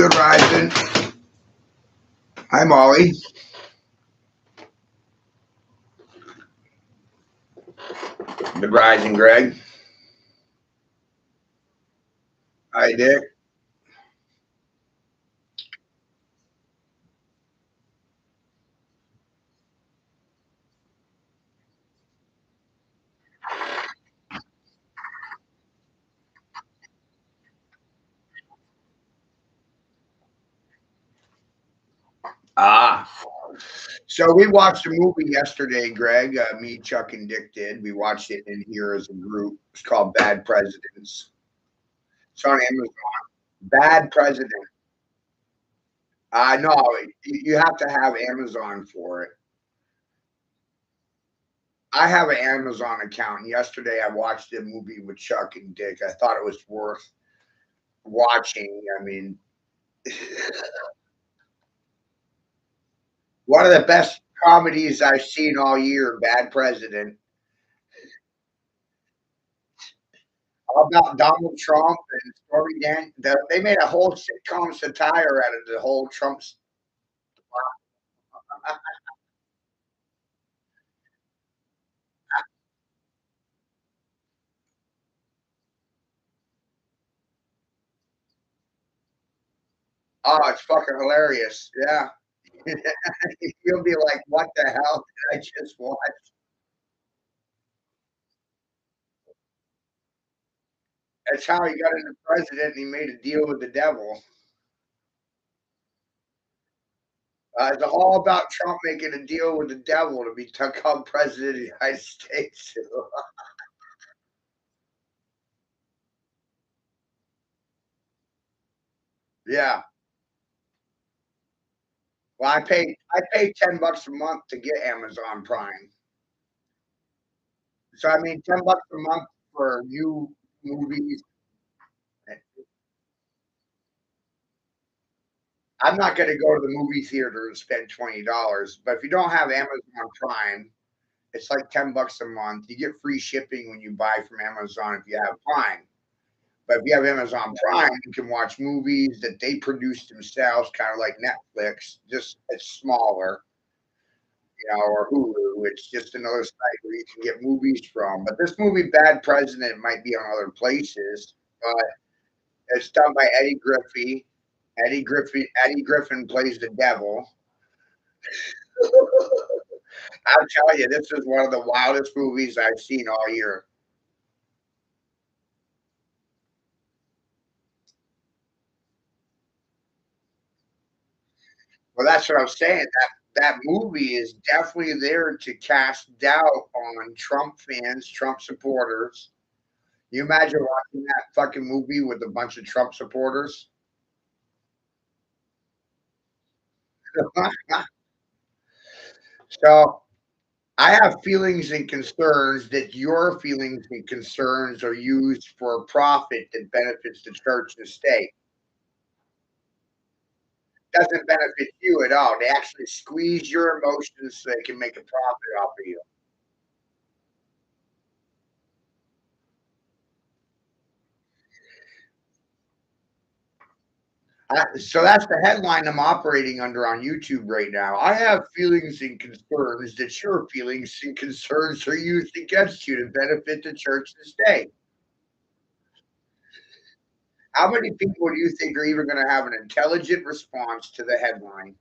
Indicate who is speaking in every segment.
Speaker 1: Good rising. Hi, Molly. Good rising, Greg. Hi, Dick. Ah, so we watched a movie yesterday, Greg. Me, Chuck, and Dick did. We watched it in here as a group. It's called Bad Presidents. It's on Amazon. Bad President. No, you have to have Amazon for it. I have an Amazon account. And yesterday, I watched a movie with Chuck and Dick. I thought it was worth watching. I mean, one of the best comedies I've seen all year, Bad President. All about Donald Trump and Stormy Dan. They made a whole sitcom satire out of the whole Trump's. Oh, it's fucking hilarious. Yeah. You'll be like, what the hell did I just watch? That's how he got into president and he made a deal with the devil. It's all about Trump making a deal with the devil to become president of the United States. Yeah. Well, I pay $10 a month to get Amazon Prime. So I mean, $10 a month for new movies. I'm not going to go to the movie theater and spend $20, but if you don't have Amazon Prime, it's like $10 a month. You get free shipping when you buy from Amazon if you have Prime. But if you have Amazon Prime, you can watch movies that they produce themselves, kind of like Netflix. Just it's smaller, or Hulu. It's just another site where you can get movies from. But this movie, Bad President, might be on other places. But it's done by Eddie Griffey. Eddie Griffin plays the devil. I'm telling you, this is one of the wildest movies I've seen all year. Well, that's what I'm saying. That movie is definitely there to cast doubt on Trump fans, Trump supporters. You imagine watching that fucking movie with a bunch of Trump supporters? So I have feelings and concerns that your feelings and concerns are used for a profit that benefits the church and state. Doesn't benefit you at all. They actually squeeze your emotions so they can make a profit off of you. So that's the headline I'm operating under on YouTube right now. I have feelings and concerns that your feelings and concerns are used against you to benefit the church and state. How many people do you think are even going to have an intelligent response to the headline?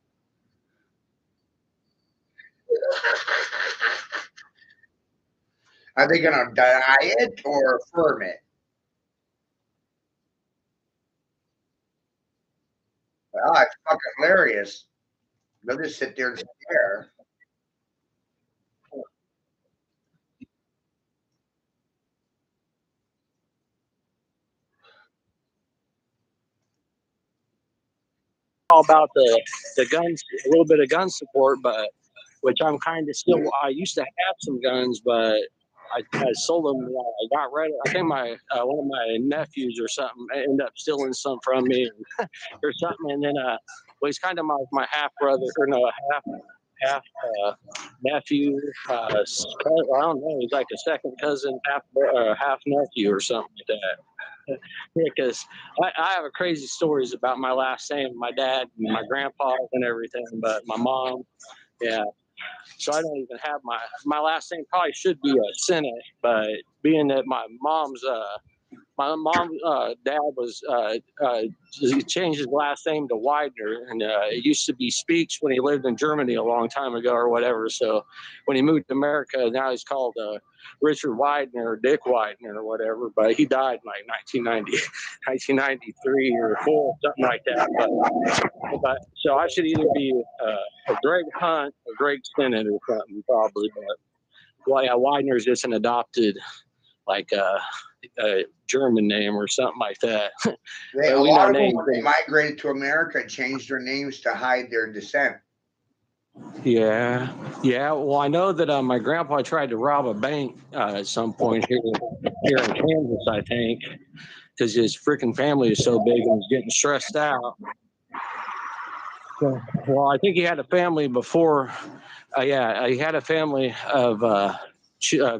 Speaker 1: Are they going to deny it or affirm it? Oh, it's fucking hilarious. They'll just sit there and stare.
Speaker 2: All about the guns, a little bit of gun support, but which I'm kind of still. I used to have some guns, but I sold them. I got rid of. I think my one of my nephews or something ended up stealing some from me or something, and then well, he's kind of my half brother or no half nephew. I don't know. He's like a second cousin, half nephew or something like that. because I have a crazy stories about my last name, my dad, and my grandpa, and everything. But my mom, yeah. So I don't even have my last name. Probably should be a Senate, but being that my mom dad was he changed his last name to Widener, and it used to be Speaks when he lived in Germany a long time ago or whatever. So when he moved to America, now he's called Richard Widener or Dick Widener or whatever. But he died in like 1993 or 4, something like that. But so I should either be a Greg Hunt or Greg Sennett or something probably. But well, yeah, Widener is just an adopted like a German name or something like that.
Speaker 1: A lot of them, when they migrated to America, changed their names to hide their descent.
Speaker 2: Yeah. Well, I know that my grandpa tried to rob a bank at some point here in Kansas, I think, because his freaking family is so big and was getting stressed out. Well, I think he had a family before. He had a family of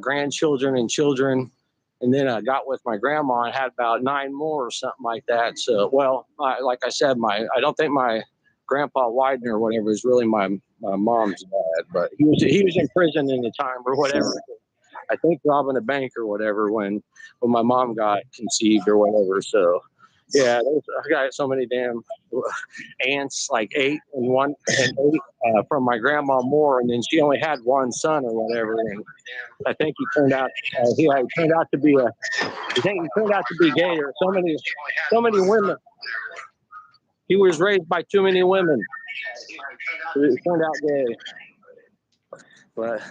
Speaker 2: grandchildren and children. And then I got with my grandma and had about 9 more or something like that. So, well, like I said, I don't think my grandpa Widener or whatever is really my mom's dad, but he was in prison in the time or whatever. I think robbing a bank or whatever when my mom got conceived or whatever. So, yeah, I got so many damn aunts, like 8 and 8 from my grandma Moore, and then she only had 1 son or whatever. And I think he turned out turned out to be gay or so many women. He was raised by too many women. It turned out gay. But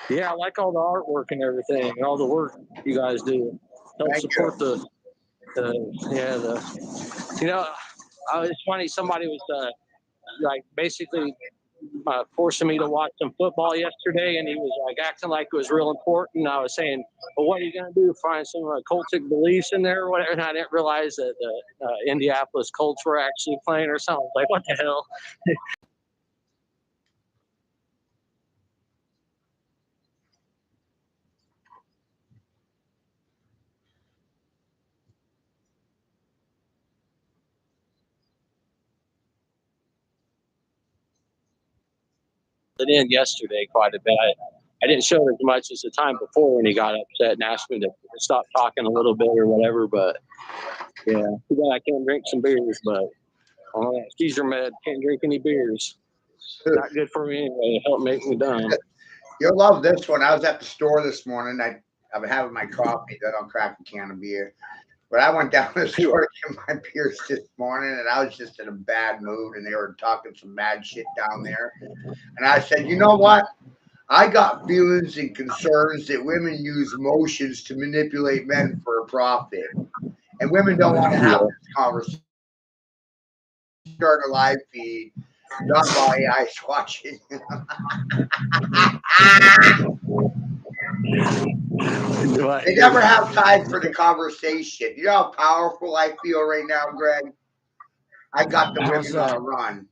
Speaker 2: yeah, I like all the artwork and everything and all the work you guys do. Help support it's funny, somebody was like basically forcing me to watch some football yesterday, and he was like acting like it was real important. I was saying, well, what are you going to do? Find some cultic beliefs in there or whatever? And I didn't realize that the Indianapolis Colts were actually playing or something. Like, what the hell? It in yesterday quite a bit. I didn't show it as much as the time before when he got upset and asked me to stop talking a little bit or whatever. But yeah, too bad I can't drink some beers. But Caesar med, can't drink any beers. Not good for me anyway. It helped make me dumb.
Speaker 1: You'll love this one. I was at the store this morning. I've been having my coffee. Then I'll crack a can of beer. But I went down to the store to get my beers this morning, and I was just in a bad mood, and they were talking some mad shit down there. And I said, you know what? I got feelings and concerns that women use emotions to manipulate men for a profit. And women don't want to have this conversation. Start a live feed, not while AI's watching. They never have time for the conversation. You know how powerful I feel right now, Greg? I got the women on a run.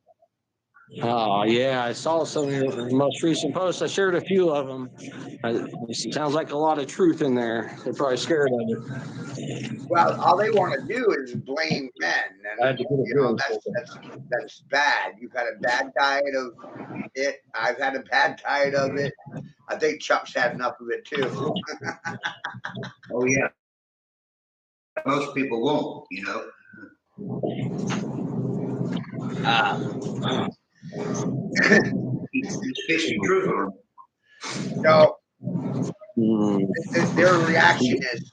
Speaker 2: Oh, yeah. I saw some of your most recent posts. I shared a few of them. It sounds like a lot of truth in there. They're probably scared of it.
Speaker 1: Well, all they want to do is blame men. And, that's bad. You've had a bad diet of it. I've had a bad diet of it. I think Chuck's had enough of it, too.
Speaker 3: Oh, yeah. Most people won't, you know. He's fixing truth on them.
Speaker 1: No, their reaction is,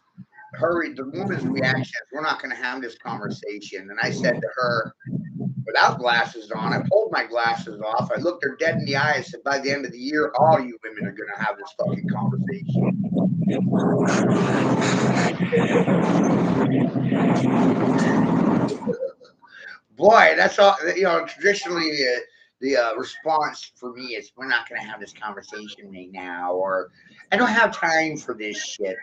Speaker 1: the woman's reaction is, we're not going to have this conversation. And I said to her, without glasses on, I pulled my glasses off. I looked her dead in the eye. I said, by the end of the year, all you women are going to have this fucking conversation. Boy, that's all. Traditionally, the response for me is, we're not going to have this conversation right now, or I don't have time for this shit.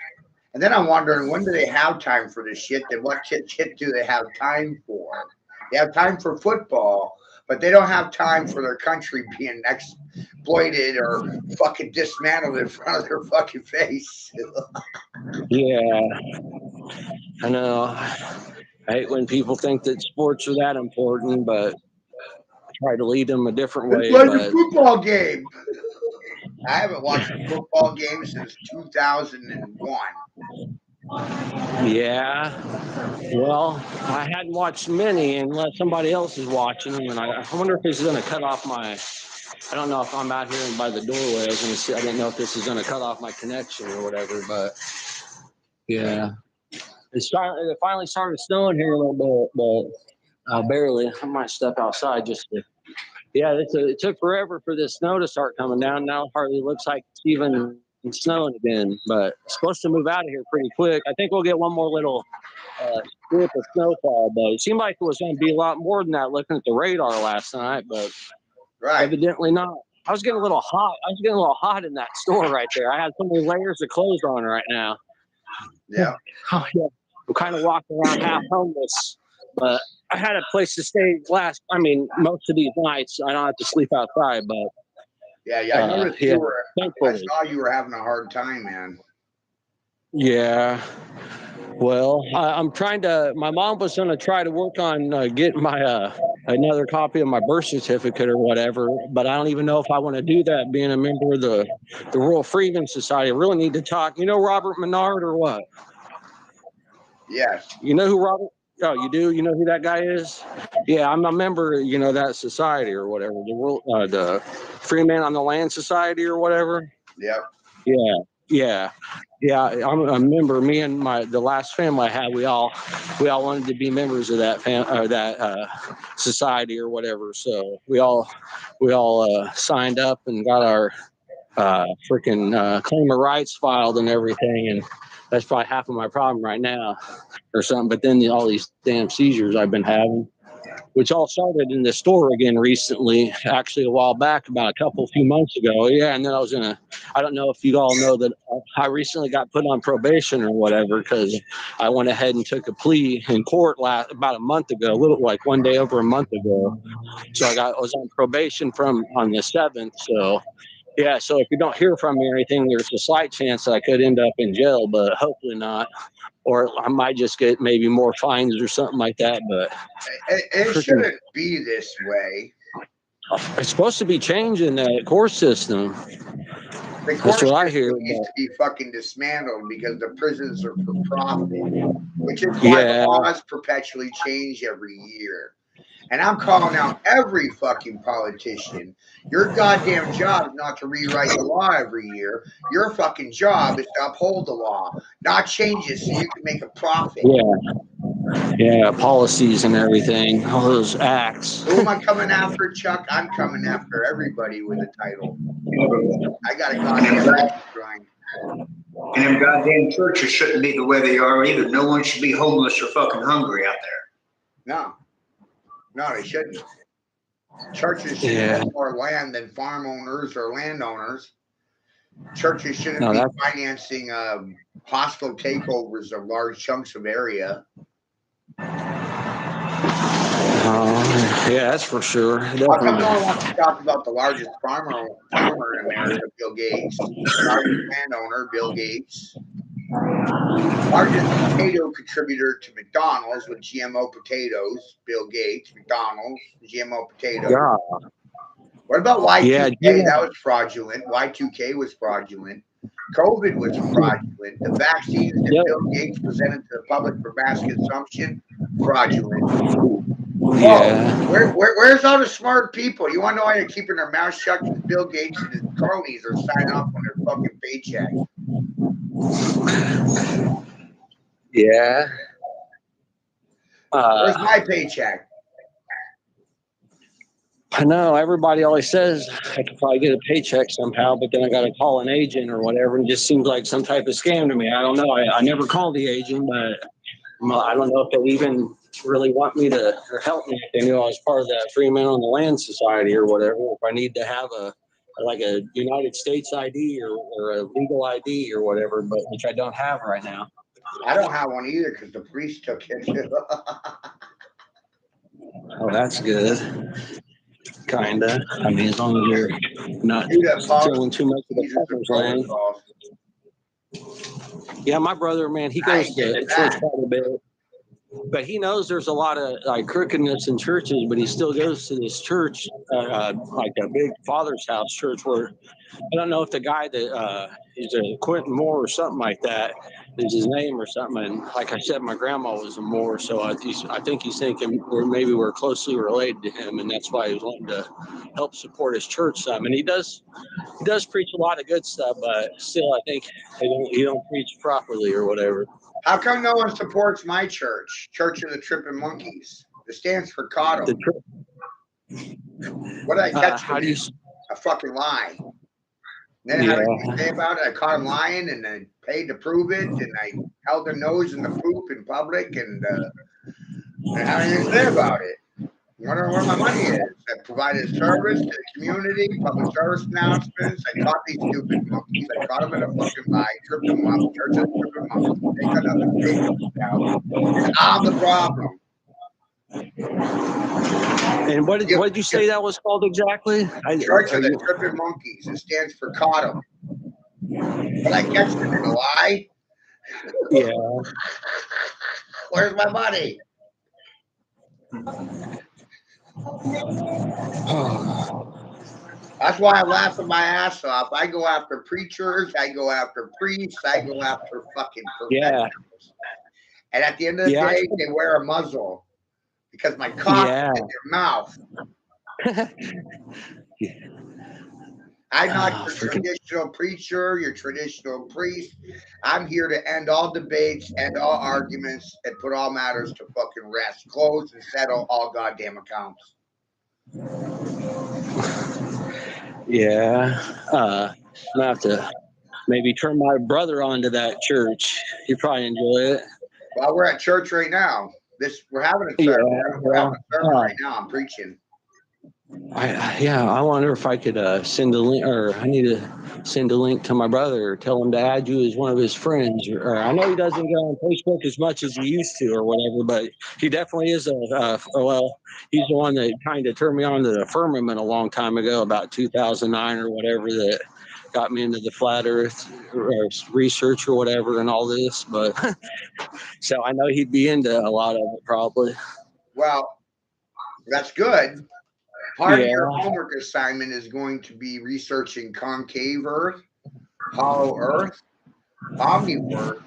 Speaker 1: And then I'm wondering, when do they have time for this shit? Then what shit do they have time for? They have time for football, but they don't have time for their country being exploited or fucking dismantled in front of their fucking face.
Speaker 2: Yeah. I know. I hate when people think that sports are that important, but I try to lead them a different
Speaker 1: It's
Speaker 2: way.
Speaker 1: like a
Speaker 2: But
Speaker 1: football game. I haven't watched a football game since 2001.
Speaker 2: yeah, well, I hadn't watched many unless somebody else is watching them, and I wonder if this is going to cut off my. I don't know if I'm out here by the doorway. I was going to see. I didn't know if this is going to cut off my connection or whatever, but yeah, it finally started snowing here a little bit, but barely. I might step outside just to. Yeah, it took forever for this snow to start coming down. Now it hardly looks like it's even snowing again, but it's supposed to move out of here pretty quick. I think we'll get one more little strip of snowfall, but it seemed like it was going to be a lot more than that looking at the radar last night, but
Speaker 1: Right.
Speaker 2: evidently not. I was getting a little hot. I was getting a little hot in that store right there. I had so many layers of clothes on right now.
Speaker 1: Yeah.
Speaker 2: Oh, yeah. I'm kind of walking around half homeless, but I had a place to stay most of these nights. I don't have to sleep outside, but
Speaker 1: Yeah. I noticed
Speaker 2: yeah,
Speaker 1: I
Speaker 2: thankfully.
Speaker 1: saw you were having a hard time, man.
Speaker 2: Yeah. Well, I'm trying to. My mom was going to try to work on getting my another copy of my birth certificate or whatever, but I don't even know if I want to do that. Being a member of the Royal Freedmen Society, I really need to talk. You know Robert Menard or what?
Speaker 1: Yes.
Speaker 2: You know who Robert? Oh, you do. You know who that guy is? Yeah, I'm a member. You know that society or whatever. The Freeman on the Land Society or whatever.
Speaker 1: Yep.
Speaker 2: Yeah. I'm a member. Me and the last family I had, we all wanted to be members of that society or whatever. So we all signed up and got our freaking claim of rights filed and everything. And that's probably half of my problem right now, or something. But then all these damn seizures I've been having, which all started in the store again recently, actually a while back, about a few months ago. Yeah, and then I don't know if you all know that I recently got put on probation or whatever because I went ahead and took a plea in court about a month ago, like one day over a month ago. So I was on probation on the 7th. So yeah, so if you don't hear from me or anything, there's a slight chance that I could end up in jail, but hopefully not. Or I might just get maybe more fines or something like that. But
Speaker 1: it shouldn't be this way.
Speaker 2: It's supposed to be changing the court system.
Speaker 1: The court system needs to be fucking dismantled because the prisons are for profit, which is why the laws perpetually change every year. And I'm calling out every fucking politician. Your goddamn job is not to rewrite the law every year. Your fucking job is to uphold the law, not change it so you can make a profit.
Speaker 2: Yeah, policies and everything, all those acts.
Speaker 1: Who am I coming after, Chuck? I'm coming after everybody with a title. I got a goddamn grind.
Speaker 3: And them goddamn churches shouldn't be the way they are either. No one should be homeless or fucking hungry out there.
Speaker 1: No, they shouldn't. Churches should have more land than farm owners or landowners. Churches shouldn't be financing hostile takeovers of large chunks of area.
Speaker 2: Yeah, that's for sure.
Speaker 1: How come no one wants to talk about the largest farmer in America, Bill Gates? Largest landowner, Bill Gates. Largest potato contributor to McDonald's with GMO potatoes, Bill Gates. McDonald's, GMO potatoes.
Speaker 2: Yeah.
Speaker 1: What about Y2K? That was fraudulent. Y2K was fraudulent. COVID was fraudulent. The vaccines that Bill Gates presented to the public for mass consumption, fraudulent.
Speaker 2: Yeah.
Speaker 1: Where's all the smart people? You want to know why they're keeping their mouths shut? Because Bill Gates and his cronies are signing off on their fucking paycheck.
Speaker 2: Yeah.
Speaker 1: Where's my paycheck?
Speaker 2: I know everybody always says I could probably get a paycheck somehow, but then I got to call an agent or whatever. And it just seems like some type of scam to me. I don't know. I never called the agent, but I don't know if they even really want me to or help me if they knew I was part of that Freeman on the Land Society or whatever. If I need to have a United States ID or a legal ID or whatever, but which I don't have right now.
Speaker 1: I don't have one either because the priest took it.
Speaker 2: Oh, that's good. Kinda. I mean, as long as you're not stealing too much of the fucker's land. Yeah, my brother, man, he
Speaker 1: I
Speaker 2: goes
Speaker 1: ain't
Speaker 2: to
Speaker 1: getting
Speaker 2: church
Speaker 1: that.
Speaker 2: quite a bit. But he knows there's a lot of like crookedness in churches, but he still goes to this church, like a big Father's House church, where I don't know if the guy that he's a Quentin Moore or something like that is his name or something. And like I said, my grandma was a Moore, so I think he's thinking maybe we're closely related to him, and that's why he's wanting to help support his church some. And he does preach a lot of good stuff, but still, I think he don't preach properly or whatever.
Speaker 1: How come no one supports my church, Church of the Tripping Monkeys? It stands for
Speaker 2: The
Speaker 1: Cotto. What did I catch
Speaker 2: how
Speaker 1: him
Speaker 2: do you?
Speaker 1: in? A fucking lie. Then how did you say about it? I caught him lying, and I paid to prove it, and I held their nose in the poop in public, and how do you say about it? Wondering where my money is. I provided service to the community, public service announcements. I caught these stupid monkeys. I caught them in a fucking lie, tripped them up, Church of the Tripping Monkeys. They got nothing to take out. And I'm the problem.
Speaker 2: And what did you say that was called exactly?
Speaker 1: Church of the Tripping Monkeys. It stands for Cotto. But I catch them in a lie.
Speaker 2: Yeah.
Speaker 1: Where's my money? That's why I'm laughing my ass off. I go after preachers, I go after priests, I go after fucking professionals. And at the end of the day, they wear a muzzle because my cock is in their mouth. I'm not your traditional preacher, your traditional priest. I'm here to end all debates, end all arguments, and put all matters to fucking rest. Close and settle all goddamn accounts.
Speaker 2: Yeah. I'm gonna have to maybe turn my brother on to that church. He'd probably enjoy it.
Speaker 1: Well, we're at church right now. We're having a sermon. We're having a sermon right now. I'm preaching.
Speaker 2: I wonder if I could send a link, or I need to send a link to my brother, or tell him to add you as one of his friends. Or I know he doesn't go on Facebook as much as he used to, or whatever, but he definitely is he's the one that kind of turned me on to the firmament a long time ago, about 2009 or whatever, that got me into the flat Earth research or whatever and all this. But so I know he'd be into a lot of it probably.
Speaker 1: Well, that's good. Part of your homework assignment is going to be researching concave Earth, hollow Earth, omniverse,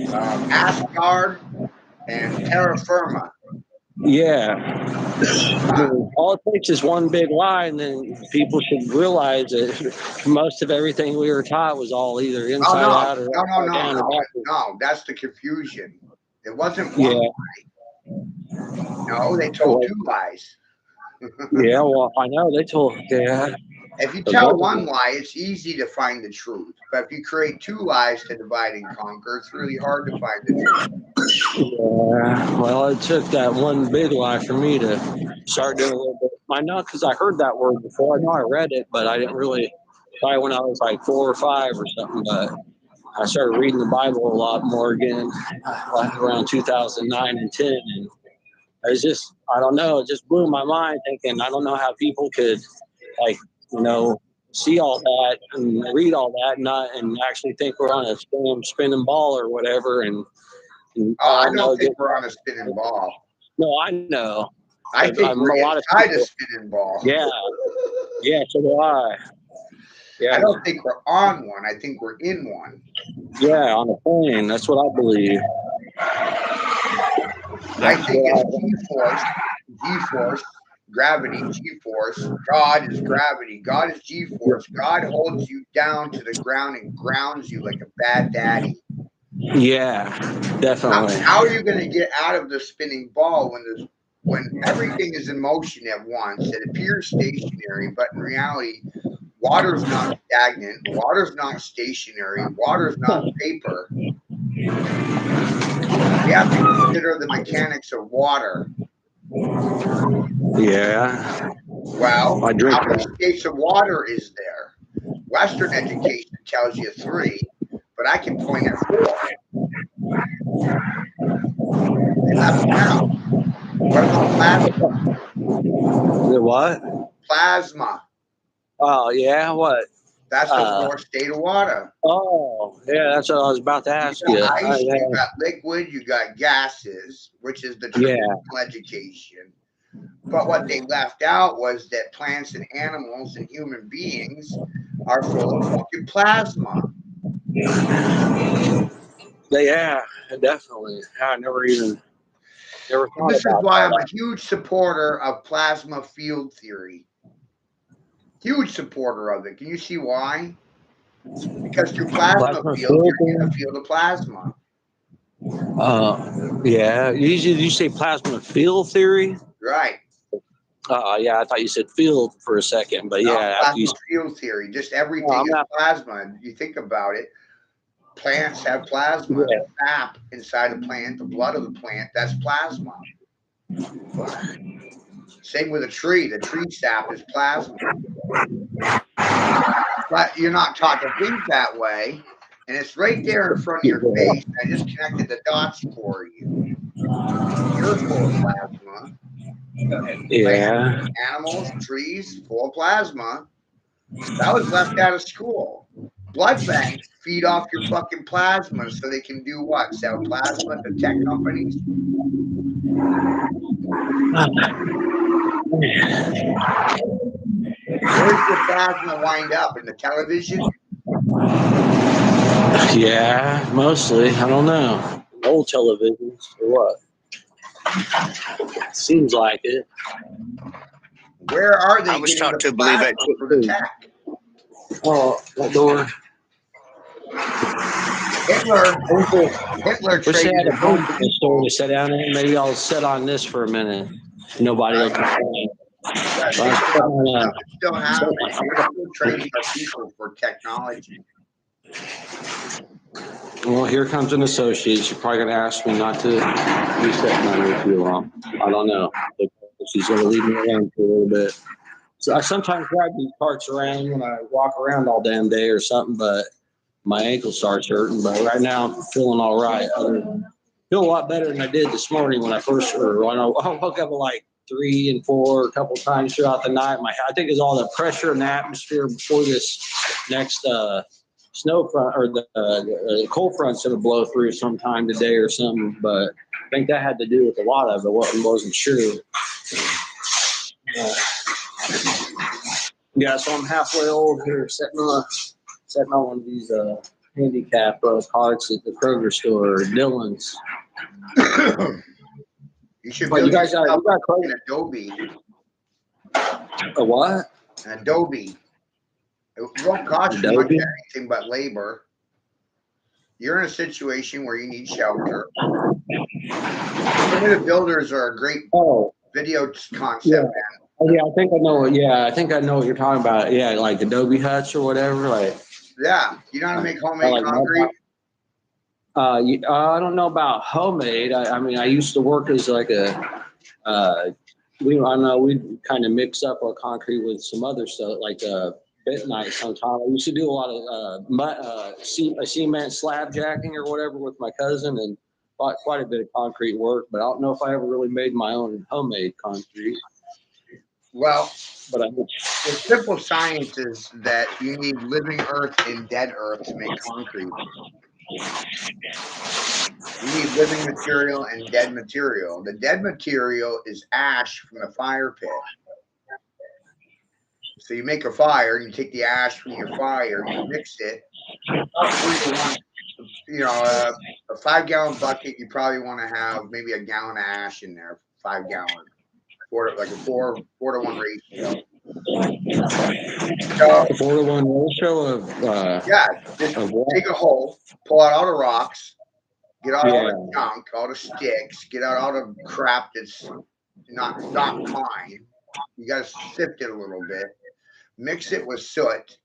Speaker 1: Asgard, and terra firma.
Speaker 2: Yeah. All it takes is one big lie, and then people should realize that most of everything we were taught was all either inside out or
Speaker 1: No. That's the confusion. It wasn't one lie. No, they told two lies.
Speaker 2: Yeah, well, I know they told. Yeah.
Speaker 1: If you tell one lie, it's easy to find the truth. But if you create two lies to divide and conquer, it's really hard to find the truth.
Speaker 2: Yeah. Well, it took that one big lie for me to start doing a little bit. I know because I heard that word before. I know I read it, but I didn't really. Probably when I was like 4 or 5 or something. But I started reading the Bible a lot more again, around 2009 and 10, and it's just, I don't know, it just blew my mind thinking, I don't know how people could, like, see all that and read all that and actually think we're on a spinning ball or whatever. And
Speaker 1: I don't think we're on a spinning ball.
Speaker 2: No, I know.
Speaker 1: I think we're inside a spinning ball.
Speaker 2: Yeah. Yeah, so do I. Yeah.
Speaker 1: I don't think we're on one. I think we're in one.
Speaker 2: Yeah, on a plane. That's what I believe.
Speaker 1: I think it's G-force, gravity, G-force. God is gravity. God is G-force. God holds you down to the ground and grounds you like a bad daddy.
Speaker 2: Yeah, definitely.
Speaker 1: How are you going to get out of the spinning ball when everything is in motion at once? It appears stationary, but in reality, water's not stagnant. Water's not stationary. Water's not paper. We have to consider the mechanics of water.
Speaker 2: Yeah.
Speaker 1: Well, how many states of water is there? Western education tells you 3, but I can point at 4. They left them out. What about plasma?
Speaker 2: The what?
Speaker 1: Plasma.
Speaker 2: Oh, yeah, what?
Speaker 1: That's the Florida State of water.
Speaker 2: Oh, yeah, that's what I was about to ask you.
Speaker 1: You got ice,
Speaker 2: Yeah.
Speaker 1: you got liquid, you got gases, which is the traditional education. But what they left out was that plants and animals and human beings are full of fucking plasma.
Speaker 2: Yeah, definitely. I never thought
Speaker 1: This is
Speaker 2: about
Speaker 1: why
Speaker 2: that.
Speaker 1: I'm a huge supporter of plasma field theory. Huge supporter of it. Can you see why? Because through plasma field, you're in a field of plasma.
Speaker 2: Yeah. You say plasma field theory?
Speaker 1: Right.
Speaker 2: Yeah, I thought you said field for a second, but yeah.
Speaker 1: Plasma field theory. Just everything is plasma. You think about it. Plants have plasma. The sap inside a plant, the blood of the plant, that's plasma. Same with a tree. The tree sap is plasma. But you're not taught to think that way. And it's right there in front of your face. I just connected the dots for you. You're full of plasma.
Speaker 2: Yeah.
Speaker 1: Plants, animals, trees, full of plasma. That was left out of school. Blood banks feed off your fucking plasma so they can do what? Sell plasma to tech companies? Where's the plasma wind up? In the television?
Speaker 2: Yeah, mostly. I don't know. Old televisions or what? Seems like it.
Speaker 1: Where are they?
Speaker 3: I was taught to believe that
Speaker 1: for the tech?
Speaker 2: Oh, that door.
Speaker 1: Hitler
Speaker 2: Wish they had
Speaker 1: traded
Speaker 2: a book in the store to sit down in. Maybe I'll sit on this for a minute. Nobody will complain.
Speaker 1: Still happening. We're still training our people for technology.
Speaker 2: Well, here comes an associate. You're probably going to ask me not to be sitting on her too long. I don't know. She's going to leave me alone for a little bit. So I sometimes grab these parts around when I walk around all damn day or something, but my ankle starts hurting. But right now I'm feeling all right. I feel a lot better than I did this morning when I woke up at like 3 and 4 a couple times throughout the night. I think it's all the pressure in the atmosphere before this next snow front or the cold front's going to blow through sometime today or something. But I think that had to do with a lot of it. Wasn't sure. Yeah, so I'm halfway old here, sitting on one of these handicap carts at the Kroger store or Dillon's.
Speaker 1: You should
Speaker 2: build yourself
Speaker 1: an Adobe.
Speaker 2: A what?
Speaker 1: An Adobe. It won't cost you much anything but labor. You're in a situation where you need shelter. Primitive builders are a great video concept, man.
Speaker 2: Oh, yeah, I think I know. Yeah, I think I know what you're talking about. Yeah, like Adobe huts or whatever. Like,
Speaker 1: yeah, you know how to make homemade concrete?
Speaker 2: I don't know about homemade. I mean, I used to work as like we kind of mix up our concrete with some other stuff, like bentonite sometimes. I used to do a lot of cement slab jacking or whatever with my cousin, and quite a bit of concrete work. But I don't know if I ever really made my own homemade concrete.
Speaker 1: Well, the simple science is that you need living earth and dead earth to make concrete. You need living material and dead material. The dead material is ash from the fire pit. So you make a fire, and you take the ash from your fire, you mix it. You know, a 5-gallon bucket, you probably want to have maybe a gallon of ash in there, 5 gallons. Like a 4 to 1 ratio. So,
Speaker 2: 4 to 1 ratio of
Speaker 1: take a hole, pull out all the rocks, get out all the junk, all the sticks, get out all the crap that's not fine. You got to sift it a little bit, mix it with soot,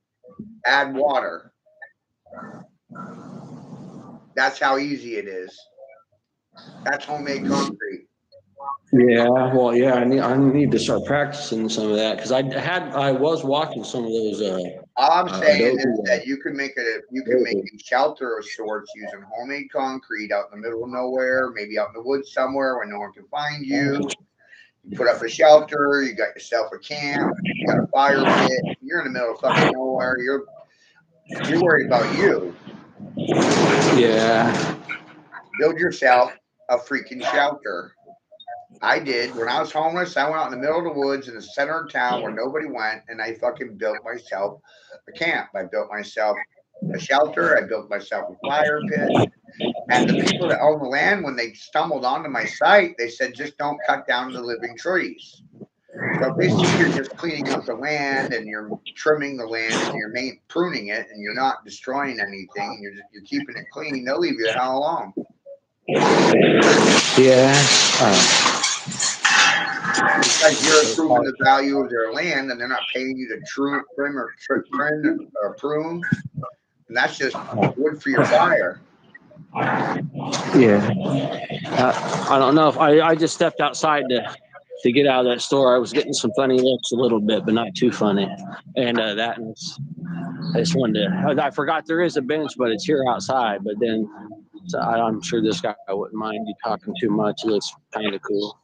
Speaker 1: add water. That's how easy it is. That's homemade concrete.
Speaker 2: Yeah, well, yeah, I need to start practicing some of that because I was watching some of those.
Speaker 1: All I'm saying is that you can make a shelter of sorts using homemade concrete out in the middle of nowhere, maybe out in the woods somewhere where no one can find you. You put up a shelter, you got yourself a camp, you got a fire pit, you're in the middle of fucking nowhere. You're worried about you.
Speaker 2: Yeah.
Speaker 1: Build yourself a freaking shelter. I did. When I was homeless, I went out in the middle of the woods in the center of town where nobody went, and I fucking built myself a camp. I built myself a shelter. I built myself a fire pit. And the people that own the land, when they stumbled onto my site, they said, just don't cut down the living trees. So if they see you're just cleaning up the land and you're trimming the land and you're pruning it and you're not destroying anything and you're keeping it clean, they'll leave you the hell alone.
Speaker 2: Yeah.
Speaker 1: It's like you're improving the value of their land and they're not paying you to trim or prune. And that's just wood for your fire.
Speaker 2: Yeah. I don't know if I just stepped outside to get out of that store. I was getting some funny looks a little bit, but not too funny. And I just wanted to, I forgot there is a bench, but it's here outside. But then so I'm sure this guy wouldn't mind you talking too much. It looks kind of cool.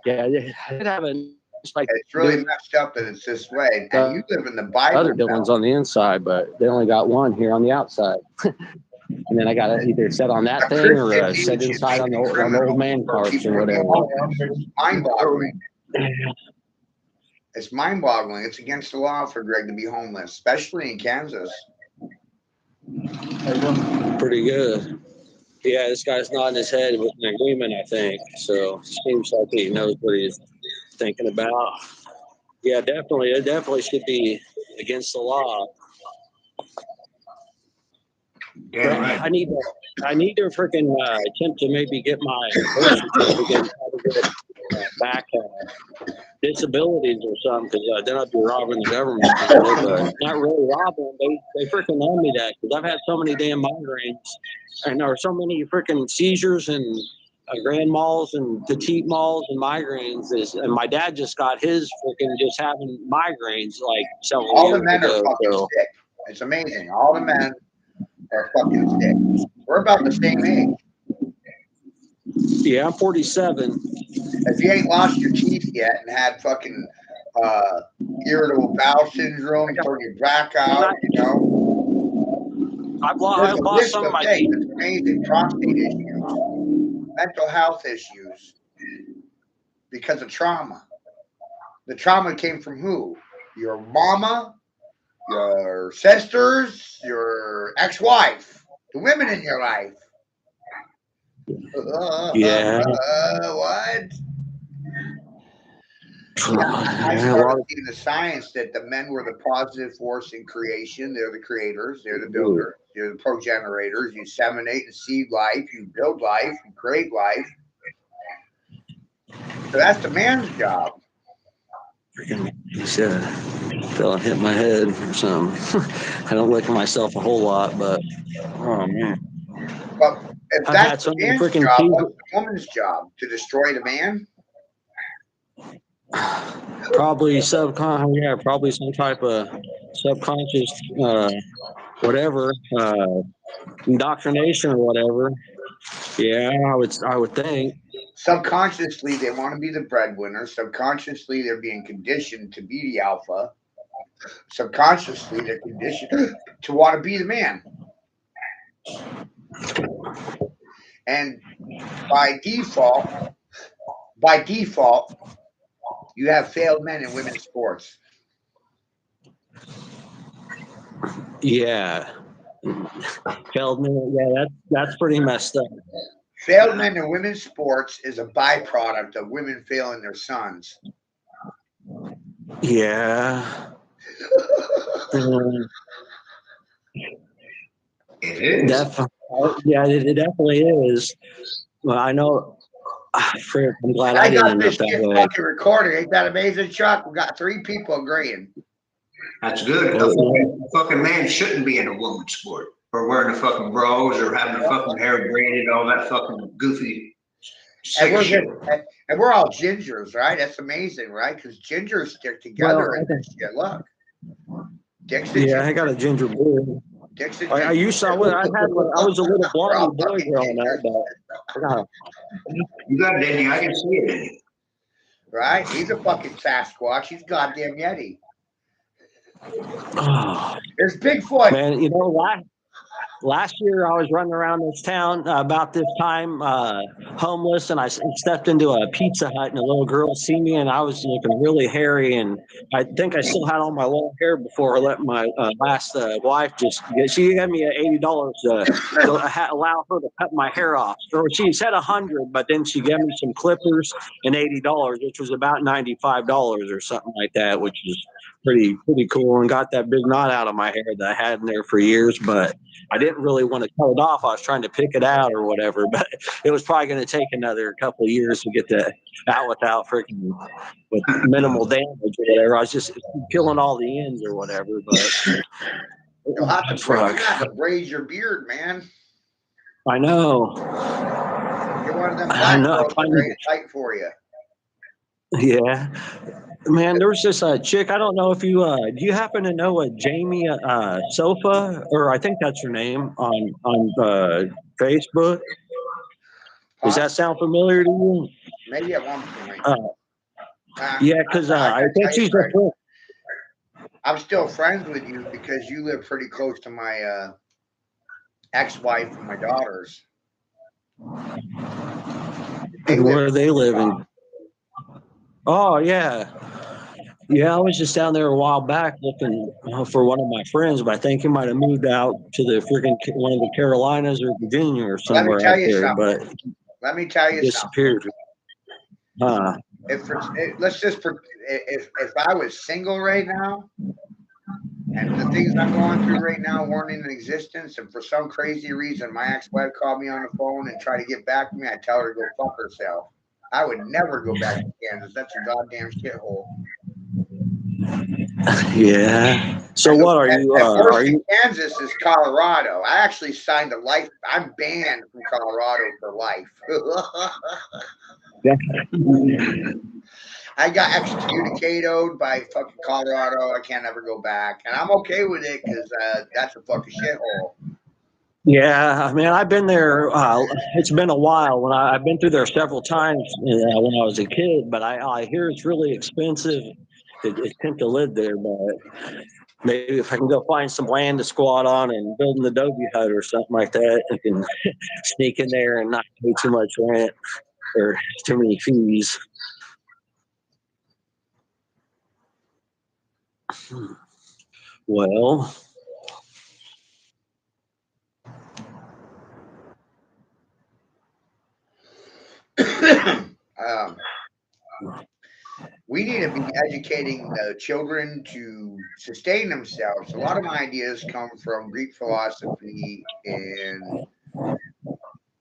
Speaker 2: Yeah, I did have like
Speaker 1: it's really messed up that it's this way. And you live in the Bible.
Speaker 2: Other Dylan's on the inside, but they only got one here on the outside. And then I got to either set on that thing or set inside on the old man carts or whatever.
Speaker 1: It's mind-boggling. It's mind-boggling. It's against the law for Greg to be homeless, especially in Kansas.
Speaker 2: Pretty good. Yeah, this guy's nodding his head with an agreement, I think. So seems like he knows what he's thinking about. Yeah, definitely. It definitely should be against the law.
Speaker 3: Yeah, right.
Speaker 2: I need to freaking attempt to maybe get my birth certificate back disabilities or something, because then I'd be robbing the government. But not really robbing them. They freaking owe me that because I've had so many damn migraines and there are so many freaking seizures and grand malls and petite malls and migraines. And my dad just got his freaking just having migraines like several
Speaker 1: All
Speaker 2: years
Speaker 1: the men
Speaker 2: ago.
Speaker 1: are fucking sick. It's amazing. All the men are fucking sick. We're about the same age.
Speaker 2: Yeah, I'm 47.
Speaker 1: If you ain't lost your teeth yet and had fucking irritable bowel syndrome, turn your back out, you know.
Speaker 2: I've lost some of my teeth.
Speaker 1: It's amazing. Prostate issues, mental health issues because of trauma. The trauma came from who? Your mama, your sisters, your ex-wife, the women in your life.
Speaker 2: Yeah.
Speaker 1: What? I started seeing the science that the men were the positive force in creation. They're the creators. They're the builders. They're the progenitors. You seminate and seed life. You build life. You create life. So that's the man's job.
Speaker 2: He said, fell and hit my head or something. I don't look at myself a whole lot, but oh man.
Speaker 1: But if that's the man's job, what's the woman's job? To destroy the man?
Speaker 2: Probably probably some type of subconscious whatever indoctrination or whatever. Yeah, I would think.
Speaker 1: Subconsciously, they want to be the breadwinner. Subconsciously, they're being conditioned to be the alpha. Subconsciously, they're conditioned to want to be the man. And by default, you have failed men in women's sports.
Speaker 2: Yeah. Failed men. Yeah, that's pretty messed up.
Speaker 1: Failed men in women's sports is a byproduct of women failing their sons.
Speaker 2: Yeah.
Speaker 3: It is.
Speaker 2: It definitely is. Well, I know. I'm glad I didn't end up that way.
Speaker 1: Fucking recording. Ain't that amazing, Chuck? We got 3 people agreeing.
Speaker 3: That's good. A fucking man shouldn't be in a woman's sport or wearing the fucking bras or having the fucking hair braided, all that fucking goofy shit.
Speaker 1: And we're all gingers, right? That's amazing, right? Because gingers stick together and shit. Look.
Speaker 2: I got a ginger beard. I was a little blonde boy growing up.
Speaker 3: You got it, Danny. I can see it in you.
Speaker 1: Right? He's a fucking Sasquatch. He's goddamn Yeti.
Speaker 2: Oh,
Speaker 1: There's Bigfoot.
Speaker 2: man, last year I was running around this town about this time, homeless, and I stepped into a Pizza Hut, and a little girl seen me, and I was looking really hairy, and I think I still had all my long hair before I let my last wife she gave me $80 to allow her to cut my hair off. Or she said 100, but then she gave me some clippers and $80, which was about $95 or something like that, which is pretty cool, and got that big knot out of my hair that I had in there for years, but I didn't really want to cut it off. I was trying to pick it out or whatever, but it was probably going to take another couple of years to get that out without freaking with minimal damage or whatever. I was just killing all the ends or whatever, but
Speaker 1: You'll have to braid your beard, man.
Speaker 2: I know.
Speaker 1: You're one of them black girls to braid it tight for you.
Speaker 2: Yeah. Man, there was this chick. I don't know if you do you happen to know a Jamie Sofa, or I think that's her name on Facebook. Does that sound familiar to you?
Speaker 1: Maybe at one point.
Speaker 2: Yeah, because I think she's a friend.
Speaker 1: I'm still friends with you because you live pretty close to my ex-wife and my daughters.
Speaker 2: Where are they living? Oh, yeah. Yeah, I was just down there a while back looking for one of my friends, but I think he might have moved out to the freaking one of the Carolinas or Virginia or somewhere out there. But
Speaker 1: let me tell you
Speaker 2: disappeared.
Speaker 1: If I was single right now, and the things I'm going through right now weren't in existence, and for some crazy reason my ex-wife called me on the phone and tried to get back to me, I'd tell her to go fuck herself. I would never go back to Kansas. That's a goddamn shithole.
Speaker 2: Yeah. So what are you? Are you?
Speaker 1: Kansas is Colorado. I actually signed a life. I'm banned from Colorado for life. I got excommunicated by fucking Colorado. I can't ever go back, and I'm okay with it because that's a fucking shithole.
Speaker 2: Yeah, I mean, I've been there. It's been a while. I've been through there several times when I was a kid, but I hear it's really expensive to attempt to live there. But maybe if I can go find some land to squat on and build an adobe hut or something like that, I can sneak in there and not pay too much rent or too many fees. Well.
Speaker 1: We need to be educating the children to sustain themselves. A lot of my ideas come from Greek philosophy and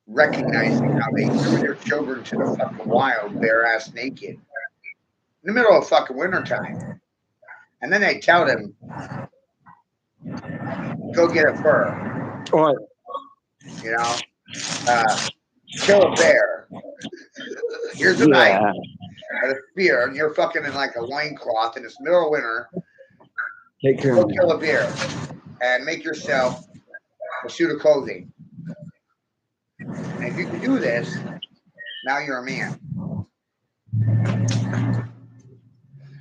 Speaker 1: recognizing how they threw their children to the fucking wild, bare ass naked, in the middle of fucking wintertime. And then they tell them, go get a fur.
Speaker 2: Right.
Speaker 1: You know, kill a bear. Here's a knife and a spear, and you're fucking in like a loincloth in this middle of winter. Go kill a bear and make yourself a suit of clothing. And if you can do this, now you're a man.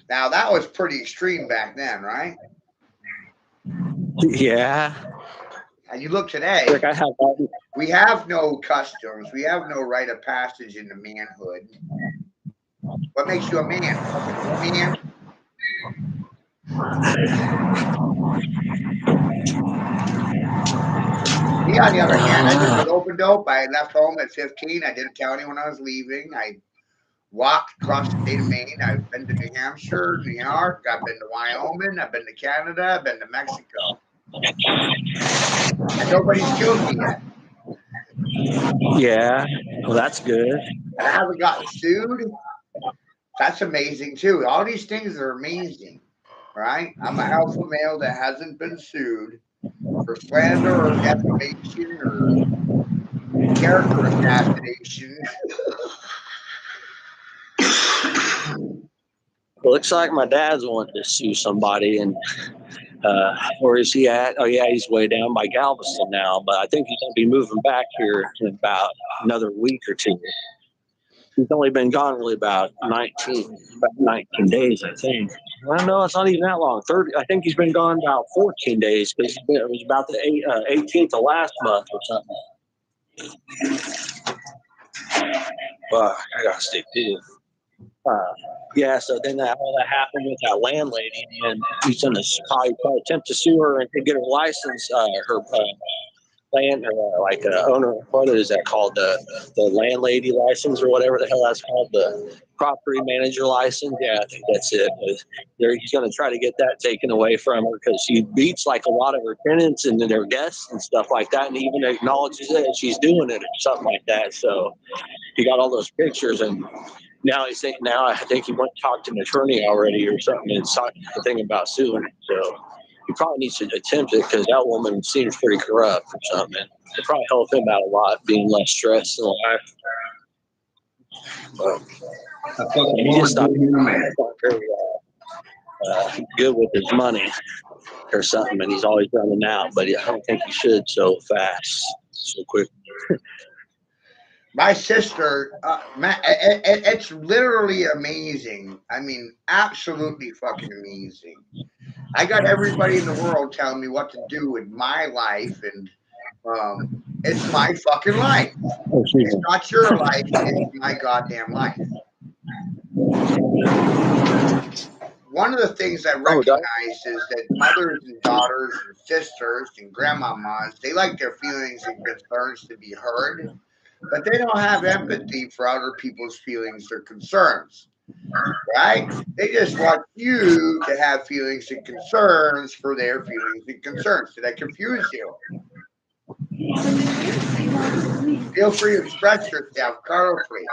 Speaker 1: Now that was pretty extreme back then, right?
Speaker 2: Yeah.
Speaker 1: And you look today, we have no customs. We have no rite of passage into manhood. What makes you a man? A man? Me, on the other hand, I did with open dope. I left home at 15. I didn't tell anyone I was leaving. I walked across the state of Maine. I've been to New Hampshire, New York. I've been to Wyoming. I've been to Canada. I've been to Mexico. And nobody's killed me yet.
Speaker 2: Yeah, well, that's good.
Speaker 1: And I haven't gotten sued. That's amazing too. All these things are amazing, right? I'm an alpha male that hasn't been sued for slander or defamation or character assassination.
Speaker 2: Looks like my dad's wanting to sue somebody, and where is he at? Oh yeah, he's way down by Galveston now, but I think he's gonna be moving back here in about another week or two. He's only been gone really about 19 days, I think. I don't know. It's not even that long. 30. I think he's been gone about 14 days because it was about the 18th of last month or something. I gotta stay too. Yeah. So then all that happened with that landlady, and he's gonna probably attempt to sue her and get her license, her land or owner. What is that called? The landlady license or whatever the hell that's called. The property manager license. Yeah, I think that's it. He's going to try to get that taken away from her because she beats like a lot of her tenants and their guests and stuff like that, and even acknowledges that she's doing it or something like that. So he got all those pictures, and now I think he went and talked to an attorney already or something and thinking about suing. So he probably needs to attempt it because that woman seems pretty corrupt or something. It'll probably help him out a lot, being less stressed in life. But he's just not very good with his money or something, and he's always running out. But I don't think he should so fast, so quick.
Speaker 1: My sister, it's literally amazing. I mean, absolutely fucking amazing. I got everybody in the world telling me what to do with my life, and it's my fucking life. It's not your life, it's my goddamn life. One of the things I recognize is that mothers and daughters and sisters and grandmamas, they like their feelings and concerns to be heard, but they don't have empathy for other people's feelings or concerns. Right? They just want you to have feelings and concerns for their feelings and concerns. Did I confuse you? Feel free to express yourself colorfully.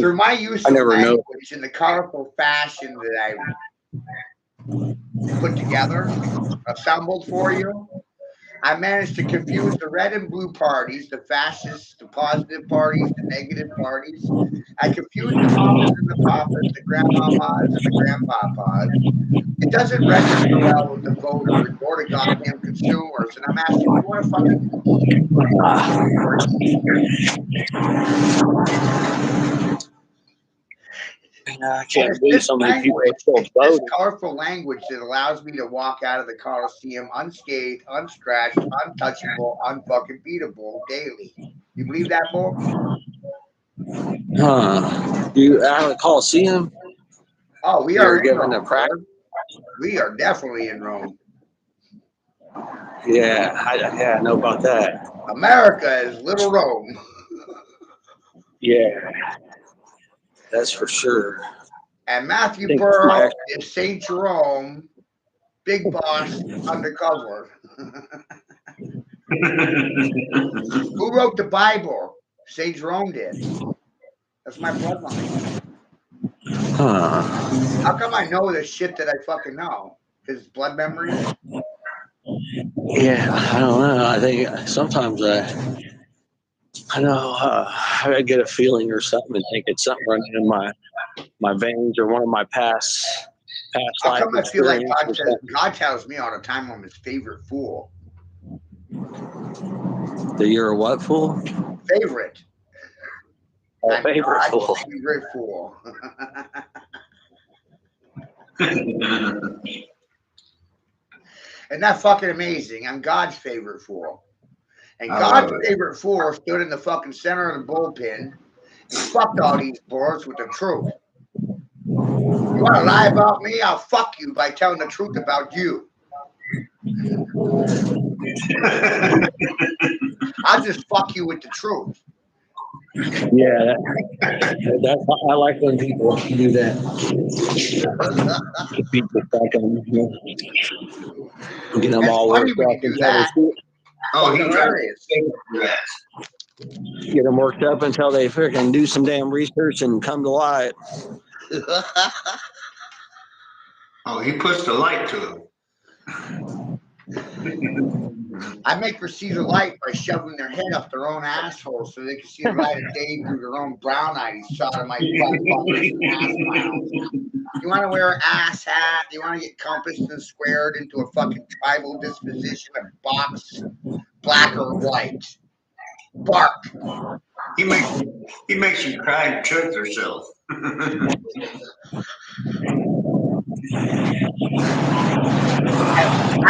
Speaker 1: Through my use of language in the colorful fashion that I put together, assembled for you, I managed to confuse the red and blue parties, the fascists, the positive parties, the negative parties. I confused the mamas and the papas, the grandmamas and the grandpapas. It doesn't register well with the voters or the goddamn consumers. And I'm asking, you want to fucking...
Speaker 2: I can't believe so many people are still voting.
Speaker 1: This colorful language that allows me to walk out of the Coliseum unscathed, unscratched, untouchable, unfucking beatable daily. You believe that, Bull?
Speaker 2: You out of the Coliseum?
Speaker 1: Oh, we are
Speaker 2: giving a practice.
Speaker 1: We are definitely in Rome.
Speaker 2: Yeah, I know about that.
Speaker 1: America is little Rome.
Speaker 2: Yeah. That's for sure.
Speaker 1: And Matthew Pearl is St. Jerome, big boss undercover. Who wrote the Bible? St. Jerome did. That's my bloodline. How come I know the shit that I fucking know? His blood memory?
Speaker 2: Yeah, I don't know. I think sometimes I know I get a feeling or something and think it's something running in my veins or one of my past
Speaker 1: How
Speaker 2: life
Speaker 1: come I feel like
Speaker 2: experiences.
Speaker 1: God tells me all the time I'm his favorite fool?
Speaker 2: That you're a what fool?
Speaker 1: Favorite.
Speaker 2: Oh, favorite fool.
Speaker 1: Favorite fool. Isn't that fucking amazing? I'm God's favorite fool. And God's favorite fool stood in the fucking center of the bullpen and fucked all these boards with the truth. You want to lie about me? I'll fuck you by telling the truth about you. I'll just fuck you with the truth.
Speaker 2: Yeah, that's I like when people do that. People fucking get them all worked up until get them worked up until they freaking do some damn research and come to light.
Speaker 3: Oh, he puts the light to him.
Speaker 1: I make her see the light by shoving their head up their own asshole so they can see the light of day through their own brown-eyed sodomite fuckers and ass clowns. You want to wear an ass hat? You want to get compassed and squared into a fucking tribal disposition of box, black or white? Bark.
Speaker 3: He makes you cry and choke yourself.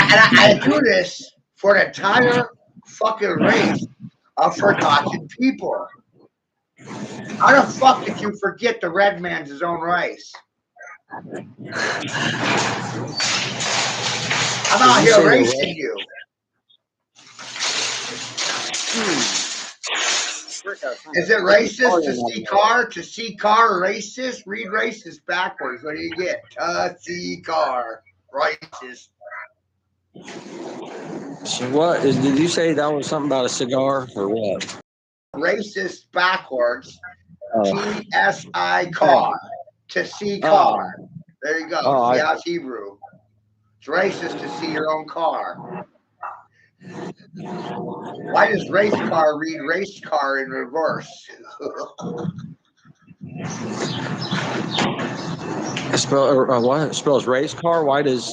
Speaker 1: I do this for the entire fucking race of forgotten people. How the fuck did you forget the red man's his own race? I'm out here racing you. Is it racist to see car racist? Read racist backwards. What do you get? See car racist.
Speaker 2: So what is? Did you say that was something about a cigar or what?
Speaker 1: Racist backwards. TSI car to see car. There you go. See how it's Hebrew. It's racist to see your own car. Why does race car read race car in reverse?
Speaker 2: What spells race car? Why does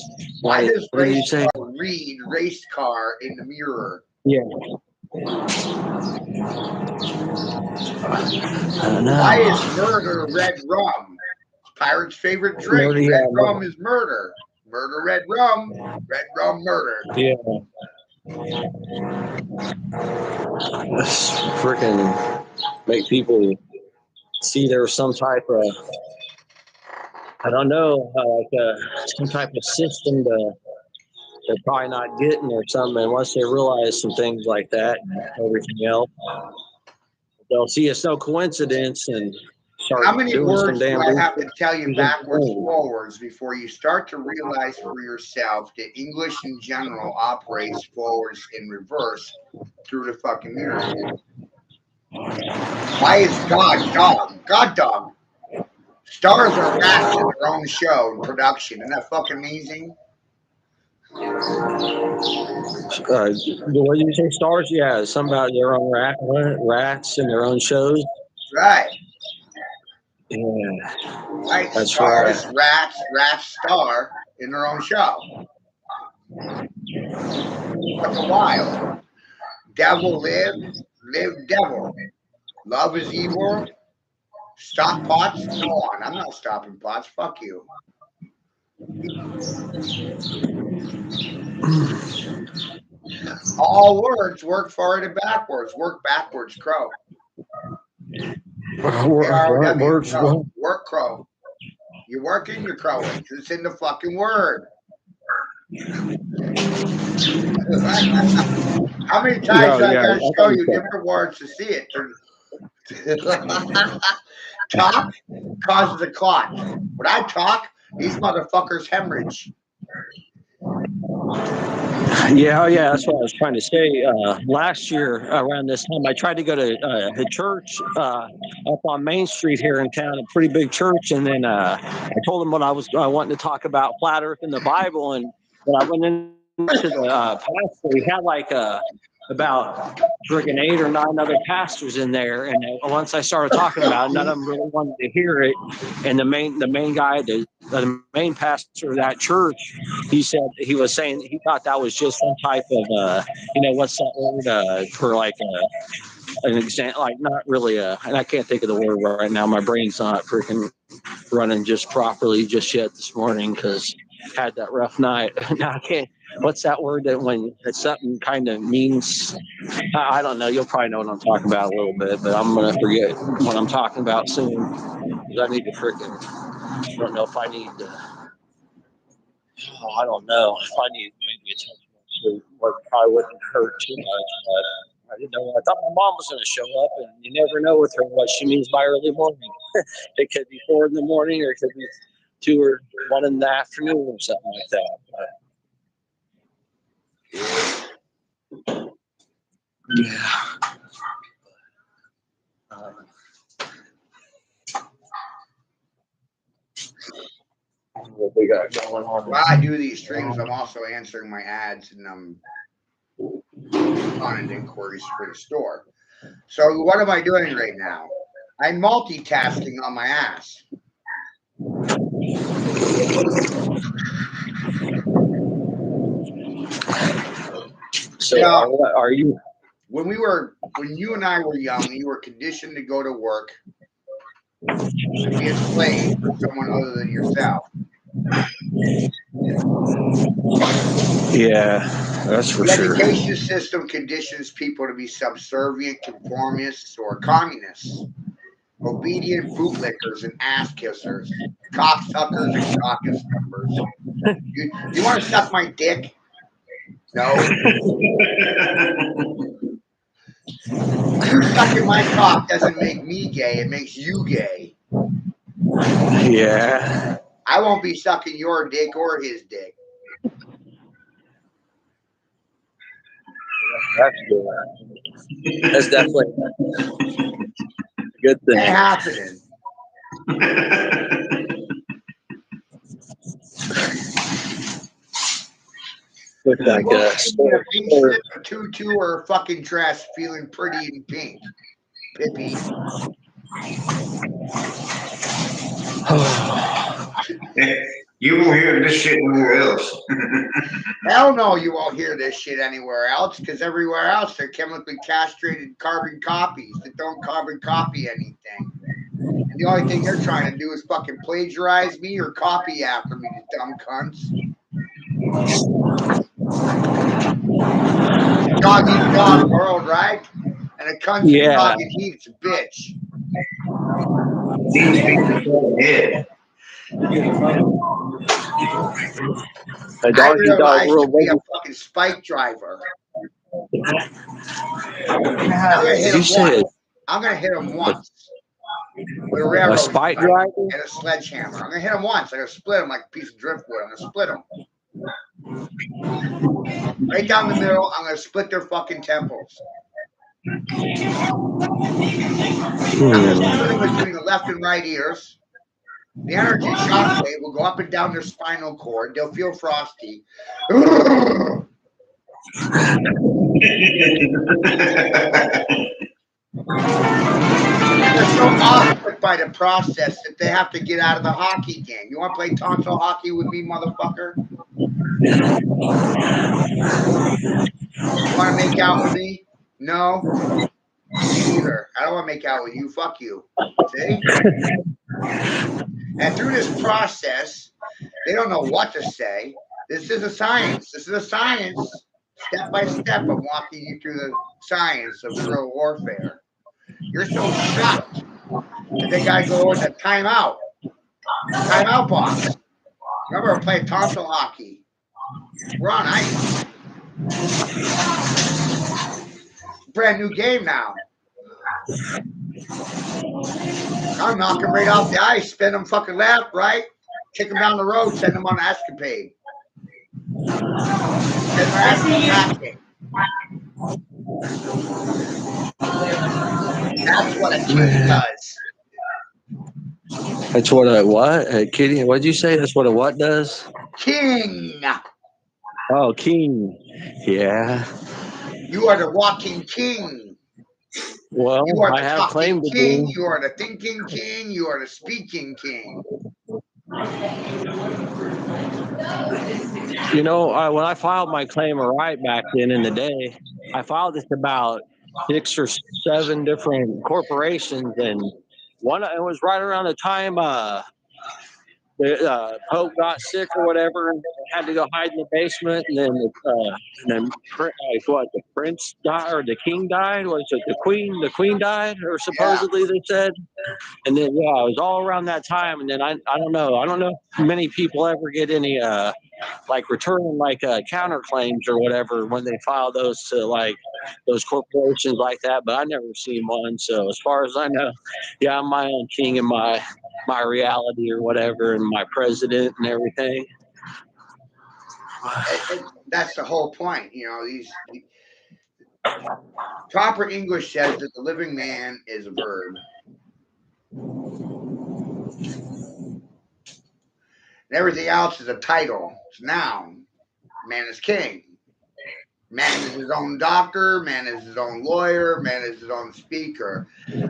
Speaker 1: race car read race car in the mirror?
Speaker 2: Yeah.
Speaker 1: Why is murder red rum? Pirate's favorite drink. Red rum is murder. Murder, red rum. Red rum, murder.
Speaker 2: Yeah. Freaking make people see there's some type of, I don't know, some type of system they're probably not getting or something. And once they realize some things like that and everything else, they'll see it's no coincidence and start
Speaker 1: How many
Speaker 2: doing
Speaker 1: words
Speaker 2: some damn
Speaker 1: do I have to
Speaker 2: bullshit.
Speaker 1: tell you backwards, forwards before you start to realize for yourself that English in general operates forwards and reverse through the fucking mirror? Why is God dog? God dog. Stars are rats in their own show and production. Isn't that fucking amazing?
Speaker 2: What did you say? Stars? Yeah, something about their own rats in their own shows.
Speaker 1: Right.
Speaker 2: Yeah.
Speaker 1: Right.
Speaker 2: That's
Speaker 1: Stars,
Speaker 2: right.
Speaker 1: rats, star in their own show. That's wild. Devil live devil. Love is evil. Stop pots? Go on. I'm not stopping pots. Fuck you. All words work forward and backwards. Work backwards, crow.
Speaker 2: Words.
Speaker 1: Crow. Work crow. You're working, you're crowing. It's in the fucking word. How many times I gotta show you different words to see it? Talk causes a clot. When I talk, these motherfuckers hemorrhage.
Speaker 2: Yeah, that's what I was trying to say. Last year around this time, I tried to go to a church up on Main Street here in town, a pretty big church, and then I told them what I wanting to talk about, flat Earth in the Bible, and when I went into the pastor, he had like about freaking 8 or 9 other pastors in there, and once I started talking about it, none of them really wanted to hear it. And the main guy, the main pastor of that church, he was saying he thought that was just some type of what's that word for like an example, like not really and I can't think of the word right now. My brain's not freaking running just properly just yet this morning because I had that rough night. Now I can't. What's that word that when it's something kind of means? I don't know. You'll probably know what I'm talking about a little bit, but I'm gonna forget what I'm talking about soon. I need to freaking. I don't know if I need to. I don't know if I need maybe attention to what probably wouldn't hurt too much. But I didn't know. I thought my mom was going to show up, and you never know with her what she means by early morning. It could be 4 in the morning, or it could be 2 or 1 in the afternoon, or something like that. But, yeah. What we got going on?
Speaker 1: While I do these streams, I'm also answering my ads and I'm on inquiries for the store. So what am I doing right now? I'm multitasking on my ass.
Speaker 2: So are you
Speaker 1: when you and I were young, you were conditioned to go to work and be a slave for someone other than yourself.
Speaker 2: Yeah, that's for
Speaker 1: The
Speaker 2: sure.
Speaker 1: education system conditions people to be subservient conformists or communists, obedient bootlickers and ass kissers, cocksuckers and caucus members. You want to suck my dick? No. You sucking my cock doesn't make me gay. It makes you gay.
Speaker 2: Yeah.
Speaker 1: I won't be sucking your dick or his dick.
Speaker 2: That's good. That's definitely a good thing.
Speaker 1: Ain't happening.
Speaker 2: Look like
Speaker 1: a pink slip, a tutu, or a fucking dress, feeling pretty in pink. Pippi.
Speaker 3: You won't hear this shit anywhere else.
Speaker 1: Hell no, you won't hear this shit anywhere else, because everywhere else they're chemically castrated carbon copies that don't carbon copy anything. And the only thing they're trying to do is fucking plagiarize me or copy after me, you dumb cunts. Dog eat dog world, right? And a cunt's a dog and eats a bitch.
Speaker 3: These people dead.
Speaker 1: I realized to be a fucking spike driver. I'm gonna hit him once. With a railroad
Speaker 2: spike driver
Speaker 1: and a sledgehammer. I'm gonna hit him once. I'm gonna split him like a piece of driftwood. I'm gonna split him. Right down the middle, I'm gonna split their fucking temples. I'm gonna split them between the left and right ears. The energy shockwave will go up and down their spinal cord. They'll feel frosty. They're so awkward by the process that they have to get out of the hockey game. You want to play tonsil hockey with me, motherfucker? You want to make out with me? No. Me either. I don't want to make out with you. Fuck you. See? And through this process, they don't know what to say. This is a science. This is a science. Step by step, I'm walking you through the science of guerrilla warfare. You're so shocked that they got to go in the timeout. Timeout box. Remember, I played tonsil hockey. We're on ice. Brand new game now. I'll knock him right off the ice, spin him fucking left, right, kick him down the road, send him on an escapade. That's what a king does.
Speaker 2: That's what a what? A kitty? What'd you say? That's what a what does?
Speaker 1: King.
Speaker 2: Oh, king. Yeah.
Speaker 1: You are the walking king.
Speaker 2: Well,
Speaker 1: you are the
Speaker 2: I have claim to
Speaker 1: king.
Speaker 2: be.
Speaker 1: You are the thinking king. You are the speaking king.
Speaker 2: You know, when I filed my claim of right back then in the day, I filed this about 6 or 7 different corporations, and it was right around the time the Pope got sick or whatever, and had to go hide in the basement, and then the prince died, or the king died. Was it the queen? The queen died, or supposedly they said. And then it was all around that time. And then I don't know if many people ever get any like returning like counterclaims or whatever when they file those to like those corporations like that. But I never seen one. So as far as I know, I'm my own king in my reality or whatever, and my president and everything.
Speaker 1: That's the whole point. You know, these proper English says that the living man is a verb. And everything else is a title. It's a noun. Man is king. Man is his own doctor. Man is his own lawyer. Man is his own speaker.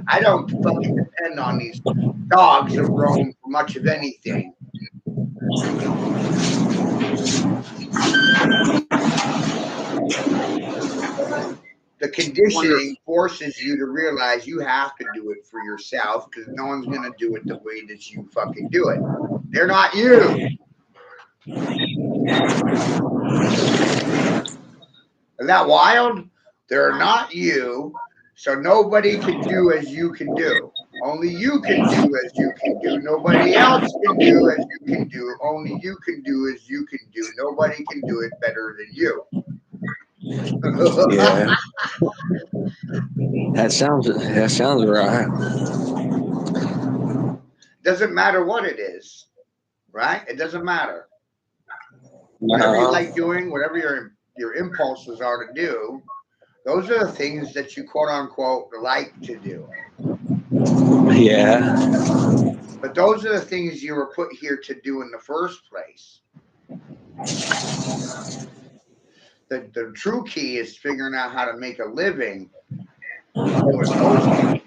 Speaker 1: I don't fucking depend on these dogs of Rome for much of anything. The conditioning forces you to realize you have to do it for yourself because no one's going to do it the way that you fucking do it. They're not you. Isn't that wild? They're not you. So nobody can do as you can do. Only you can do as you can do. Nobody else can do as you can do. Only you can do as you can do. Nobody can do it better than you.
Speaker 2: Yeah. That sounds right.
Speaker 1: Doesn't matter what it is, right? It doesn't matter. Whatever you like doing, whatever your impulses are to do, those are the things that you quote unquote like to do.
Speaker 2: Yeah.
Speaker 1: But those are the things you were put here to do in the first place. The true key is figuring out how to make a living doing those things.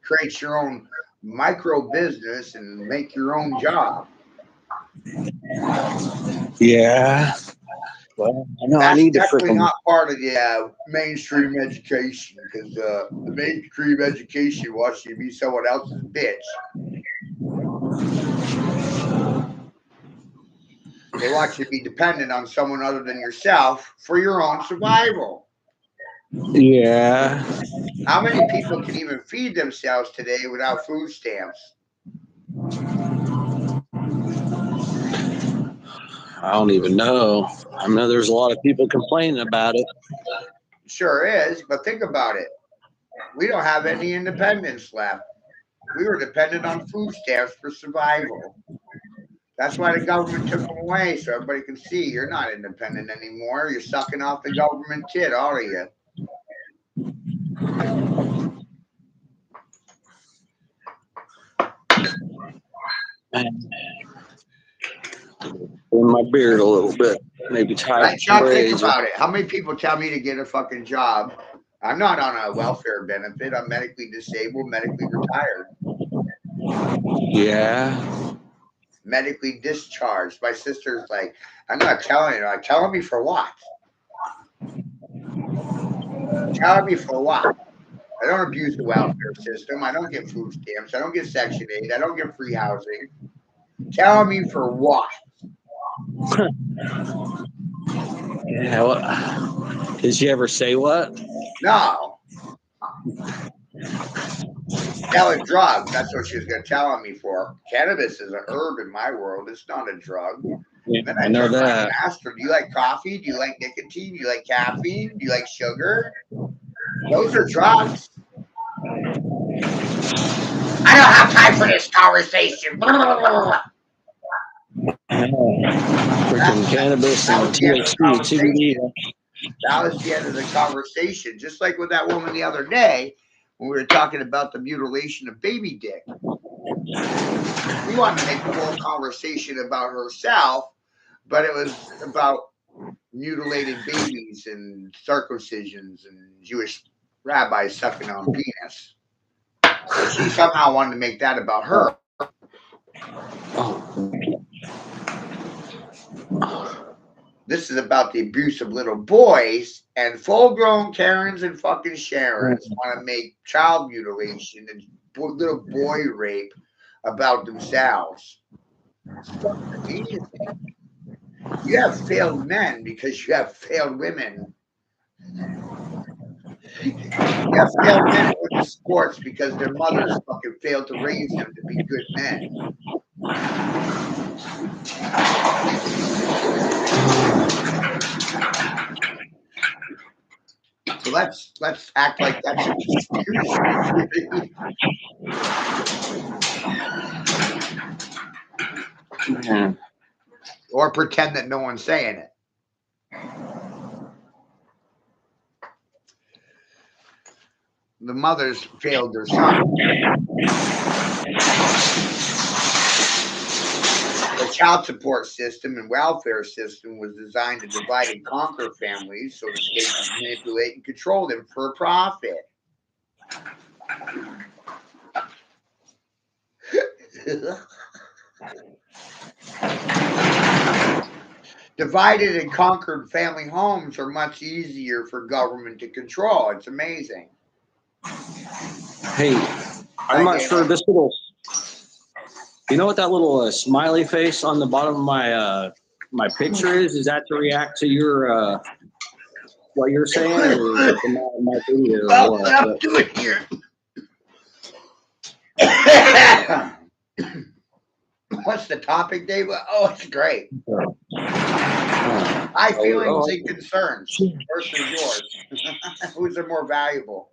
Speaker 1: Create your own micro business and make your own job.
Speaker 2: Yeah. Well, I know
Speaker 1: That's
Speaker 2: I need to
Speaker 1: definitely
Speaker 2: freaking.
Speaker 1: not part of the mainstream education because the mainstream education wants you to be someone else's bitch. They want you to be dependent on someone other than yourself for your own survival.
Speaker 2: Yeah.
Speaker 1: How many people can even feed themselves today without food stamps?
Speaker 2: I don't even know. I know there's a lot of people complaining about it.
Speaker 1: Sure is, but think about it. We don't have any independence left. We were dependent on food stamps for survival. That's why the government took them away, so everybody can see you're not independent anymore. You're sucking off the government tit, all of you.
Speaker 2: In my beard a little bit, maybe tie
Speaker 1: Right, Chuck, think
Speaker 2: braids.
Speaker 1: about it. How many people tell me to get a fucking job? I'm not on a welfare benefit. I'm medically disabled, medically retired,
Speaker 2: Yeah.
Speaker 1: medically discharged. My sister's like, I'm not telling you. Like, telling me for what? Telling me for what? I don't abuse the welfare system. I don't get food stamps. I don't get Section 8. I don't get free housing. Telling me for what?
Speaker 2: Yeah. What? Did she ever say what?
Speaker 1: No. Selling drugs. That's what she was going to tell me for. Cannabis is a herb in my world. It's not a drug.
Speaker 2: Yeah,
Speaker 1: Then
Speaker 2: I know
Speaker 1: turned around
Speaker 2: that.
Speaker 1: and asked her, do you like coffee? Do you like nicotine? Do you like caffeine? Do you like sugar? Those are drugs. I don't have time for this conversation.
Speaker 2: Freaking cannabis and THC, CBD.
Speaker 1: That was the end of the conversation. Just like with that woman the other day when we were talking about the mutilation of baby dick. She wanted to make the whole conversation about herself, but it was about mutilated babies and circumcisions and Jewish rabbis sucking on penis. So she somehow wanted to make that about her. This is about the abuse of little boys, and full-grown Karens and fucking Sharons want to make child mutilation and little boy rape about themselves. It's fucking amazing. You have failed men because you have failed women. You have failed men in sports because their mothers fucking failed to raise them to be good men. So let's act like that's a conspiracy. Or pretend that no one's saying it. The mothers failed their son. The child support system and welfare system was designed to divide and conquer families so the state could manipulate and control them for a profit. Divided and conquered family homes are much easier for government to control. It's amazing.
Speaker 2: Hey, I'm not sure this little. You know what that little smiley face on the bottom of my my picture is? Is that to react to your what you're saying, or my video?
Speaker 1: Well,
Speaker 2: Or
Speaker 1: what I'm doing here. What's the topic, Dave? Oh, it's great. My feelings and concerns versus yours. Whose are more valuable?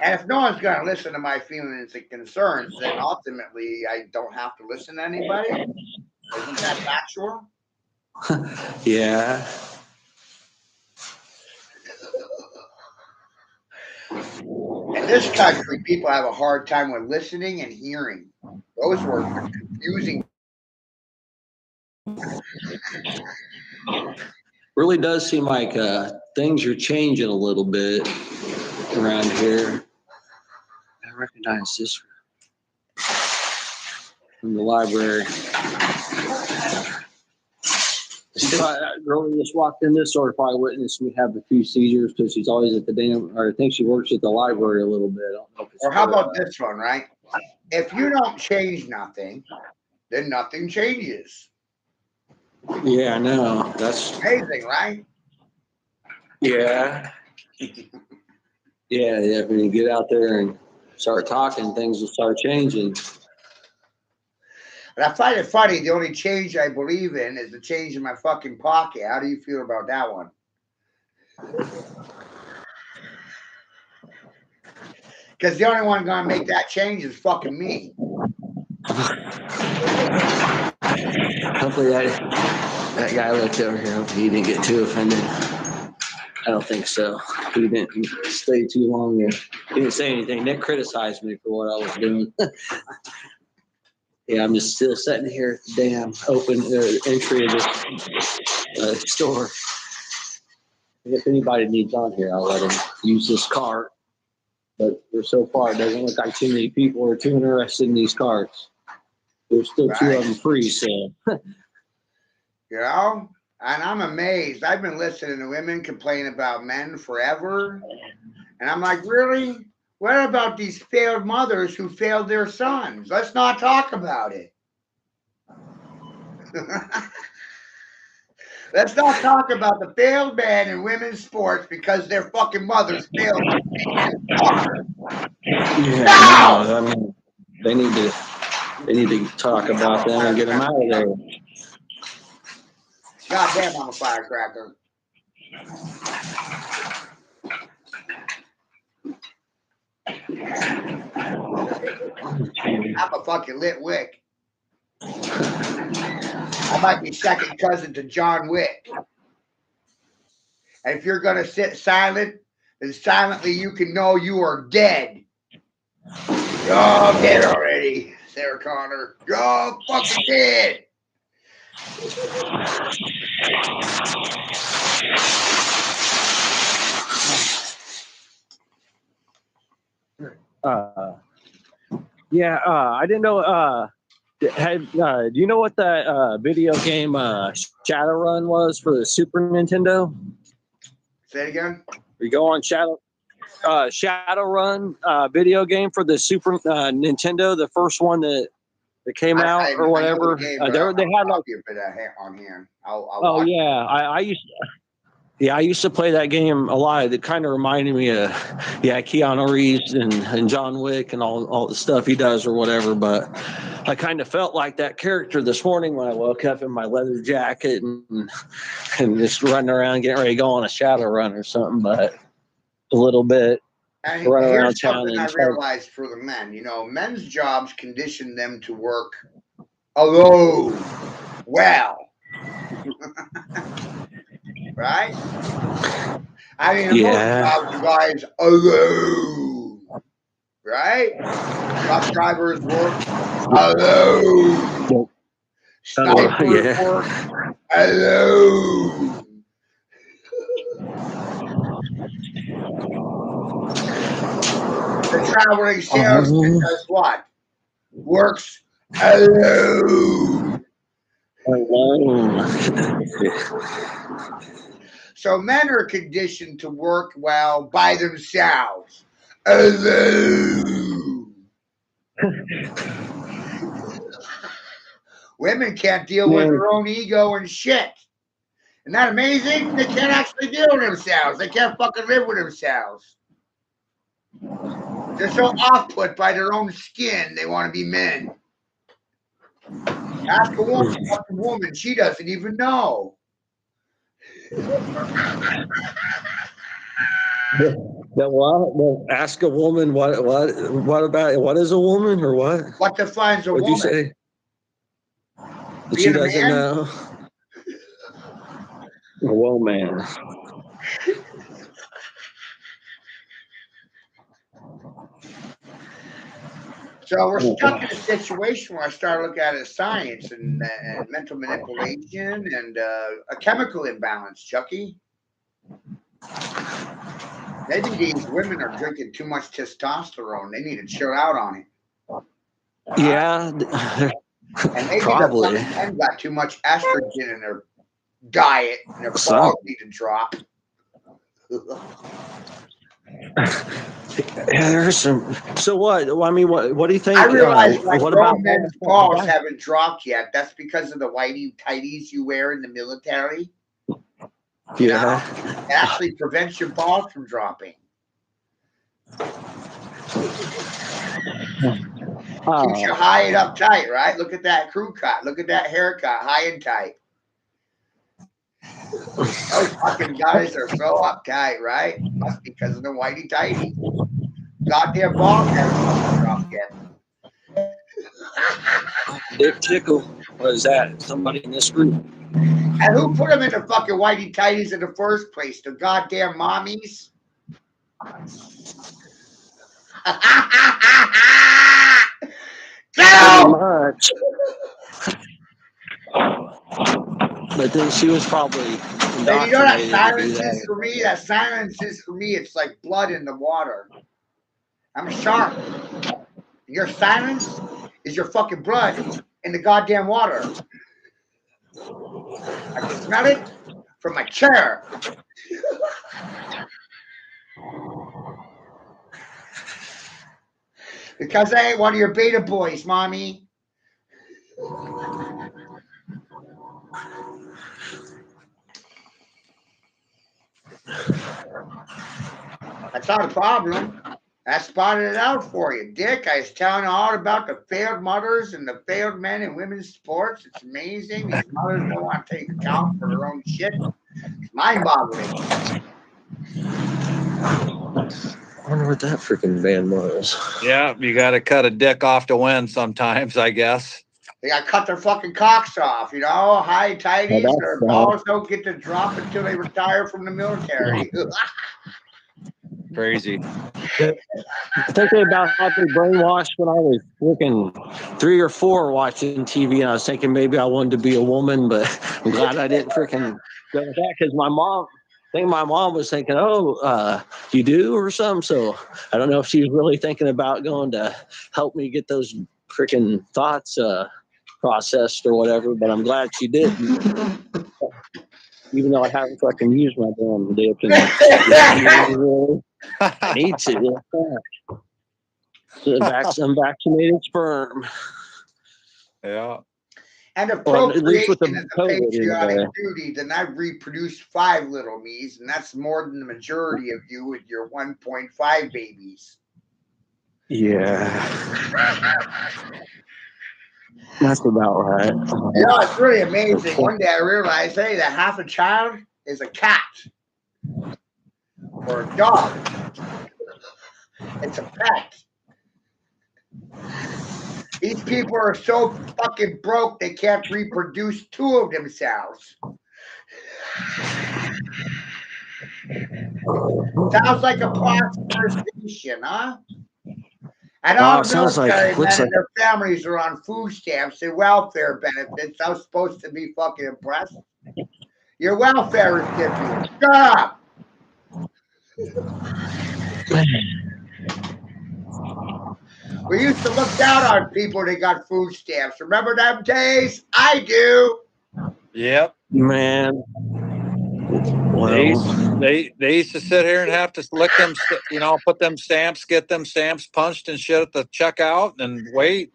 Speaker 1: And if no one's going to listen to my feelings and concerns, then ultimately I don't have to listen to anybody. Isn't that factual?
Speaker 2: Yeah.
Speaker 1: In this country, people have a hard time with listening and hearing. Those words are confusing.
Speaker 2: Really does seem like things are changing a little bit around here. I recognize this from the library. That girl who just walked in this store probably witnessed me have a few seizures because she's always at the damn, or I think she works at the library a little bit. I don't know if it's
Speaker 1: or how about this one, right? If you don't change nothing, then nothing changes.
Speaker 2: Yeah, I know. That's
Speaker 1: amazing, right?
Speaker 2: Yeah. Yeah, when you get out there and start talking, things will start changing.
Speaker 1: And I find it funny, the only change I believe in is the change in my fucking pocket. How do you feel about that one? Because the only one going to make that change is fucking me.
Speaker 2: Hopefully that guy looked over here. Hopefully he didn't get too offended. I don't think so. He didn't stay too long there. He didn't say anything. Nick criticized me for what I was doing. Yeah, I'm just still sitting here at the damn open entry of this store. If anybody needs on here, I'll let them use this cart. But so far, it doesn't look like too many people are too interested in these carts. There's still two of them free, so.
Speaker 1: You know? And I'm amazed. I've been listening to women complain about men forever. And I'm like, really? What about these failed mothers who failed their sons? Let's not talk about it. Let's not talk about the failed men in women's sports because their fucking mothers failed them.
Speaker 2: Yeah, no! I mean, they need to talk about them and get them out of there.
Speaker 1: God damn, I'm a firecracker. I'm a fucking lit wick. I might be second cousin to John Wick. And if you're going to sit silent, then silently you can know you are dead. You're all dead already, Sarah Connor. You're all fucking dead.
Speaker 2: I didn't know. Do you know what that video game Shadowrun was for the Super Nintendo?
Speaker 1: Say it again.
Speaker 2: We go on Shadowrun video game for the Super Nintendo, the first one that came out or whatever. They had like
Speaker 1: on hand.
Speaker 2: I used to play that game a lot. It kind of reminded me of Keanu Reeves and John Wick and all the stuff he does or whatever. But I kind of felt like that character this morning when I woke up in my leather jacket and just running around getting ready to go on a shadow run or something. But a little bit.
Speaker 1: And here's something I realized for the men. You know, men's jobs condition them to work alone. Well. Right? I mean, most guys alone. Right? Truck drivers work alone. Snipers work alone. The traveling salesman does what? Works Hello.
Speaker 2: Alone.
Speaker 1: So men are conditioned to work well by themselves. Hello. Women can't deal with their own ego and shit. Isn't that amazing? They can't actually deal with themselves. They can't fucking live with themselves. They're so off-put by their own skin, they want to be men. Ask a woman, what's a woman? She doesn't even know.
Speaker 2: Well, ask a woman what about what is a woman or what?
Speaker 1: What defines a
Speaker 2: What'd
Speaker 1: woman?
Speaker 2: you say? That she
Speaker 1: Being a
Speaker 2: doesn't
Speaker 1: man?
Speaker 2: know. Well, man.
Speaker 1: So we're stuck in a situation where I start looking at it as science and mental manipulation and a chemical imbalance, Chucky. Maybe these women are drinking too much testosterone. They need to chill out on it.
Speaker 2: Yeah.
Speaker 1: And maybe
Speaker 2: Probably.
Speaker 1: the men got too much estrogen in their diet and their
Speaker 2: Some.
Speaker 1: balls need to drop.
Speaker 2: Yeah, there's some. So what? I mean, what do you think?
Speaker 1: I realize like
Speaker 2: what
Speaker 1: grown
Speaker 2: about
Speaker 1: men's balls haven't dropped yet. That's because of the whitey tighties you wear in the military. You know? It actually prevents your balls from dropping. Keeps you high and uptight, right? Look at that crew cut. Look at that haircut, high and tight. Those fucking guys are so uptight, right? That's because of the whitey tighty. Goddamn balls haven't dropped yet.
Speaker 2: Dick Tickle. What is that? Somebody in this group?
Speaker 1: And who put them in the fucking whitey tighties in the first place? The goddamn mommies?
Speaker 2: Pretty much. But then she was probably
Speaker 1: And you know that silence
Speaker 2: that.
Speaker 1: is for me? That silence is for me, it's like blood in the water. I'm a shark. Your silence is your fucking blood in the goddamn water. I can smell it from my chair. Because I ain't one of your beta boys, mommy. That's not a problem. I spotted it out for you, Dick. I was telling you all about the failed mothers and the failed men in women's sports. It's amazing. These mothers don't want to take account for their own shit. It's mind-boggling.
Speaker 2: I wonder what that freaking band was.
Speaker 4: Yeah, you got to cut a dick off to win sometimes, I guess.
Speaker 1: They got to cut their fucking cocks off, you know, high tighties.
Speaker 2: Oh,
Speaker 1: Their balls don't get to drop until they retire from the military.
Speaker 4: Crazy.
Speaker 2: Thinking about how they brainwashed when I was freaking 3 or 4 watching TV, and I was thinking maybe I wanted to be a woman, but I'm glad I didn't freaking go with that because my mom was thinking, oh, you do or something. So I don't know if she was really thinking about going to help me get those freaking thoughts processed or whatever, but I'm glad she didn't. Even though I haven't fucking used my damn dick. I need to. Unvaccinated sperm.
Speaker 4: Yeah.
Speaker 1: And if procreation is a patriotic duty, then I've reproduced 5 little me's, and that's more than the majority of you with your 1.5 babies.
Speaker 2: Yeah. That's about right.
Speaker 1: You know, it's really amazing. One day I realized, hey, that half a child is a cat or a dog. It's a pet. These people are so fucking broke they can't reproduce 2 of themselves. Sounds like a prosperous nation, huh? And all the military men and their families are on food stamps and welfare benefits. I was supposed to be fucking impressed. Your welfare recipient. Shut up. We used to look down on people that got food stamps. Remember them days? I do.
Speaker 4: Yep.
Speaker 2: Man. Well,
Speaker 4: They used to sit here and have to lick them, put them stamps, get them stamps punched and shit at the checkout and wait,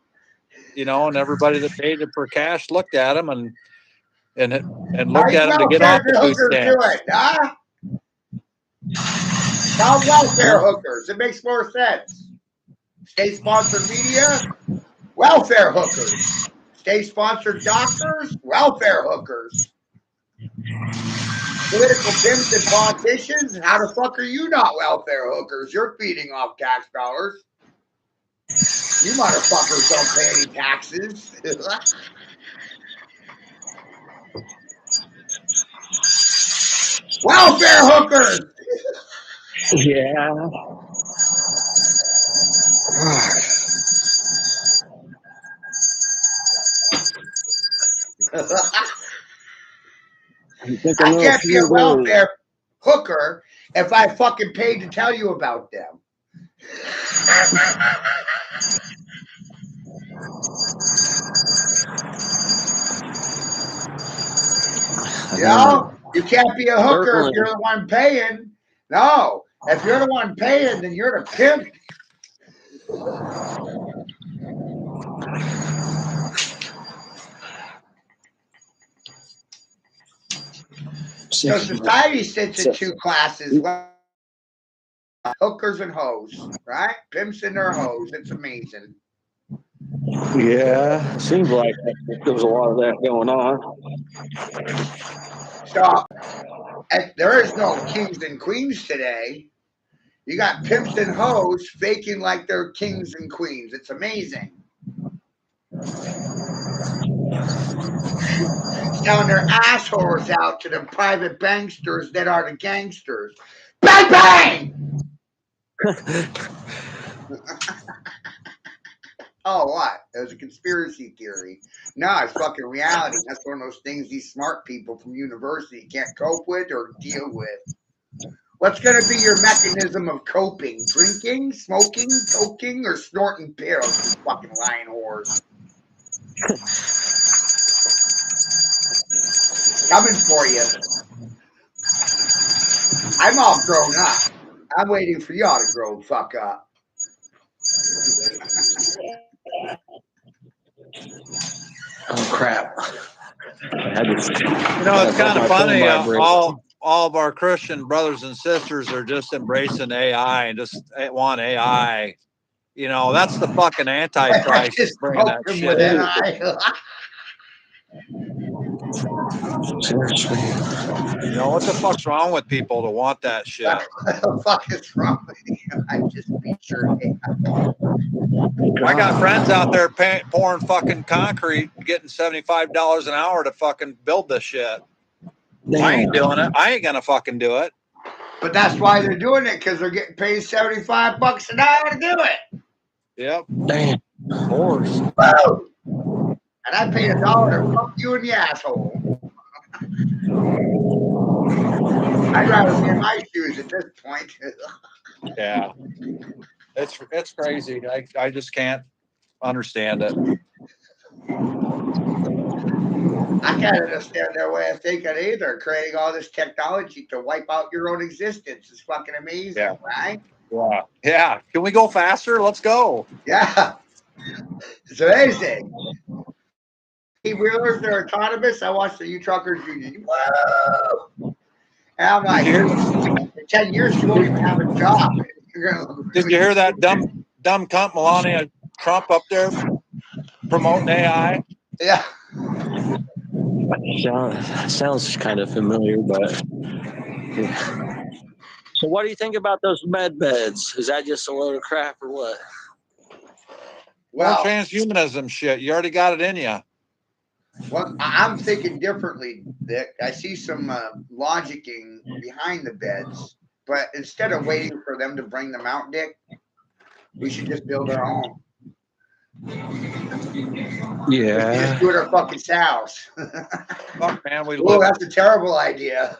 Speaker 4: and everybody that paid it for cash looked at them and looked at them to get off the food stamps.
Speaker 1: Huh? Now welfare hookers. It makes more sense. State-sponsored media, welfare hookers. State-sponsored doctors, welfare hookers. Political pimps and politicians, how the fuck are you not welfare hookers? You're feeding off tax dollars. You motherfuckers don't pay any taxes. Welfare hookers.
Speaker 2: yeah.
Speaker 1: I can't be a welfare hooker if I fucking paid to tell you about them. You can't be a hooker if you're the one paying. No, if you're the one paying, then you're the pimp. So society sits in two classes, hookers and hoes, right? Pimps and their hoes. It's amazing.
Speaker 2: Yeah, seems like there was a lot of that going on.
Speaker 1: So there is no kings and queens today. You got pimps and hoes faking like they're kings and queens. It's amazing. Selling their assholes out to the private banksters that are the gangsters. Bang, bang! Oh, what? It was a conspiracy theory. No, it's fucking reality. That's one of those things these smart people from university can't cope with or deal with. What's going to be your mechanism of coping? Drinking, smoking, coking, or snorting pills? You fucking lying whores. Coming for you. I'm all grown up. I'm waiting for y'all to grow the fuck up.
Speaker 2: Oh crap!
Speaker 4: It's kind of funny. All of our Christian brothers and sisters are just embracing AI and just want AI. That's the fucking Antichrist bringing that shit in.
Speaker 2: Seriously.
Speaker 4: What the fuck's wrong with people to want that shit?
Speaker 1: What the fuck is wrong with you? I just be sure.
Speaker 4: I got friends out there pouring fucking concrete, getting $75 an hour to fucking build this shit. Damn. I ain't doing it. I ain't gonna fucking do it.
Speaker 1: But that's why they're doing it, because they're getting paid $75 an hour to do it.
Speaker 4: Yep.
Speaker 2: Damn. Of course.
Speaker 1: Woo! And I paid $1 to fuck you in the asshole. I'd rather be in my shoes at this point.
Speaker 4: Yeah. It's crazy. I just can't understand it.
Speaker 1: I can't understand their way of thinking either. Creating all this technology to wipe out your own existence is fucking amazing, right?
Speaker 4: Yeah. Yeah. Can we go faster? Let's go.
Speaker 1: Yeah. It's amazing. Wheelers, they're autonomous. I watched the U-Truckers Union. Whoa! And I'm like, in 10 years, you won't even have a job.
Speaker 4: Did you hear that dumb cunt Melania Trump up there promoting AI?
Speaker 1: Yeah.
Speaker 2: Sounds kind of familiar, but yeah. So what do you think about those med beds? Is that just a load of crap or what?
Speaker 1: Well,
Speaker 4: transhumanism shit. You already got it in you.
Speaker 1: Well, I'm thinking differently, Dick. I see some logicking behind the beds, but instead of waiting for them to bring them out, Dick, we should just build our own.
Speaker 2: Yeah.
Speaker 1: Just do it our fucking house.
Speaker 4: Fuck, man,
Speaker 1: that's a terrible idea.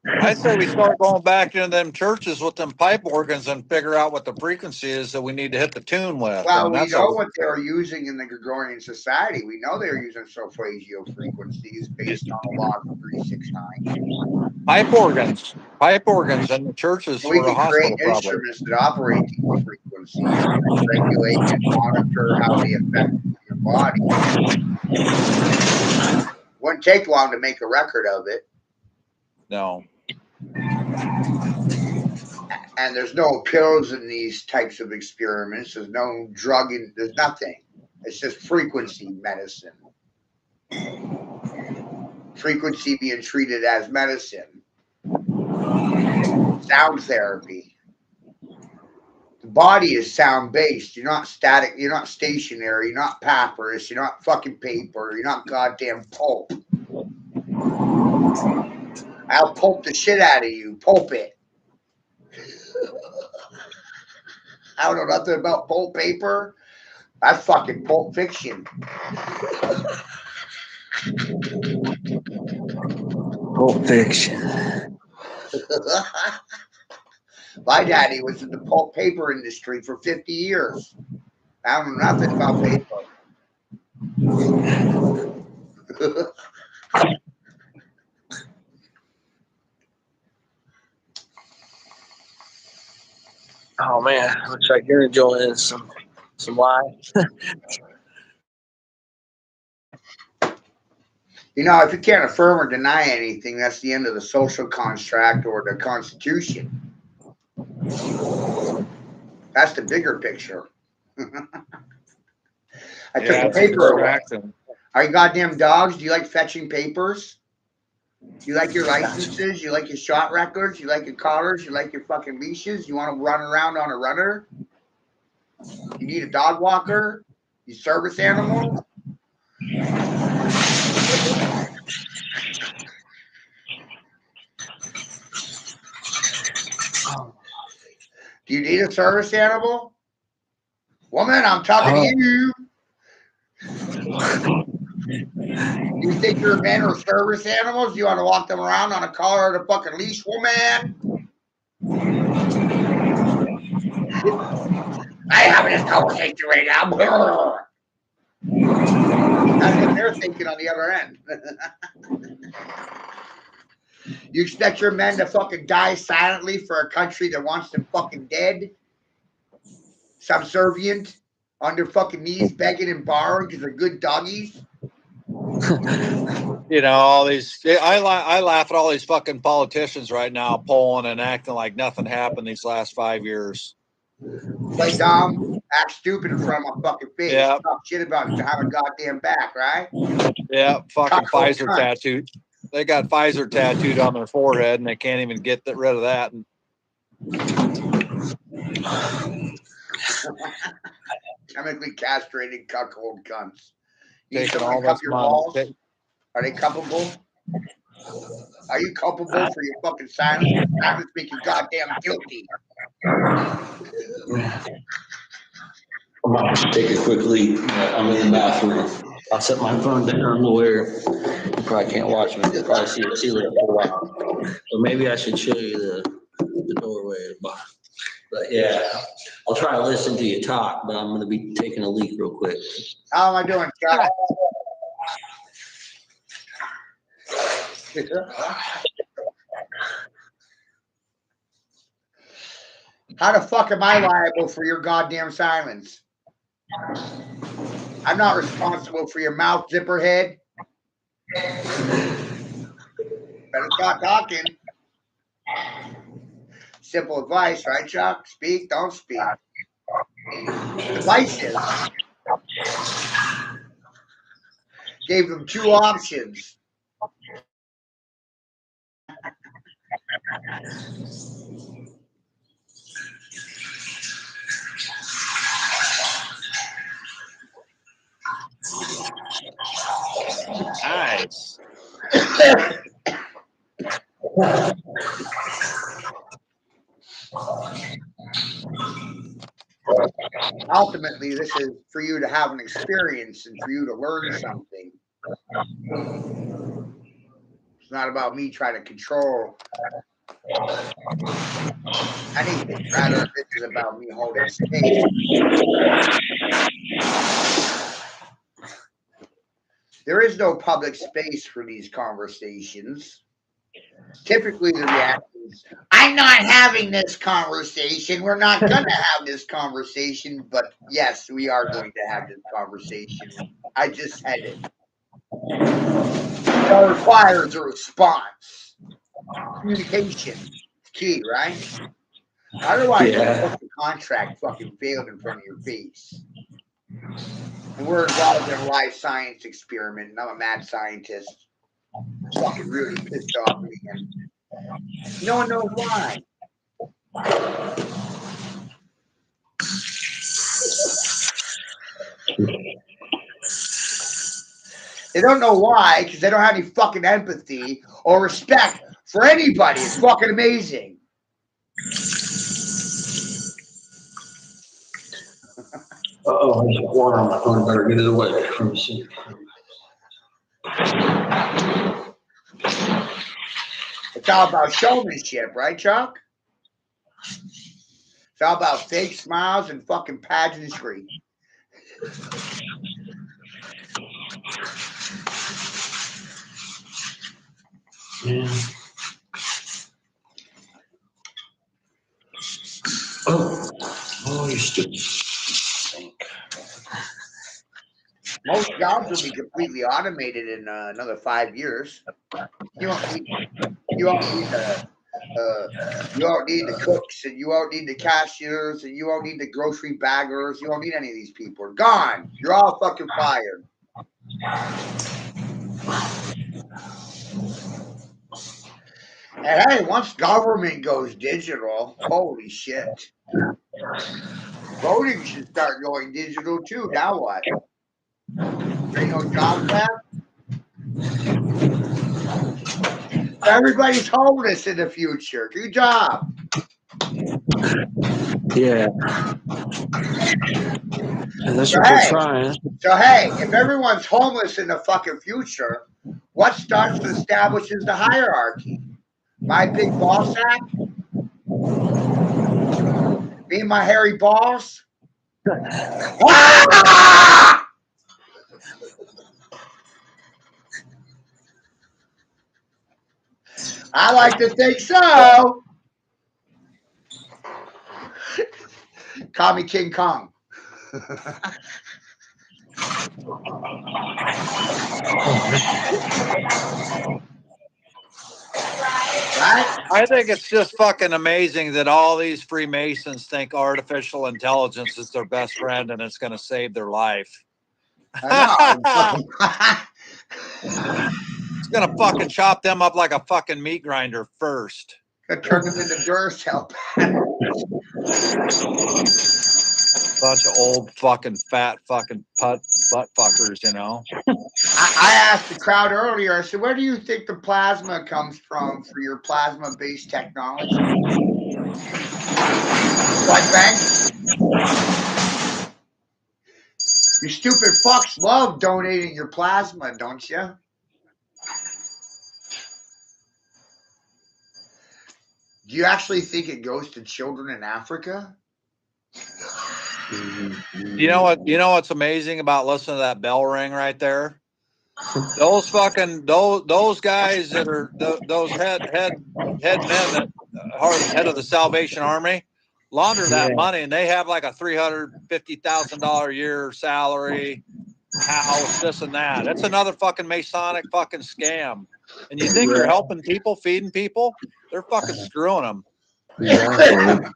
Speaker 4: I say we start going back into them churches with them pipe organs and figure out what the frequency is that we need to hit the tune with.
Speaker 1: Well,
Speaker 4: And
Speaker 1: we
Speaker 4: that's
Speaker 1: know what they're using in the Gregorian Society. We know they're using solfeggio frequencies based on the log 369.
Speaker 4: pipe organs in the churches
Speaker 1: So we
Speaker 4: for a
Speaker 1: can create
Speaker 4: hospital, probably.
Speaker 1: instruments that operate these frequencies and regulate and monitor how they affect your body. Wouldn't take long to make a record of it.
Speaker 4: No.
Speaker 1: And there's no pills in these types of experiments. There's no drug in, there's nothing. It's just frequency medicine. Frequency being treated as medicine. Sound therapy. The body is sound based. You're not static. You're not stationary. You're not papyrus. You're not fucking paper. You're not goddamn pulp. I'll pulp the shit out of you. Pulp it. I don't know nothing about pulp paper. That's fucking Pulp Fiction.
Speaker 2: Pulp Fiction.
Speaker 1: My daddy was in the pulp paper industry for 50 years. I don't know nothing about paper.
Speaker 2: Oh man, looks like you're enjoying some life.
Speaker 1: You know, if you can't affirm or deny anything, that's the end of the social construct or the Constitution. That's the bigger picture. I took the paper away. Are you goddamn dogs? Do you like fetching papers? Do you like your licenses? You like your shot records? You like your collars? You like your fucking leashes? You want to run around on a runner? You need a dog walker? You service animals? Do you need a service animal? Woman, I'm talking to you. You think your men are service animals? You want to walk them around on a collar or a fucking leash, woman? I have this conversation right now. That's what they're thinking on the other end. You expect your men to fucking die silently for a country that wants them fucking dead? Subservient? On their fucking knees begging and borrowing because they're good doggies?
Speaker 4: You know, all these, I laugh at all these fucking politicians right now polling and acting like nothing happened these last 5 years.
Speaker 1: Play dumb, act stupid in front of my fucking face.
Speaker 4: Yeah.
Speaker 1: Talk shit about it to have a goddamn back, right?
Speaker 4: Yeah, fucking
Speaker 1: Cock
Speaker 4: Pfizer
Speaker 1: cunt.
Speaker 4: tattooed. They got Pfizer tattooed on their forehead and they can't even get rid of that.
Speaker 1: Chemically castrated cuckold cunts. You
Speaker 4: Taking
Speaker 1: someone
Speaker 4: all
Speaker 1: cup
Speaker 4: this
Speaker 1: your
Speaker 4: money.
Speaker 1: balls? Are they culpable? Are you culpable for your fucking silence? Silence make you goddamn guilty.
Speaker 5: Take a quick leak. I'm in the bathroom.
Speaker 2: I'll set my phone down where you probably can't watch me. You'll probably see it for a while. So maybe I should show you the doorway. But yeah, I'll try to listen to you talk, but I'm going to be taking a leak real quick.
Speaker 1: How am I doing, Chuck? How the fuck am I liable for your goddamn silence? I'm not responsible for your mouth zipper head. Better stop talking. Simple advice, right, Chuck? Speak, don't speak. Devices. Gave them two options.
Speaker 4: Nice.
Speaker 1: Ultimately, this is for you to have an experience and for you to learn something. It's not about me trying to control anything. Rather, this is about me holding space. There is no public space for these conversations. Typically, the reaction is, I'm not having this conversation. We're not going to have this conversation. But yes, we are going to have this conversation. I just said it. That requires a response. Communication is key, right? Otherwise, the contract fucking failed in front of your face. And we're involved in a life science experiment, and I'm a mad scientist. Fucking really pissed off me, and no one knows why. They don't know why because they don't have any fucking empathy or respect for anybody. It's fucking amazing.
Speaker 5: Uh-oh, there's water on my phone. I better get it away. Let me see.
Speaker 1: It's all about showmanship, right, Chuck? It's all about fake smiles and fucking pageantry.
Speaker 5: Yeah. Oh, you stupid.
Speaker 1: Most jobs will be completely automated in another 5 years. You don't need the cooks, and you won't need the cashiers, and you won't need the grocery baggers. You won't need any of these people. Gone. You're all fucking fired. And hey, once government goes digital, holy shit. Voting should start going digital too. Now what? There ain't no jobs left? Everybody's homeless in the future. Good job.
Speaker 2: Yeah. And that's what they're trying.
Speaker 1: So, hey, if everyone's homeless in the fucking future, what starts and establishes the hierarchy? My big ball sack? Me and my hairy balls? Ah! I like to think so. Call me King Kong. Right?
Speaker 4: I think it's just fucking amazing that all these Freemasons think artificial intelligence is their best friend and it's going to save their life.
Speaker 1: I know.
Speaker 4: It's going to fucking chop them up like a fucking meat grinder first.
Speaker 1: Gonna turn them into Duracell.
Speaker 4: Bunch of old fucking fat fucking butt fuckers, you know.
Speaker 1: I asked the crowd earlier, I said, where do you think the plasma comes from for your plasma-based technology? Blood bank? You stupid fucks love donating your plasma, don't you? Do you actually think it goes to children in Africa?
Speaker 4: You know what? You know what's amazing about listening to that bell ring right there? Those fucking those guys that are those head men that are head of the Salvation Army launder that money, and they have like a $350,000 a year salary, house, this and that. That's another fucking Masonic fucking scam. And you think they're helping people, feeding people? They're fucking screwing them.
Speaker 2: Exactly.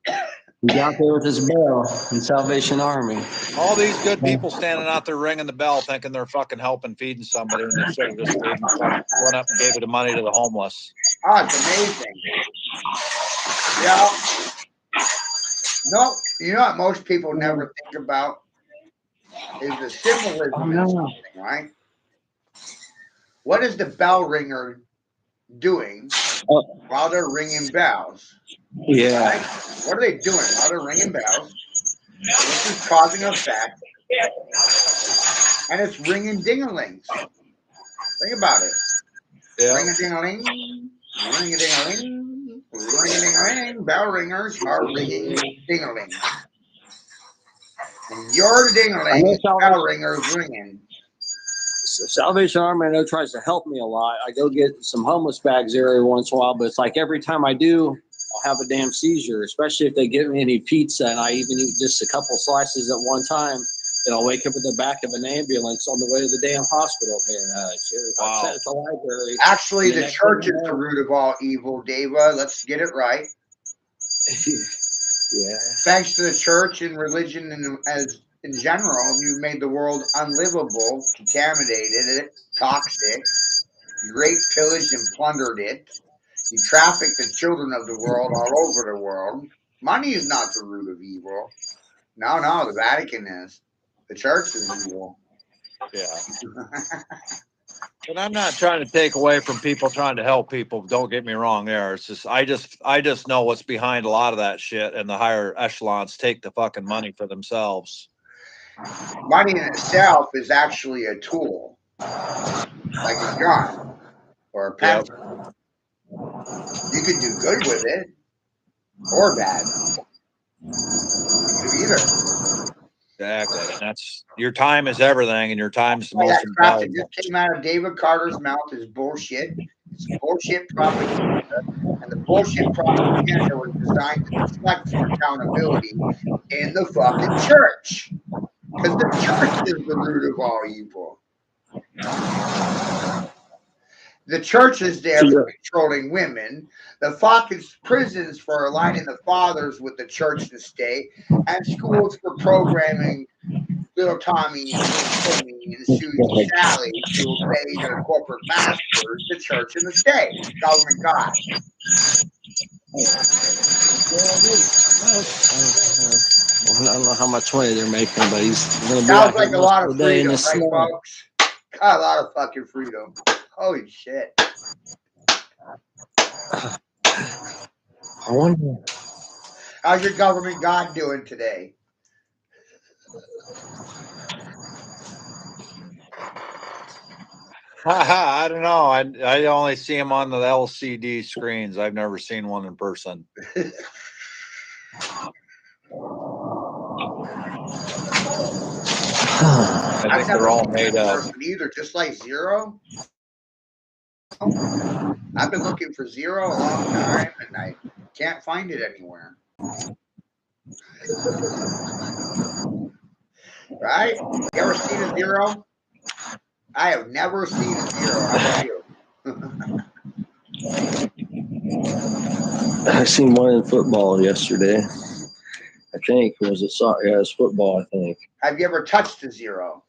Speaker 2: He's out there with his bell in Salvation Army.
Speaker 4: All these good people standing out there ringing the bell, thinking they're fucking helping, feeding somebody, and they should have just went up and gave the money to the homeless.
Speaker 1: Oh, it's amazing. Yeah. No, you know what most people never think about is the symbolism in something, right? What is the bell ringer doing while they're ringing bells?
Speaker 2: Yeah.
Speaker 1: Right? What are they doing while they're ringing bells? This is causing an effect, and it's ringing ding-a-lings. Think about it.
Speaker 4: Yeah.
Speaker 1: Ring-a-ding-a-ling, ring-a-ding-a-ling, ring-a-ding-a-ling. Bell ringers are ringing ding-a-ling. And your
Speaker 2: I
Speaker 1: ding-a-ling,
Speaker 2: know
Speaker 1: bell ringers ringing.
Speaker 2: Salvation Army, I know, tries to help me a lot. I go get some homeless bags there every once in a while, but it's like every time I do, I'll have a damn seizure, especially if they give me any pizza and I even eat just a couple slices at one time. Then I'll wake up in the back of an ambulance on the way to the damn hospital here. I've
Speaker 4: Wow.
Speaker 2: said at the library.
Speaker 1: Actually, the church is the root of all evil, Deva. Let's get it right.
Speaker 2: Yeah.
Speaker 1: Thanks to the church and religion and as in general, you've made the world unlivable, contaminated, toxic. You raped, pillaged, and plundered it. You traffic the children of the world all over the world. Money is not the root of evil. No, the Vatican is. The church is evil.
Speaker 4: Yeah. And I'm not trying to take away from people trying to help people. Don't get me wrong there. It's just I just know what's behind a lot of that shit, and the higher echelons take the fucking money for themselves.
Speaker 1: Money in itself is actually a tool, like a gun or a pencil. You can do good with it or bad. You can do either.
Speaker 4: Exactly. And that's your time is everything, and your time's the
Speaker 1: That
Speaker 4: most
Speaker 1: crap that
Speaker 4: valuable.
Speaker 1: just came out of David Carter's mouth is bullshit. It's bullshit propaganda. And the bullshit propaganda was designed to deflect from accountability in the fucking church. Because the church is the root of all evil. The church is there for controlling women. The fucking prisons for aligning the fathers with the church and state. And schools for programming little Tommy and Timmy and Susie Sally to obey their corporate masters, the church and the state, government God.
Speaker 2: I don't know how much money they're making, but he's going to be
Speaker 1: Sounds
Speaker 2: out
Speaker 1: like
Speaker 2: here
Speaker 1: a
Speaker 2: most
Speaker 1: lot
Speaker 2: of
Speaker 1: of
Speaker 2: the day in
Speaker 1: freedom,
Speaker 2: the
Speaker 1: right,
Speaker 2: snow.
Speaker 1: folks? Got a lot of fucking freedom. Holy shit.
Speaker 2: I wonder.
Speaker 1: How's your government God doing today?
Speaker 4: I don't know. I only see them on the LCD screens. I've never seen one in person. I
Speaker 1: I've
Speaker 4: think
Speaker 1: never
Speaker 4: they're all
Speaker 1: seen
Speaker 4: made
Speaker 1: that
Speaker 4: up.
Speaker 1: person either, just like Zero. I've been looking for Zero a long time and I can't find it anywhere. Right? You ever seen a Zero? I have never seen a Zero. How about you?
Speaker 2: I seen one in football yesterday. I think was it soccer? Yeah, it was football. I think.
Speaker 1: Have you ever touched a Zero?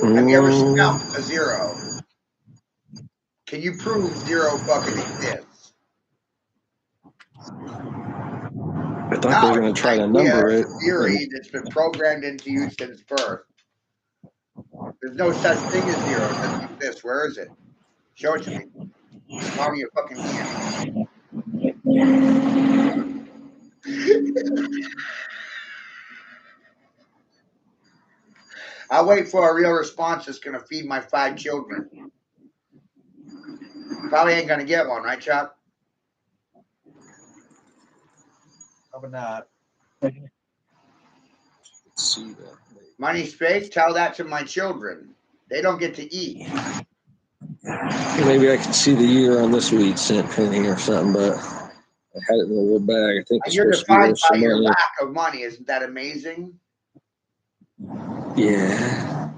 Speaker 1: Have you ever smelled a Zero? Can you prove Zero fucking exists?
Speaker 2: I thought they were going to try to number it.
Speaker 1: It's a theory that's been programmed into you since birth. There's no such thing as Zero. It doesn't exist. Where is it? Show it to me. Follow your fucking hand. I'll wait for a real response that's going to feed my 5 children. Probably ain't going to get one, right, Chuck?
Speaker 4: Probably not.
Speaker 2: See that.
Speaker 1: Money's fake. Tell that to my children. They don't get to eat.
Speaker 2: Maybe I can see the year on this weed scent penny or something, but I had it in a little bag. I think
Speaker 1: And
Speaker 2: it's
Speaker 1: you're
Speaker 2: supposed to be
Speaker 1: defined
Speaker 2: worth
Speaker 1: by
Speaker 2: some
Speaker 1: your
Speaker 2: money.
Speaker 1: lack of money. Isn't that amazing?
Speaker 2: Yeah.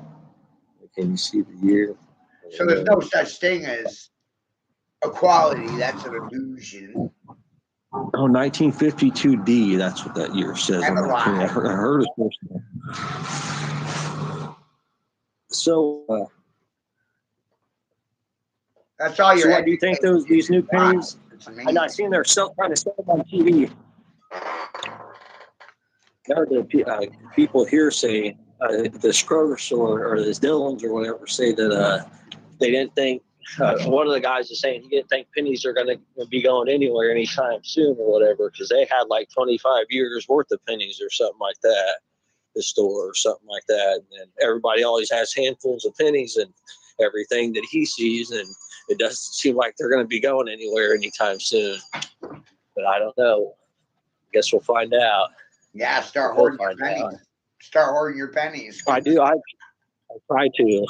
Speaker 2: Can you see the year?
Speaker 1: So there's no such thing as equality. That's an illusion.
Speaker 2: Oh, 1952D. That's what that year says.
Speaker 1: And
Speaker 2: on
Speaker 1: a
Speaker 2: that thing.
Speaker 1: lie.
Speaker 2: I heard it. So,
Speaker 1: That's all you're.
Speaker 2: so what do you think these new pennies? I know I seen they're still trying to sell them on TV. I heard the people here say the Kroger store or the Dillons or whatever say that they didn't think. One of the guys is saying he didn't think pennies are going to be going anywhere anytime soon or whatever because they had like 25 years worth of pennies or something like that, the store or something like that. And everybody always has handfuls of pennies. And everything that he sees, and it doesn't seem like they're going to be going anywhere anytime soon. But I don't know. Guess we'll find out.
Speaker 1: Yeah, start
Speaker 2: We'll
Speaker 1: hoarding your
Speaker 2: find out.
Speaker 1: pennies. Start hoarding your pennies.
Speaker 2: I do. I try to.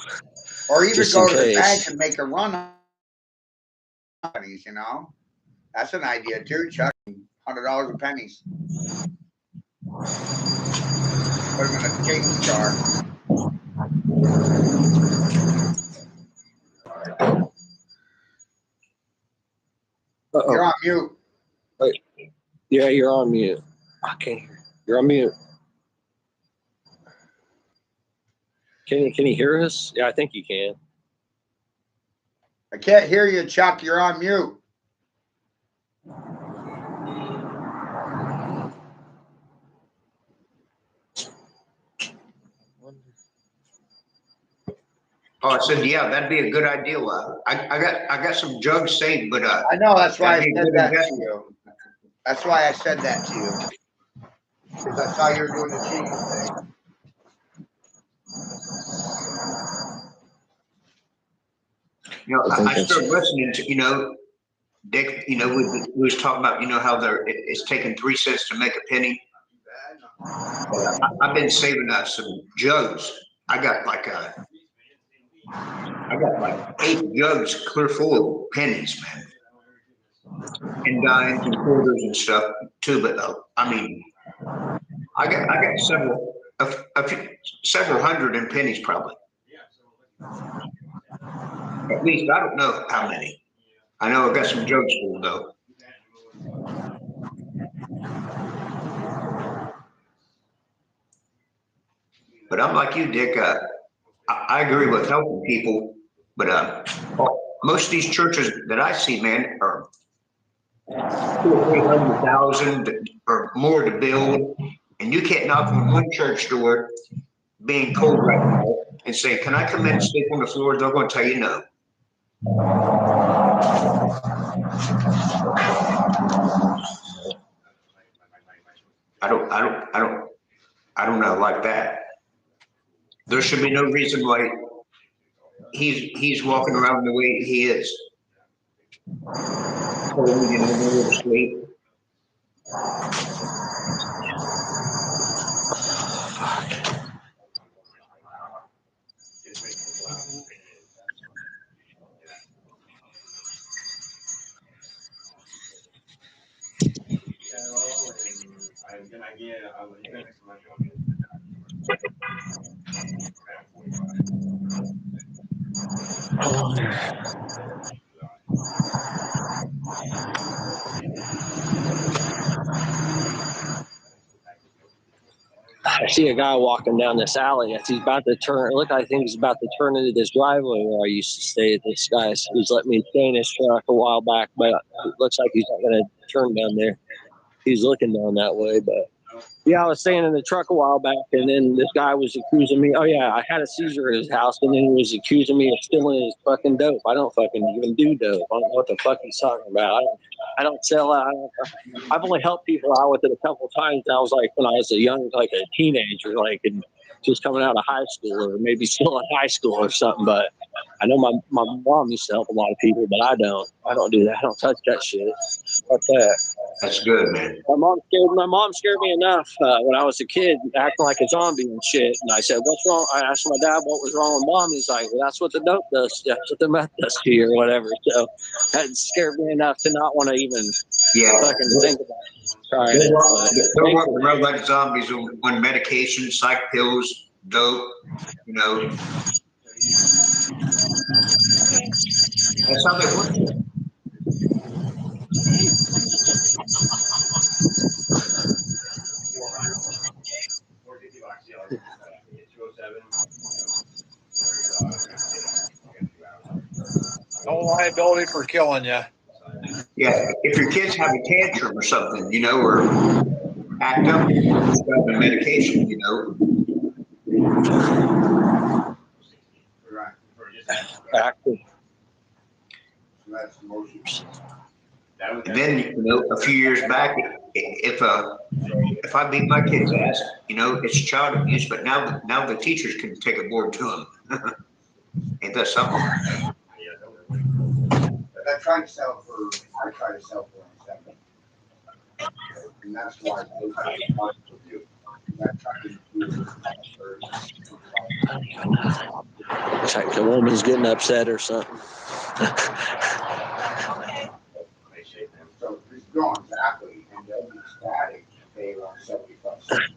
Speaker 1: Or even
Speaker 2: Just
Speaker 1: go
Speaker 2: in
Speaker 1: to the
Speaker 2: case.
Speaker 1: bank and make a run on pennies, you know? That's an idea too, Chuck. $100 of pennies. Put them in a change jar.
Speaker 2: Uh-oh.
Speaker 1: You're on mute.
Speaker 2: Yeah, you're on mute. I can't hear. You're on mute. Can you hear us? Yeah, I think you can.
Speaker 1: I can't hear you, Chuck. You're on mute.
Speaker 3: Oh, I said, yeah, that'd be a good idea. I got some jugs saved, but
Speaker 1: I know, that's why I
Speaker 3: that'd be a
Speaker 1: said
Speaker 3: good
Speaker 1: that to
Speaker 3: investment.
Speaker 1: you. That's why I said that to you. Because I saw you were doing the cheating thing.
Speaker 3: You know,
Speaker 2: I think
Speaker 3: I
Speaker 2: that's-
Speaker 3: started listening to, you know, Dick, you know, we was talking about, you know, how it's taking 3 cents to make a penny. I've been saving some jugs. I got like 8 jugs clear full of pennies, man. And dimes and quarters and stuff too. But I mean, I got several hundred in pennies probably. At least I don't know how many. I know I got some jugs full though. But I'm like you, Dick. I agree with helping people, but most of these churches that I see, man, are 200,000 or 300,000 or more to build, and you can't knock on one church door, being cold right now, and say, "Can I come in and sleep on the floor?" They're going to tell you no. I don't know like that. There should be no reason why he's walking around the way he is. Cold, you know, nowhere to sleep.
Speaker 2: I see a guy walking down this alley as he's about to turn. Look, I think he's about to turn into this driveway where I used to stay. This guy who's let me stay in his truck a while back, but it looks like he's not going to turn down there. He's looking down that way, but yeah, I was staying in the truck a while back, and then this guy was accusing me. Oh yeah, I had a seizure at his house, and then he was accusing me of stealing his fucking dope. I don't fucking even do dope. I don't know what the fuck he's talking about. I don't sell it. I've only helped people out with it a couple of times. That was like when I was like a teenager, like and just coming out of high school, or maybe still in high school or something. But I know my mom used to help a lot of people, but I don't do that. I don't touch that shit. Fuck that.
Speaker 3: That's good, man.
Speaker 2: My mom scared me enough when I was a kid, acting like a zombie and shit. And I said, "What's wrong?" I asked my dad what was wrong with mom. He's like, "Well, that's what the dope does. That's what the meth does to you, or whatever." So that scared me enough to not want to even fucking think about it. Trying it.
Speaker 3: They're walking around like zombies on medication, psych pills, dope. You know, that's how they work.
Speaker 4: No liability for killing you.
Speaker 3: Yeah, if your kids have a tantrum or something, you know, or act up, prescribe the medication, you know.
Speaker 1: Right.
Speaker 2: Active.
Speaker 1: That's the motion.
Speaker 3: And then, you know, a few years back, if I beat my kid's ass, you know, it's child abuse. But now the teachers can take a board to them. Ain't that something?
Speaker 1: But I tried to sell for 7. And that's why those guys want to do. I'm trying to do
Speaker 2: Looks like the woman's getting upset or something.
Speaker 1: So if it's going exactly, and they'll be static, pay around 75 cents.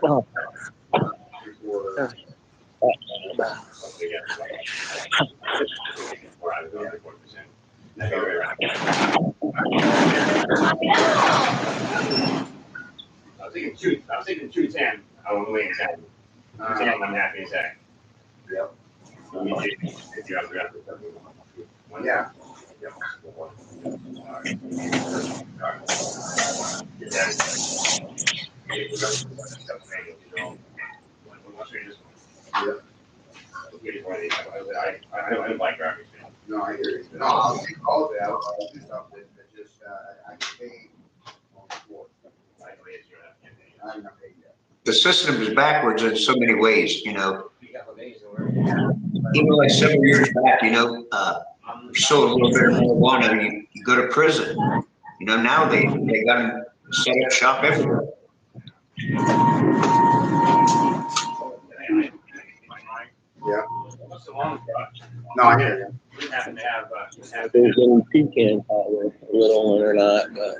Speaker 2: Oh.
Speaker 6: I was thinking 210. I was waiting 10. 210, I'm happy to say.
Speaker 1: Yep.
Speaker 6: If you have to
Speaker 1: Yeah.
Speaker 6: I don't like graphics.
Speaker 1: No, I hear you. No, I'll take all of it. I'll do something that just, I can pay on the floor. I'm not paying that.
Speaker 3: The system is backwards in so many ways, Even like several years back, if you sold a little bit of marijuana, you go to prison. Now they got them set up shop everywhere.
Speaker 1: Yeah.
Speaker 6: What's the longest run?
Speaker 1: No, I hear you.
Speaker 6: We didn't happen to have,
Speaker 2: If there's any pecan powder, a little one or not, but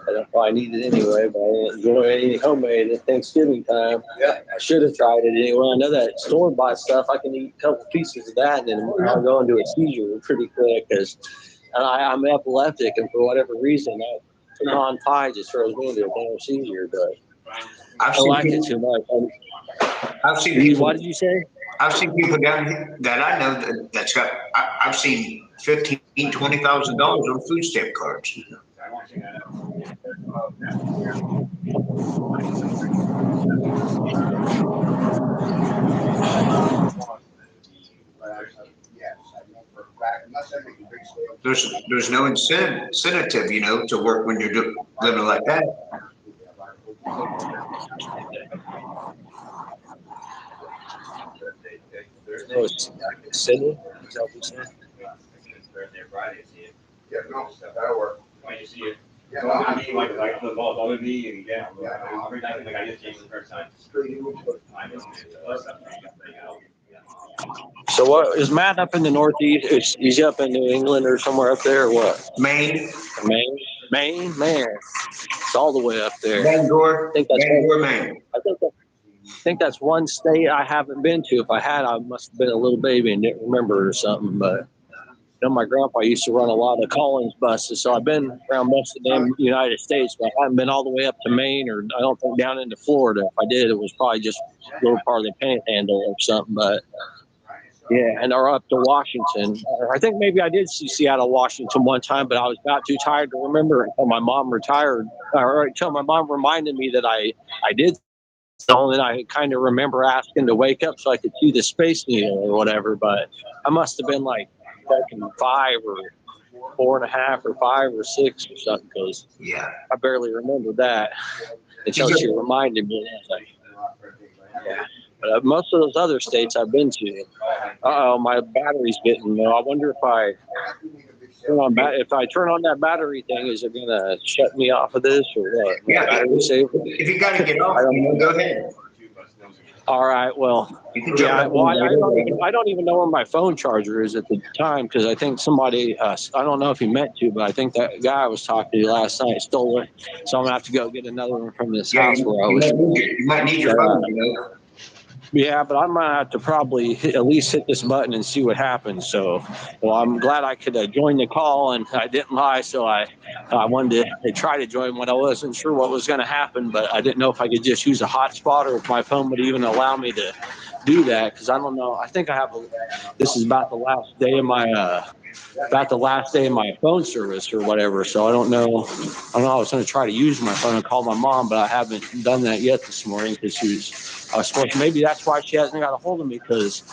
Speaker 2: I don't probably need it anyway, but I didn't enjoy any homemade at Thanksgiving time.
Speaker 1: Yeah.
Speaker 2: I should have tried it anyway. I know that store-bought stuff, I can eat a couple pieces of that and then I'll go into a seizure pretty quick because I'm epileptic and for whatever reason, pecan pie just throws me into a damn seizure, but
Speaker 3: I've
Speaker 2: I
Speaker 3: seen
Speaker 2: like it
Speaker 3: people,
Speaker 2: too much.
Speaker 3: I've seen people,
Speaker 2: What did you say?
Speaker 3: I've seen people down here that I know that's got, I've seen $15,000, $20,000 on food stamp cards.
Speaker 6: I want to see that.
Speaker 1: Yes, I know for a fact, unless I make a big sale.
Speaker 3: There's no incentive, to work when you're living like that.
Speaker 2: No, it's Sydney. Is that what you said?
Speaker 6: Thursday or Friday, see it.
Speaker 1: Yeah, no, that'll work.
Speaker 6: When you see it.
Speaker 1: Yeah,
Speaker 6: So
Speaker 1: no,
Speaker 6: I
Speaker 1: I'm
Speaker 6: mean, like on the ball, with me, and again, every time like I just changed the first time.
Speaker 1: straight in with it.
Speaker 6: I know, plus stuff,
Speaker 2: So what is Matt up in the Northeast? Is he up in New England or somewhere up there or what?
Speaker 3: Maine,
Speaker 2: Maine, man, it's all the way up there.
Speaker 3: Bangor,
Speaker 2: I think that's
Speaker 3: Maine.
Speaker 2: I think that's one state I haven't been to. If I had, I must have been a little baby and didn't remember or something. But my grandpa used to run a lot of Collins buses, so I've been around most of the United States, but I haven't been all the way up to Maine or I don't think down into Florida. If I did, it was probably just a little part of the Panhandle or something. But yeah, and or up to Washington. I think maybe I did see Seattle, Washington one time, but I was about too tired to remember until my mom retired, or until my mom reminded me that I did. So then I kind of remember asking to wake up so I could see the Space Needle or whatever, but I must have been like fucking 5 or 4.5 or 5 or 6 or something because I barely remember that until she reminded me. And I was like, yeah. But most of those other states I've been to. My battery's getting low. I wonder if I turn on that battery thing, is it gonna shut me off of this or what?
Speaker 3: Yeah,
Speaker 2: battery saver?
Speaker 3: if you got to get off, go ahead.
Speaker 2: All right. Well,
Speaker 3: You can jump
Speaker 2: yeah.
Speaker 3: up
Speaker 2: Well,
Speaker 3: on
Speaker 2: I don't even know where my phone charger is at the time because I think somebody. I don't know if he meant to, but I think that guy I was talking to last night stole it. So I'm gonna have to go get another one from this house where I was.
Speaker 3: You might need your phone,
Speaker 2: Yeah, but I might have to probably at least hit this button and see what happens. So, well, I'm glad I could join the call and I didn't lie. So I wanted to try to join when I wasn't sure what was going to happen, but I didn't know if I could just use a hotspot or if my phone would even allow me to do that. Cause I don't know. I think this is about the last day of my, phone service or whatever. So I don't know. I was going to try to use my phone and call my mom, but I haven't done that yet this morning because I was supposed to. Maybe that's why she hasn't got a hold of me because,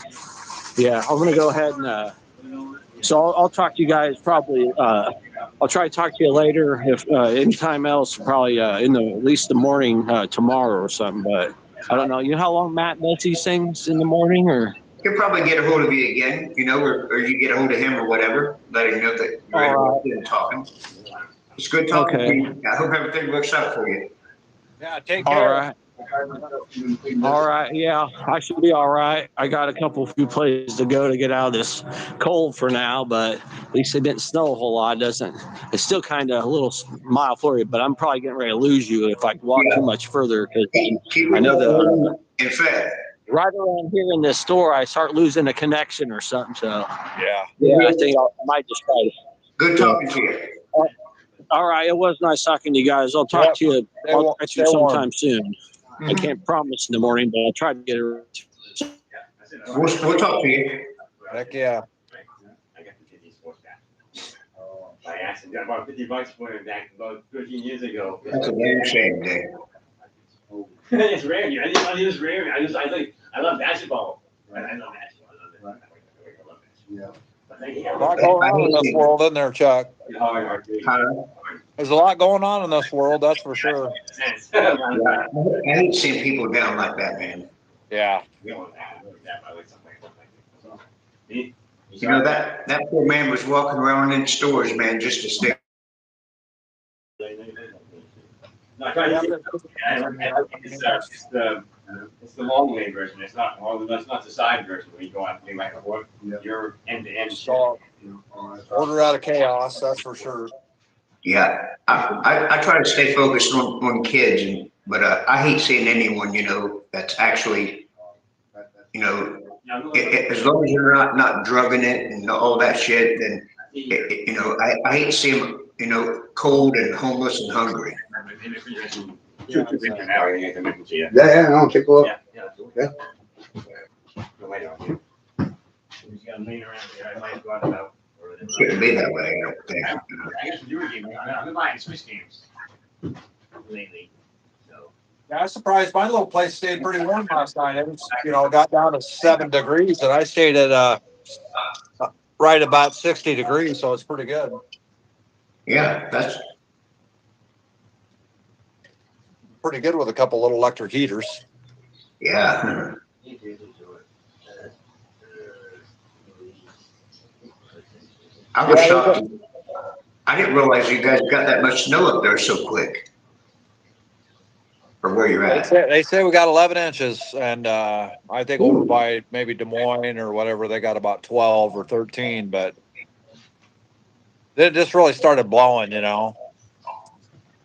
Speaker 2: yeah, I'm going to go ahead and, so I'll talk to you guys probably, I'll try to talk to you later if anytime else, probably at least the morning tomorrow or something. But I don't know. You know how long Matt does these things in the morning, or?
Speaker 3: He'll probably get a hold of you again, or you get a hold of him or whatever, let him know that you're
Speaker 2: All
Speaker 3: interested in talking. It's good
Speaker 2: right.
Speaker 3: talking to
Speaker 2: Okay.
Speaker 3: you. I hope everything works out for you.
Speaker 4: Yeah, take
Speaker 2: All
Speaker 4: care.
Speaker 2: right. All right. Yeah, I should be all right. I got a few places to go to get out of this cold for now, but at least it didn't snow a whole lot. It doesn't. It's still kind of a little mild for you, but I'm probably getting ready to lose you if I walk
Speaker 3: Yeah.
Speaker 2: too much further because
Speaker 3: Keep
Speaker 2: I
Speaker 3: it
Speaker 2: know that
Speaker 3: going and fed.
Speaker 2: right around here in this store, I start losing a connection or something. So
Speaker 4: Yeah.
Speaker 2: I think I might just try to.
Speaker 3: Good talking to you.
Speaker 2: All right. It was nice talking to you guys. I'll talk
Speaker 4: Yep.
Speaker 2: to you.
Speaker 4: Stay
Speaker 2: I'll
Speaker 4: wa-
Speaker 2: text
Speaker 4: stay
Speaker 2: you
Speaker 4: warm.
Speaker 2: sometime soon. I can't promise in the morning, but I'll try to get it.
Speaker 3: We'll talk to you.
Speaker 4: Heck yeah.
Speaker 6: I got the 50 sports back. By accident, I bought $50 for it back about 13 years ago.
Speaker 3: That's a damn shame, Dave.
Speaker 6: It's rare, dude. I didn't know it was rare. I love basketball. I love basketball. I love basketball.
Speaker 5: Yeah.
Speaker 6: But thank you.
Speaker 4: A lot going on in this world, isn't there, Chuck? There's a lot going on in this world, that's for sure.
Speaker 3: Yeah. I hate seeing people down like that, man.
Speaker 4: Yeah.
Speaker 3: That poor man was walking around in stores, man, just to stay.
Speaker 6: No, I tried to it's the long way version. It's not that's not the side version where you go out and do like a work. You're end to end.
Speaker 4: So, order out of chaos, that's for sure.
Speaker 3: Yeah, I try to stay focused on kids, but I hate seeing anyone, that's actually, as long as you're not drugging it and all that shit, then, I hate to see them, cold and homeless and hungry.
Speaker 1: Yeah, no, take a look.
Speaker 6: Yeah.
Speaker 3: Shouldn't be that way, I don't think.
Speaker 6: I guess we were gaming. I've been buying Swiss games lately. So
Speaker 4: Yeah, I was surprised. My little place stayed pretty warm last night. It was, got down to 7 degrees, and I stayed at right about 60 degrees, so it's pretty good.
Speaker 3: Yeah, that's
Speaker 4: Pretty good with a couple little electric heaters.
Speaker 3: yeah. I was shocked. I didn't realize you guys got that much snow up there so quick. For where you're at.
Speaker 4: They say we got 11 inches, and I think over by maybe Des Moines or whatever, they got about 12 or 13, but it just really started blowing,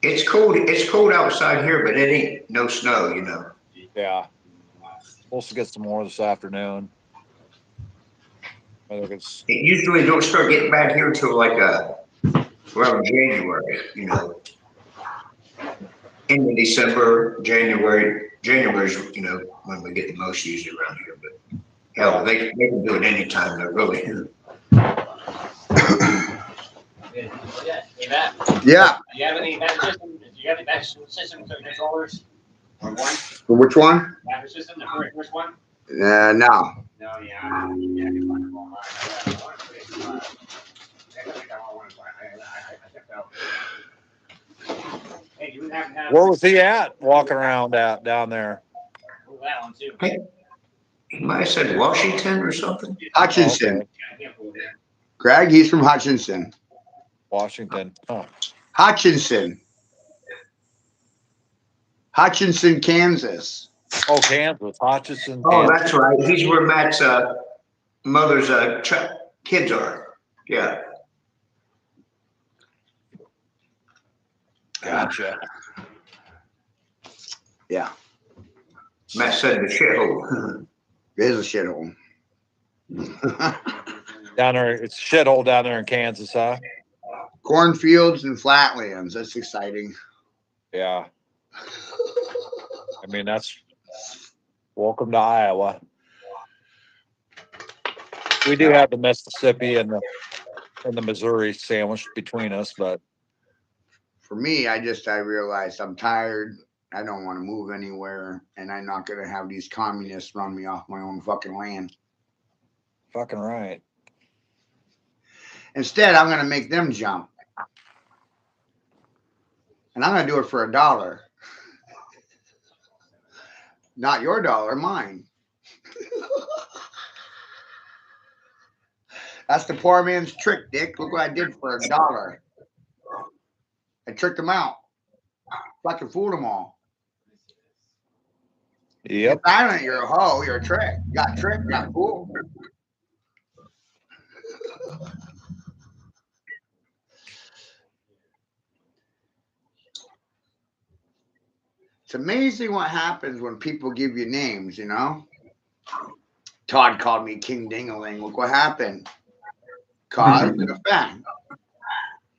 Speaker 3: It's cold outside here, but it ain't no snow,
Speaker 4: Yeah. Supposed to get some more this afternoon. I think it's
Speaker 3: It usually don't start getting bad here until like around January, End of December, January's, when we get the most usually around here, but hell, they can do it anytime, they're really.
Speaker 6: Hey, Matt,
Speaker 1: Yeah,
Speaker 6: do you have any battery system controllers? Or one
Speaker 1: for which one?
Speaker 6: battery system, the first one?
Speaker 1: No.
Speaker 6: No, yeah. I can find them online. I want to put it, I think I want to buy it. I checked out. Hey, you happen to have.
Speaker 4: where was he at walking around down there?
Speaker 6: Oh, that one too.
Speaker 3: He might have said Washington or something.
Speaker 1: Hutchinson.
Speaker 4: Okay.
Speaker 6: I can't believe it.
Speaker 1: Greg, he's from Hutchinson.
Speaker 4: Washington. Oh.
Speaker 1: Hutchinson, Kansas.
Speaker 4: Oh, Kansas, Hutchinson.
Speaker 3: Oh,
Speaker 4: Kansas.
Speaker 3: that's right. He's where Matt's mother's kids are. Yeah.
Speaker 4: Gotcha.
Speaker 1: Yeah,
Speaker 3: Matt said the shithole.
Speaker 1: it is a shithole.
Speaker 4: Down there, it's a shithole down there in Kansas, huh?
Speaker 1: Cornfields and flatlands. That's exciting.
Speaker 4: Yeah. I mean, that's welcome to Iowa. We do have the Mississippi and the Missouri sandwiched between us, but
Speaker 1: For me, I realized I'm tired. I don't want to move anywhere, and I'm not gonna have these communists run me off my own fucking land.
Speaker 4: fucking right.
Speaker 1: Instead, I'm gonna make them jump, and I'm gonna do it for $1. Not your dollar, mine. That's the poor man's trick, Dick. Look what I did for $1. I tricked them out. Fucking fooled them all.
Speaker 4: Yep.
Speaker 1: You're silent, you're a hoe, you're a trick. You got tricked, got fooled. It's amazing what happens when people give you names, you know? Todd called me King Dingaling. Look what happened. Cause and effect.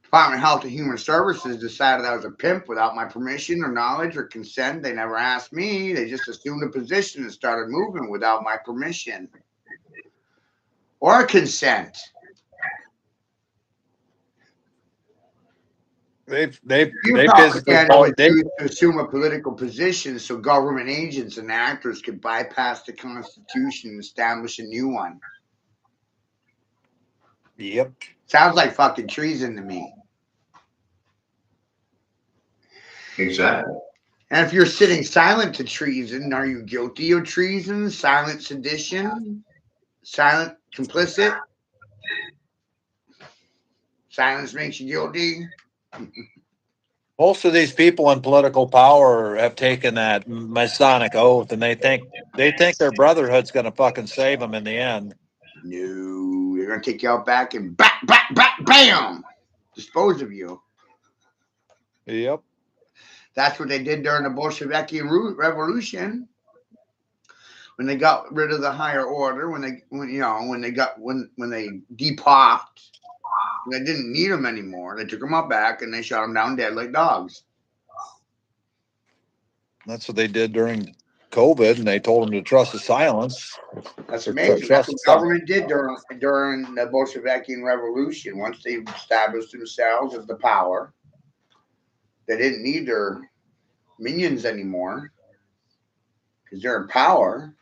Speaker 1: Department of Health and Human Services decided I was a pimp without my permission or knowledge or consent. They never asked me. They just assumed a position and started moving without my permission or consent.
Speaker 4: They
Speaker 1: You felt
Speaker 4: physically
Speaker 1: Canada was
Speaker 4: they
Speaker 1: used to assume a political position so government agents and actors could bypass the Constitution and establish a new one.
Speaker 4: Yep.
Speaker 1: Sounds like fucking treason to me.
Speaker 3: Exactly.
Speaker 1: And if you're sitting silent to treason, are you guilty of treason, silent sedition, silent complicit? Silence makes you guilty.
Speaker 4: Most of these people in political power have taken that Masonic oath, and they think their brotherhood's going to fucking save them in the end.
Speaker 1: No, they're gonna take you out back and bam, dispose of you.
Speaker 4: Yep.
Speaker 1: That's what they did during the Bolshevik Revolution. When they got rid of the higher order, when they depopped, they didn't need them anymore. They took them out back and they shot them down dead like dogs.
Speaker 4: That's what they did during COVID, and they told them to trust the silence.
Speaker 1: That's amazing. That's what government did during the Bolshevik Revolution. Once they established themselves as the power, they didn't need their minions anymore because they're in power.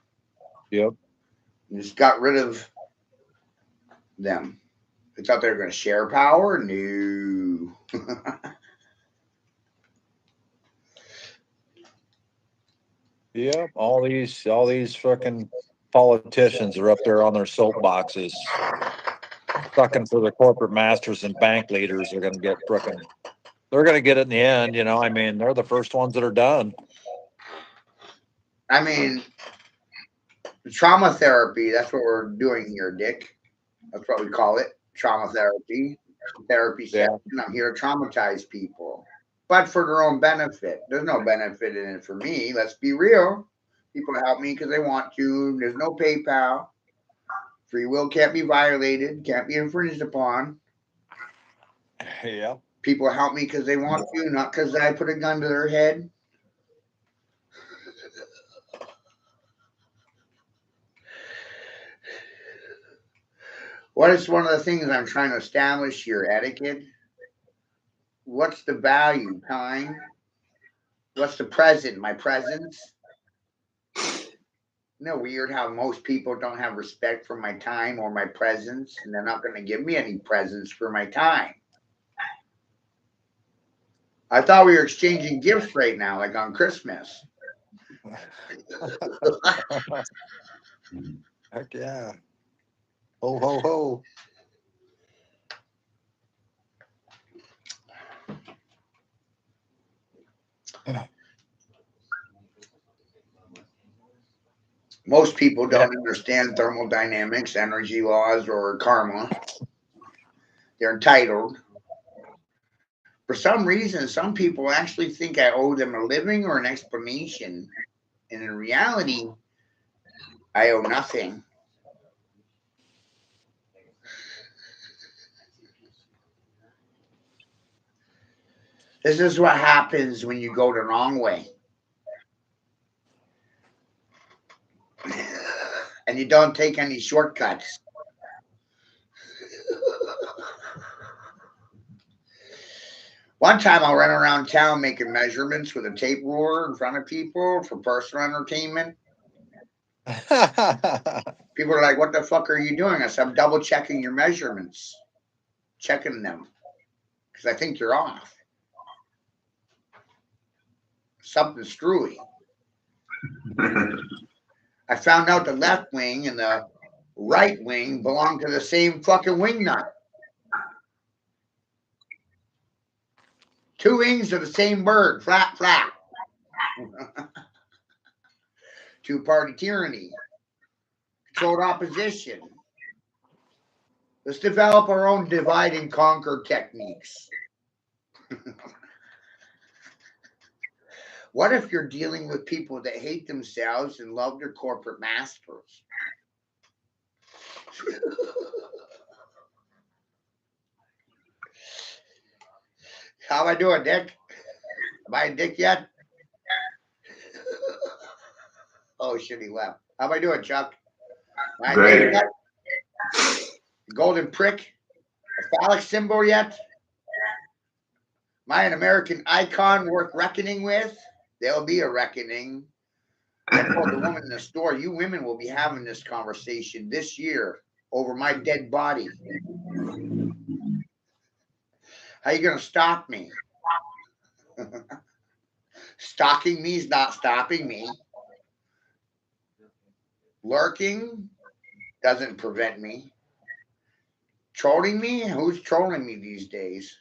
Speaker 4: Yep.
Speaker 1: And just got rid of them. They thought they were going to share power. No.
Speaker 4: Yeah, all these fucking politicians are up there on their soapboxes, fucking for the corporate masters and bank leaders. They're gonna get it in the end, you know. I mean, they're the first ones that are done.
Speaker 1: I mean, trauma therapy, that's what we're doing here, Dick. That's what we call it. Trauma therapy. Therapy session. I'm here to traumatize people. But for their own benefit. There's no benefit in it for me. Let's be real. People help me because they want to. There's no PayPal. Free will can't be violated, can't be infringed upon.
Speaker 4: Yeah.
Speaker 1: People help me because they want to, not because I put a gun to their head. What is one of the things I'm trying to establish here? Etiquette. What's the value? Time. What's the present? My presence. Isn't it weird how most people don't have respect for my time or my presence, and they're not going to give me any presents for my time? I thought we were exchanging gifts right now, like on Christmas.
Speaker 4: Heck yeah. Ho, ho, ho.
Speaker 1: Most people don't understand thermodynamics, energy laws, or karma. They're entitled. For some reason, some people actually think I owe them a living or an explanation. And in reality, I owe nothing. This is what happens when you go the wrong way. And you don't take any shortcuts. One time I ran around town making measurements with a tape ruler in front of people for personal entertainment. People are like, what the fuck are you doing? I said, I'm double checking your measurements. Checking them. Because I think you're off. Something screwy. I found out the left wing and the right wing belong to the same fucking wing nut. Two wings of the same bird, flap, flap. Two-party tyranny, controlled opposition. Let's develop our own divide and conquer techniques. What if you're dealing with people that hate themselves and love their corporate masters? How am I doing, Dick? Am I a dick yet? Oh shit, he left. How am I doing, Chuck? Am I a
Speaker 3: Great.
Speaker 1: dick yet? Golden prick? A phallic symbol yet? Am I an American icon worth reckoning with? There'll be a reckoning. I told the woman in the store, you women will be having this conversation this year over my dead body. How you going to stop me? Stalking me is not stopping me. Lurking doesn't prevent me. Trolling me? Who's trolling me these days?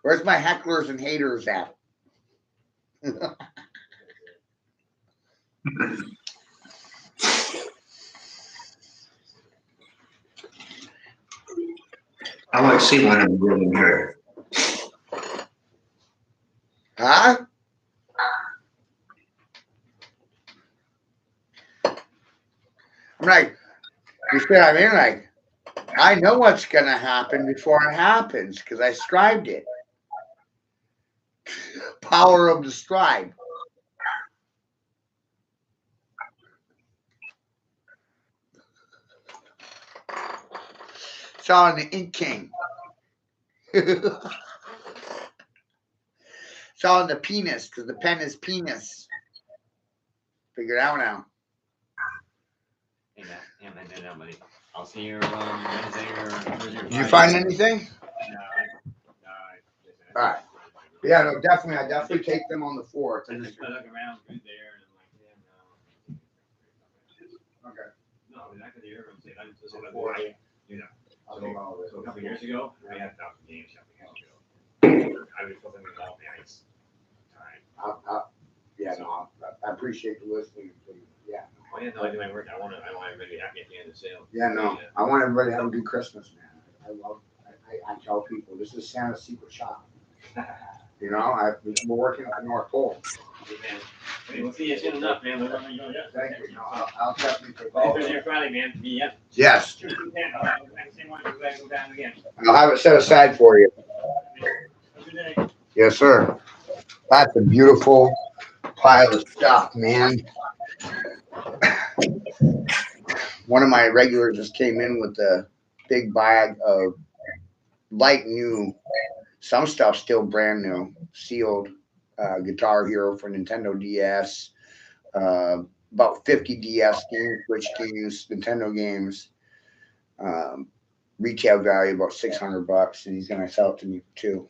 Speaker 1: Where's my hecklers and haters at?
Speaker 3: I want to see one of them living here.
Speaker 1: Huh? I'm like, you see what I mean? Like, I know what's going to happen before it happens because I scribed it. Power of the scribe. It's on the Ink King. It's on the penis because the pen is penis. Figure it out now.
Speaker 6: Hey, Matt. Yeah, man, no, buddy. I'll see you Wednesday or Thursday.
Speaker 1: Did you find anything?
Speaker 6: No,
Speaker 1: All right. Yeah, no, definitely. I definitely take them on the 4th.
Speaker 6: I just look around good there and I'm like, damn, no.
Speaker 1: Okay.
Speaker 6: No, I mean, I could hear him say, I just like, boy, you know. So a couple years ago, I had 1,000 games a couple years ago. I was flipping with all nights. Time.
Speaker 1: Yeah, no, I appreciate the listening. Yeah.
Speaker 6: Oh yeah, no, I do my work. I want everybody to be happy at the end of the sale.
Speaker 1: Yeah, no. I want everybody to have a good Christmas, man. I tell people this is Santa's secret shop. You know, we're working at the North Pole.
Speaker 6: Hey, man. Hey, we'll see you soon enough, man. We're gonna go, yeah.
Speaker 1: Thank you. No, I'll definitely take all of
Speaker 6: Thursday
Speaker 1: it.
Speaker 6: or Friday, man. Yeah.
Speaker 1: Yes,
Speaker 6: Sure, you can. Same one. Go down again.
Speaker 1: I'll have it set aside for you.
Speaker 6: Have a good day.
Speaker 1: Yes, sir. That's a beautiful pile of stuff, man. One of my regulars just came in with a big bag of light new, some stuff still brand new, sealed Guitar Hero for Nintendo DS, about 50 DS games, Switch games, Nintendo games. Retail value about $600, and he's gonna sell it to me too.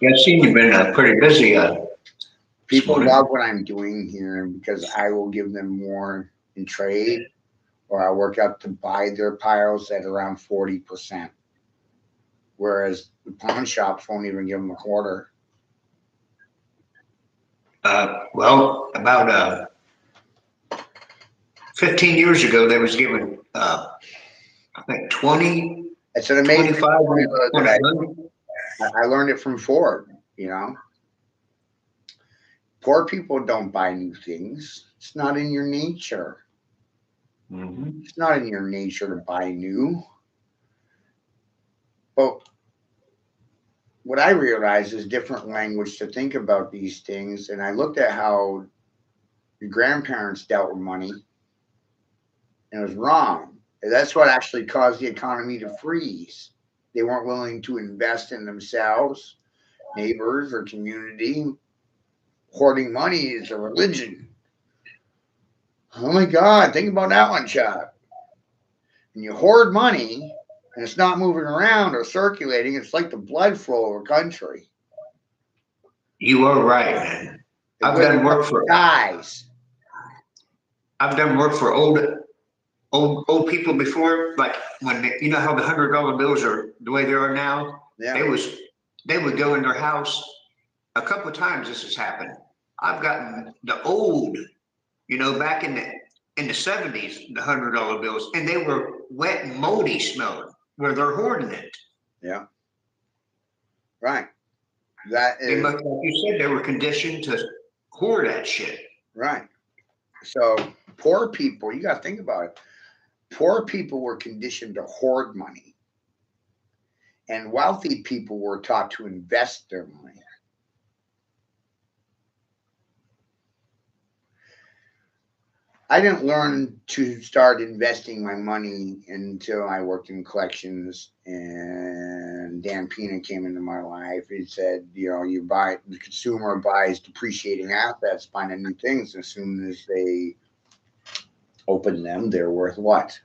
Speaker 3: Yeah, I've seen you've been pretty busy.
Speaker 1: People love what I'm doing here because I will give them more in trade, or I work out to buy their piles at around 40%. Whereas the pawn shops won't even give them a quarter.
Speaker 3: Well, about 15 years ago, they was giving, I think 20,
Speaker 1: It's an amazing
Speaker 3: 25.
Speaker 1: formula that I learned it from Ford, you know. Poor people don't buy new things. It's not in your nature.
Speaker 3: Mhm.
Speaker 1: It's not in your nature to buy new. But what I realized is different language to think about these things. And I looked at how your grandparents dealt with money, and it was wrong. And that's what actually caused the economy to freeze. They weren't willing to invest in themselves, neighbors, or community. Hoarding money is a religion. Oh my God, think about that one, Chuck. When you hoard money and it's not moving around or circulating, it's like the blood flow of a country.
Speaker 3: You are right, man. I've done work for
Speaker 1: guys.
Speaker 3: I've done work for old people before, like when you know how the $100 bills are the way they are now.
Speaker 1: Yeah.
Speaker 3: They would go in their house. A couple of times this has happened. I've gotten the old, you know, back in the 70s, the $100 bills, and they were wet and moldy smelling where they're hoarding it.
Speaker 1: Yeah. Right. That
Speaker 3: They
Speaker 1: is
Speaker 3: must, like you said, they were conditioned to hoard that shit.
Speaker 1: right. So poor people, you got to think about it. Poor people were conditioned to hoard money, and wealthy people were taught to invest their money. I didn't learn to start investing my money until I worked in collections, and Dan Pena came into my life. He said, you know, the consumer buys depreciating assets, finding new things. As soon as they open them, they're worth what?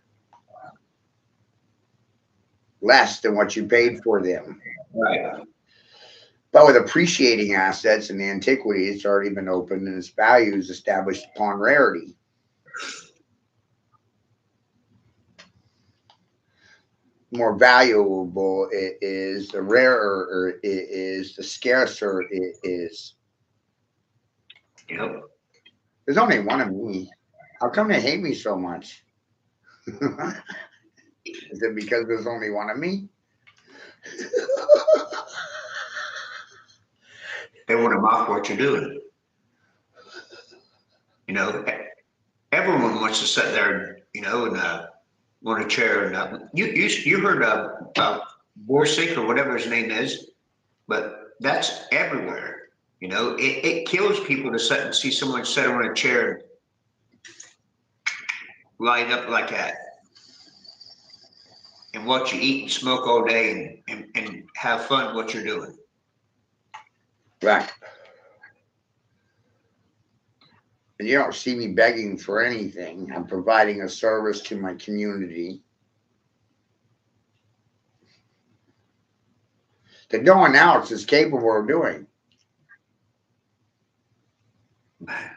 Speaker 1: Less than what you paid for them.
Speaker 3: Right.
Speaker 1: But with appreciating assets and antiquity, it's already been opened and its value is established upon rarity. More valuable it is, the rarer it is, the scarcer it is.
Speaker 3: Yep.
Speaker 1: There's only one of me. How come they hate me so much? Is it because there's only one of me?
Speaker 3: They want to mock what you're doing. You know, everyone wants to sit there, you know, and want a chair. And you heard of Borsick or whatever his name is, but that's everywhere. You know, it kills people to sit and see someone sit on a chair and light up like that, and watch you eat and smoke all day and have fun what you're doing.
Speaker 1: Right. And you don't see me begging for anything. I'm providing a service to my community that no one else is capable of doing.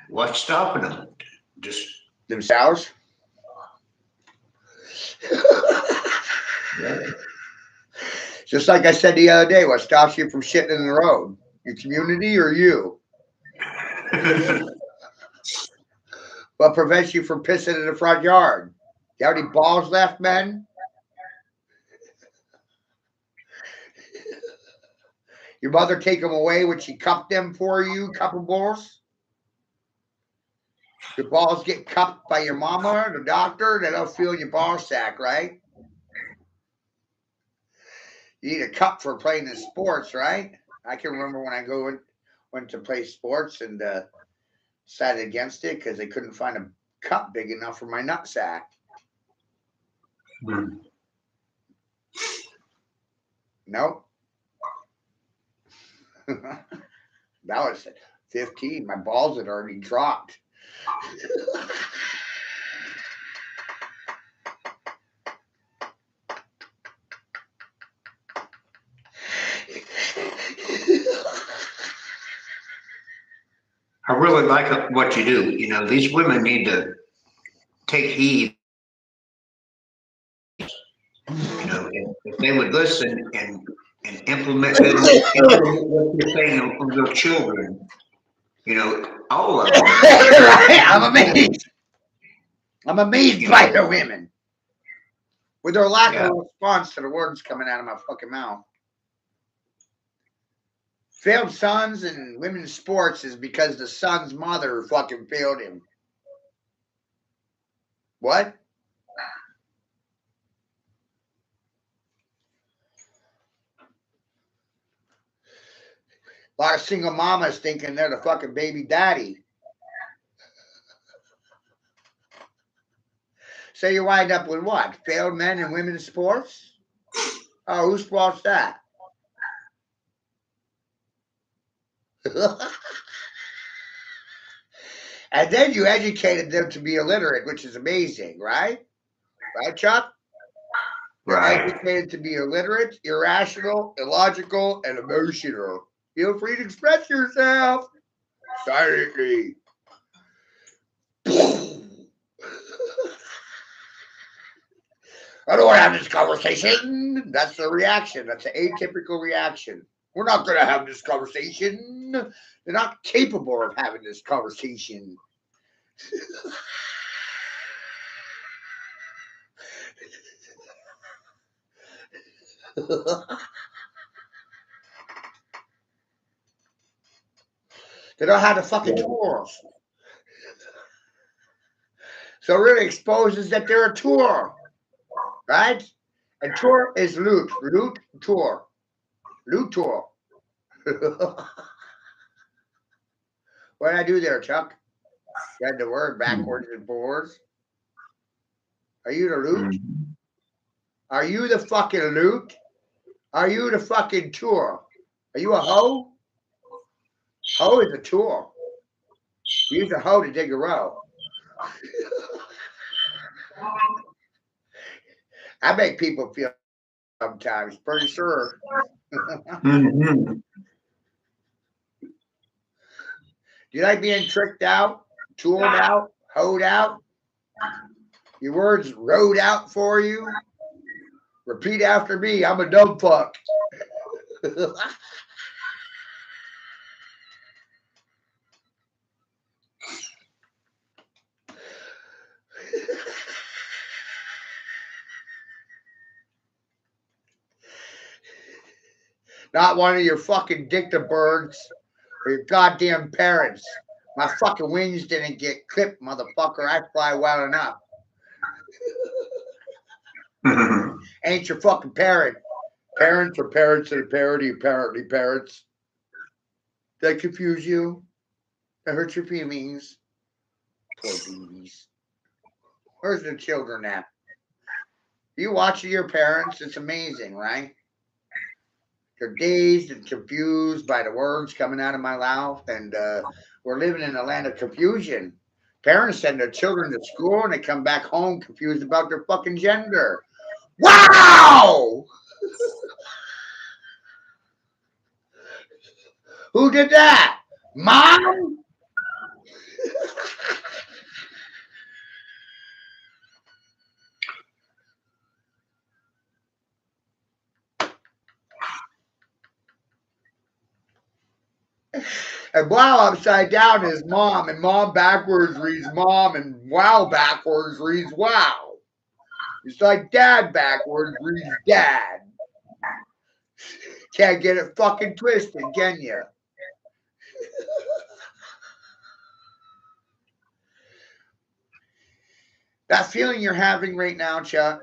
Speaker 3: What's stopping them? Just
Speaker 1: Themselves.
Speaker 3: yeah.
Speaker 1: Just like I said the other day, what stops you from shitting in the road? Your community or you? What prevents you from pissing in the front yard? You have any balls left, men? Your mother take them away when she cupped them for you, couple balls? Your balls get cupped by your mama or the doctor, they don't feel your ball sack, right? You need a cup for playing in sports, right? I can remember when I went to play sports and decided against it because they couldn't find a cup big enough for my nut sack. Nope. That was 15. My balls had already dropped.
Speaker 3: I really like what you do. You know, these women need to take heed. You know, if they would listen and implement what you're saying on their children, you know, all of them.
Speaker 1: I'm amazed. I'm amazed by the women with their lack of response to the words coming out of my fucking mouth. Failed sons in women's sports is because the son's mother fucking failed him. What? A lot of single mamas thinking they're the fucking baby daddy. So you wind up with what? Failed men in women's sports? Oh, whose fault's that? And then you educated them to be illiterate, which is amazing, right? Right, Chuck? They're
Speaker 3: Right.
Speaker 1: educated to be illiterate, irrational, illogical, and emotional. Feel free to express yourself. Silently. I don't want to have this conversation. That's the reaction. That's an atypical reaction. We're not going to have this conversation. They're not capable of having this conversation. They don't have the fucking tools. So it really exposes that they're a tour, right? And tour is loot. Loot, tour. Loot, tour. What did I do there, Chuck? Read the word backwards and forwards. Are you the loot? Are you the fucking loot? Are you the fucking tour? Are you a hoe? Hoe is a tour. Use a hoe to dig a row. I make people feel sometimes, pretty sure.
Speaker 3: Mm-hmm.
Speaker 1: Do you like being tricked out, tooled out, hoed out? Your words rode out for you? Repeat after me. I'm a dumb fuck. Not one of your fucking dictabirds or your goddamn parents. My fucking wings didn't get clipped, motherfucker. I fly well enough. Ain't your fucking parent. Parents or parents of the parody, apparently parents. That confuse you? That hurt your feelings? Poor babies. Where's the children at? You watching your parents? It's amazing, right? They're dazed and confused by the words coming out of my mouth, and we're living in a land of confusion. Parents send their children to school and they come back home confused about their fucking gender. Wow! Who did that? Mom? And wow upside down is mom, and mom backwards reads mom, and wow backwards reads wow. It's like dad backwards reads dad. Can't get it fucking twisted, can you? That feeling you're having right now, Chuck,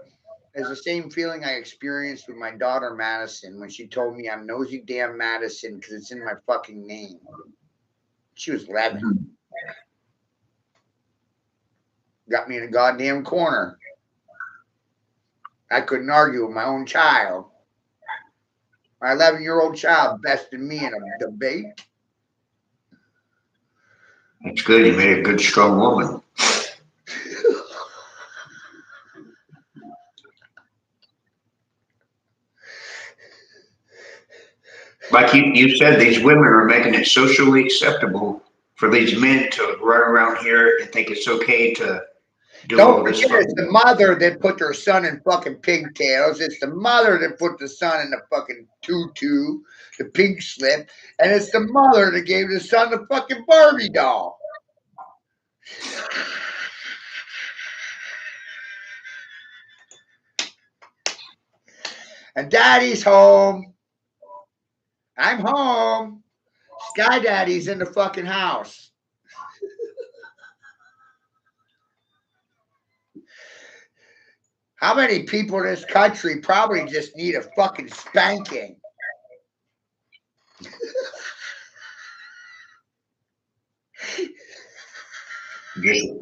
Speaker 1: is the same feeling I experienced with my daughter Madison when she told me I'm nosy damn Madison because it's in my fucking name. She was 11. Got me in a goddamn corner. I couldn't argue with my own child. My 11-year-old child bested me in a debate.
Speaker 3: That's good. You made a good, strong woman. Like you said, these women are making it socially acceptable for these men to run around here and think it's okay to do all
Speaker 1: Don't
Speaker 3: this.
Speaker 1: forget, it's the mother that put their son in fucking pigtails. It's the mother that put the son in the fucking tutu, the pink slip, and it's the mother that gave the son the fucking Barbie doll. And daddy's home. I'm home. Sky Daddy's in the fucking house. How many people in this country probably just need a fucking spanking?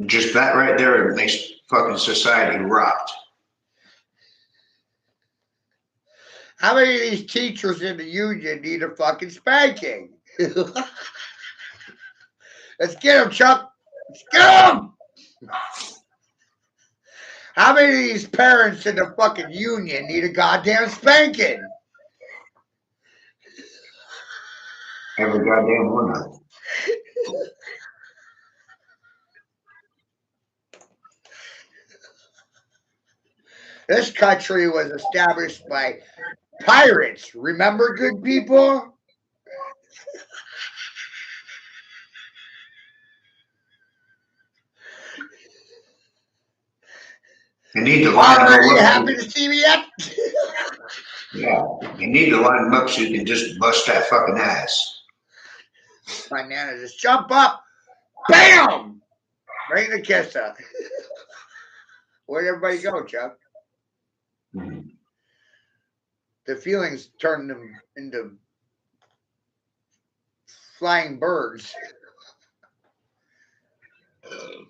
Speaker 3: Just that right there makes fucking society rot.
Speaker 1: How many of these teachers in the union need a fucking spanking? Let's get them, Chuck. Let's get them. How many of these parents in the fucking union need a goddamn spanking?
Speaker 3: Every goddamn one of them.
Speaker 1: This country was established by pirates. Remember, good people?
Speaker 3: You need to line them
Speaker 1: Are you
Speaker 3: all up.
Speaker 1: happy to see me yet?
Speaker 3: Yeah, you need to line them up so you can just bust that fucking ass.
Speaker 1: My nana just jump up, bam, right in the kisser. Where'd everybody go, Chuck?
Speaker 3: Mhm.
Speaker 1: The feelings turned them into flying birds.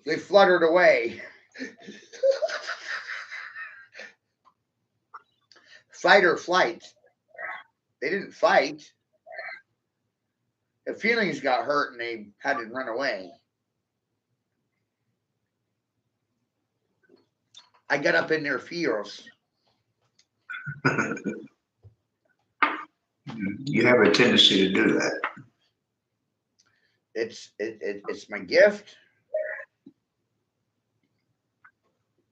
Speaker 1: They fluttered away. Fight or flight. They didn't fight. The feelings got hurt and they had to run away. I got up in their feels.
Speaker 3: You have a tendency to do that.
Speaker 1: It's my gift.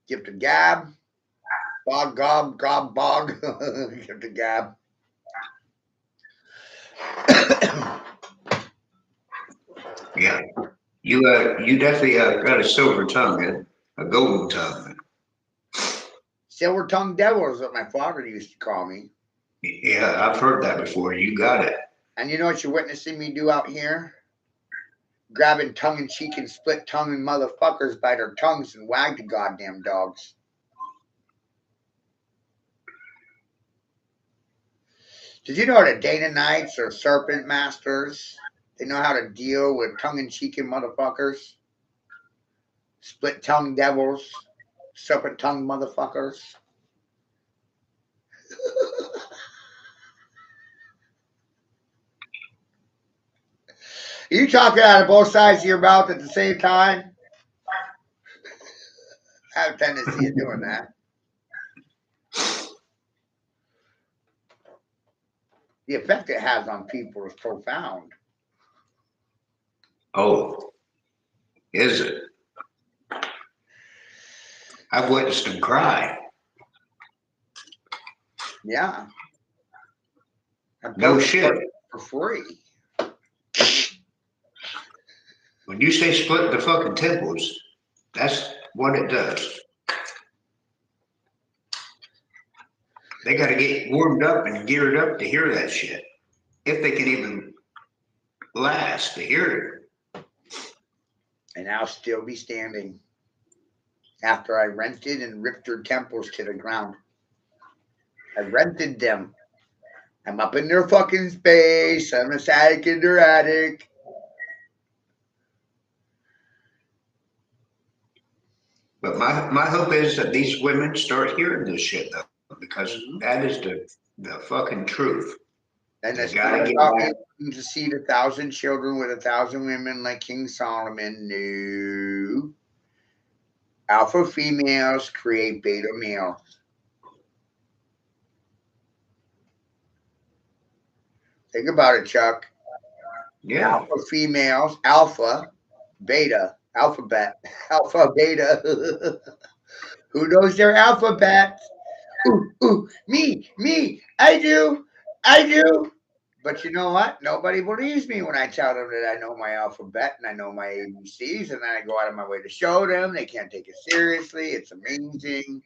Speaker 1: Gift of gab. Bog, gob, gob, bog. Gift of gab.
Speaker 3: Yeah. You definitely got a silver tongue, man. A golden tongue.
Speaker 1: Silver tongued devil is what my father used to call me.
Speaker 3: Yeah, I've heard that before. You got it.
Speaker 1: And you know what you're witnessing me do out here? Grabbing tongue in cheek and split tonguing motherfuckers by their tongues and wag the goddamn dogs. Did you know that Dana Knights are serpent masters? They know how to deal with tongue in cheek and motherfuckers. Split tongue devils. Serpent tongue motherfuckers. Are you talking out of both sides of your mouth at the same time? I have a tendency of doing that. The effect it has on people is profound.
Speaker 3: Oh, is it? I've witnessed them cry.
Speaker 1: Yeah.
Speaker 3: No shit.
Speaker 1: For free.
Speaker 3: When you say split the fucking temples, that's what it does. They got to get warmed up and geared up to hear that shit. If they can even last to hear it.
Speaker 1: And I'll still be standing after I rented and ripped their temples to the ground. I rented them. I'm up in their fucking space. I'm a static in their attic.
Speaker 3: But my hope is that these women start hearing this shit though, because that is the fucking truth.
Speaker 1: And it's
Speaker 3: gotta
Speaker 1: not
Speaker 3: get
Speaker 1: about
Speaker 3: back.
Speaker 1: to see 1,000 children with 1,000 women like King Solomon. No. Alpha females create beta males. Think about it, Chuck.
Speaker 3: Yeah.
Speaker 1: Alpha females, alpha, beta, alphabet, alpha, beta. Who knows their alphabet? Ooh, me, I do. But you know what? Nobody believes me when I tell them that I know my alphabet and I know my ABCs, and then I go out of my way to show them. They can't take it seriously. It's amazing.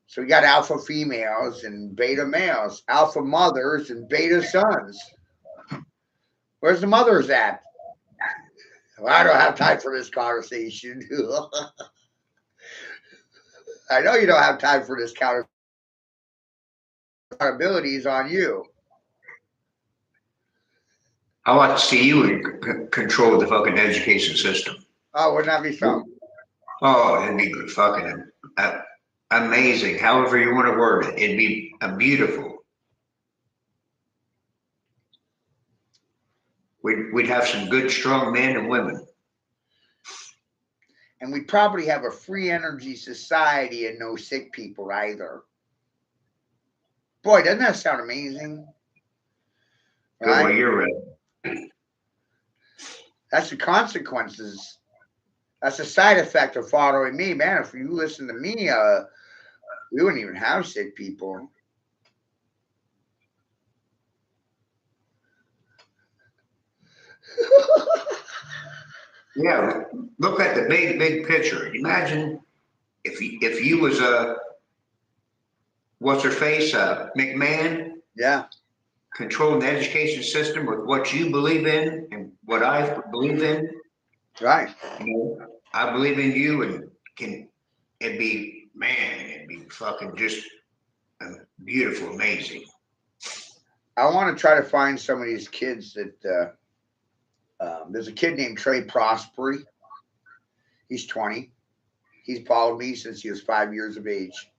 Speaker 1: So we got alpha females and beta males, alpha mothers and beta sons. Where's the mothers at? Well, I don't have time for this conversation. I know you don't have time for this accountability is on you.
Speaker 3: I want to see you in control of the fucking education system.
Speaker 1: Oh, wouldn't that be something?
Speaker 3: Oh, it'd be fucking amazing. However you want to word it, it'd be beautiful. We'd have some good, strong men and women.
Speaker 1: And we'd probably have a free energy society and no sick people either. Boy, doesn't that sound amazing?
Speaker 3: Go where
Speaker 1: Right?
Speaker 3: you're at.
Speaker 1: That's the consequences. That's a side effect of following me, man. If you listen to me, we wouldn't even have sick people.
Speaker 3: Yeah, look at the big picture. Imagine if you was what's her face, McMahon,
Speaker 1: Yeah,
Speaker 3: controlling the education system with what you believe in and what I believe in.
Speaker 1: right.
Speaker 3: You know, I believe in you, and it'd be fucking just beautiful, amazing.
Speaker 1: I want to try to find some of these kids that. There's a kid named Trey Prosperi. He's 20. He's followed me since he was 5 years of age.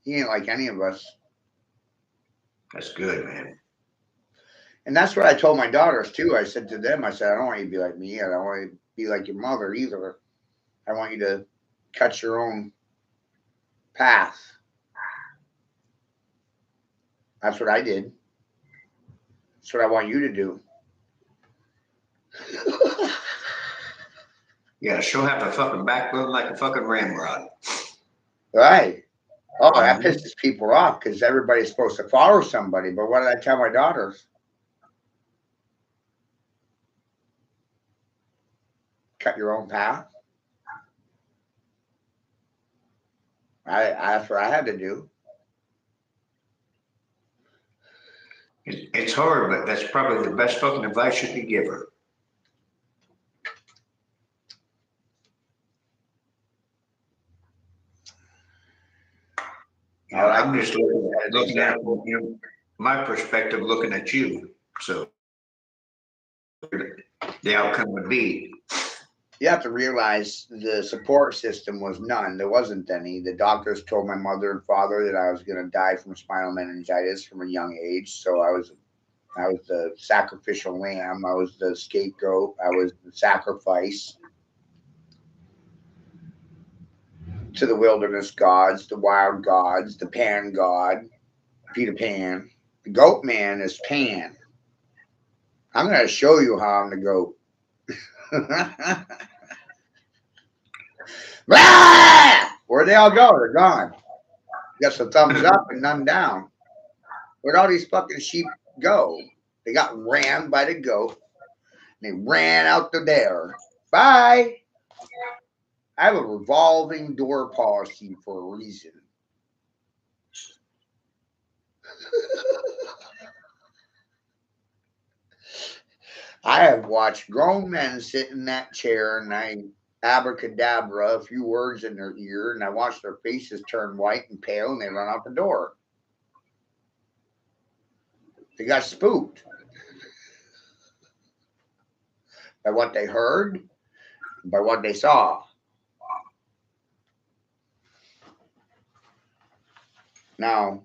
Speaker 1: He ain't like any of us.
Speaker 3: That's good, man.
Speaker 1: And that's what I told my daughters too. I said to them, I said, I don't want you to be like me. I don't want you to be like your mother either. I want you to cut your own path. That's what I did. That's what I want you to do.
Speaker 3: Yeah, she'll have a fucking backbone like a fucking ramrod.
Speaker 1: Right. Oh, that pisses people off because everybody's supposed to follow somebody. But what did I tell my daughters? Cut your own path. That's what I had to do.
Speaker 3: It's hard, but that's probably the best fucking advice you could give her. You know, I'm just looking at my perspective, looking at you. So the outcome would be.
Speaker 1: You have to realize the support system was none. There wasn't any. The doctors told my mother and father that I was going to die from spinal meningitis from a young age. So I was the sacrificial lamb. I was the scapegoat. I was the sacrifice to the wilderness gods, the wild gods, the Pan god, Peter Pan. The goat man is Pan. I'm going to show you how I'm the goat. Where'd they all go? They're gone. Got some thumbs up and none down. Where'd all these fucking sheep go? They got ran by the goat. They ran out the door. Bye. I have a revolving door policy for a reason. I have watched grown men sit in that chair and I abracadabra a few words in their ear and I watch their faces turn white and pale and they run out the door. They got spooked by what they heard, by what they saw. Now,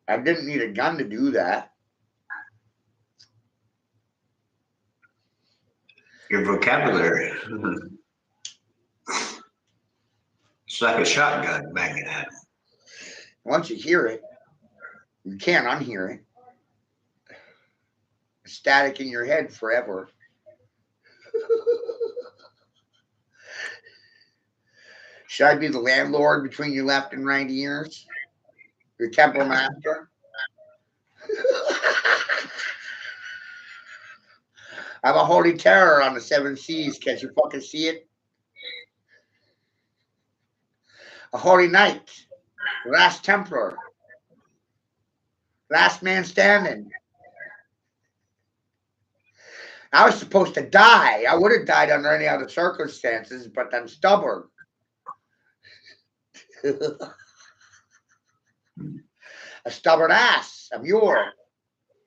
Speaker 1: I didn't need a gun to do that.
Speaker 3: Your vocabulary. It's like a shotgun banging at.
Speaker 1: Once you hear it, you can't unhear it. It's static in your head forever. Should I be the landlord between your left and right ears? Your temple master? I'm a holy terror on the seven seas. Can't you fucking see it? A holy knight. Last Templar. Last man standing. I was supposed to die. I would have died under any other circumstances, but I'm stubborn. A stubborn ass, a mule,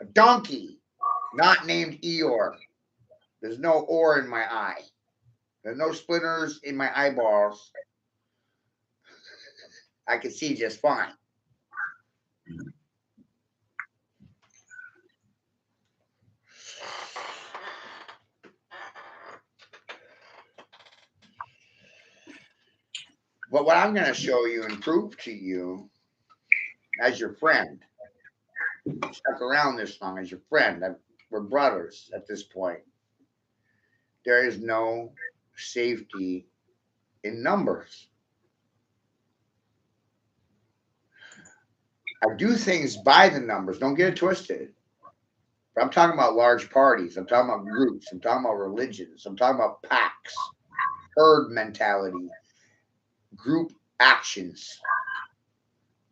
Speaker 1: a donkey, not named Eeyore. There's no ore in my eye. There's no splinters in my eyeballs. I can see just fine. But what I'm going to show you and prove to you as your friend stuck around this long as your friend. We're brothers at this point. There is no safety in numbers. I do things by the numbers. Don't get it twisted. But I'm talking about large parties. I'm talking about groups. I'm talking about religions. I'm talking about packs, herd mentality, group actions.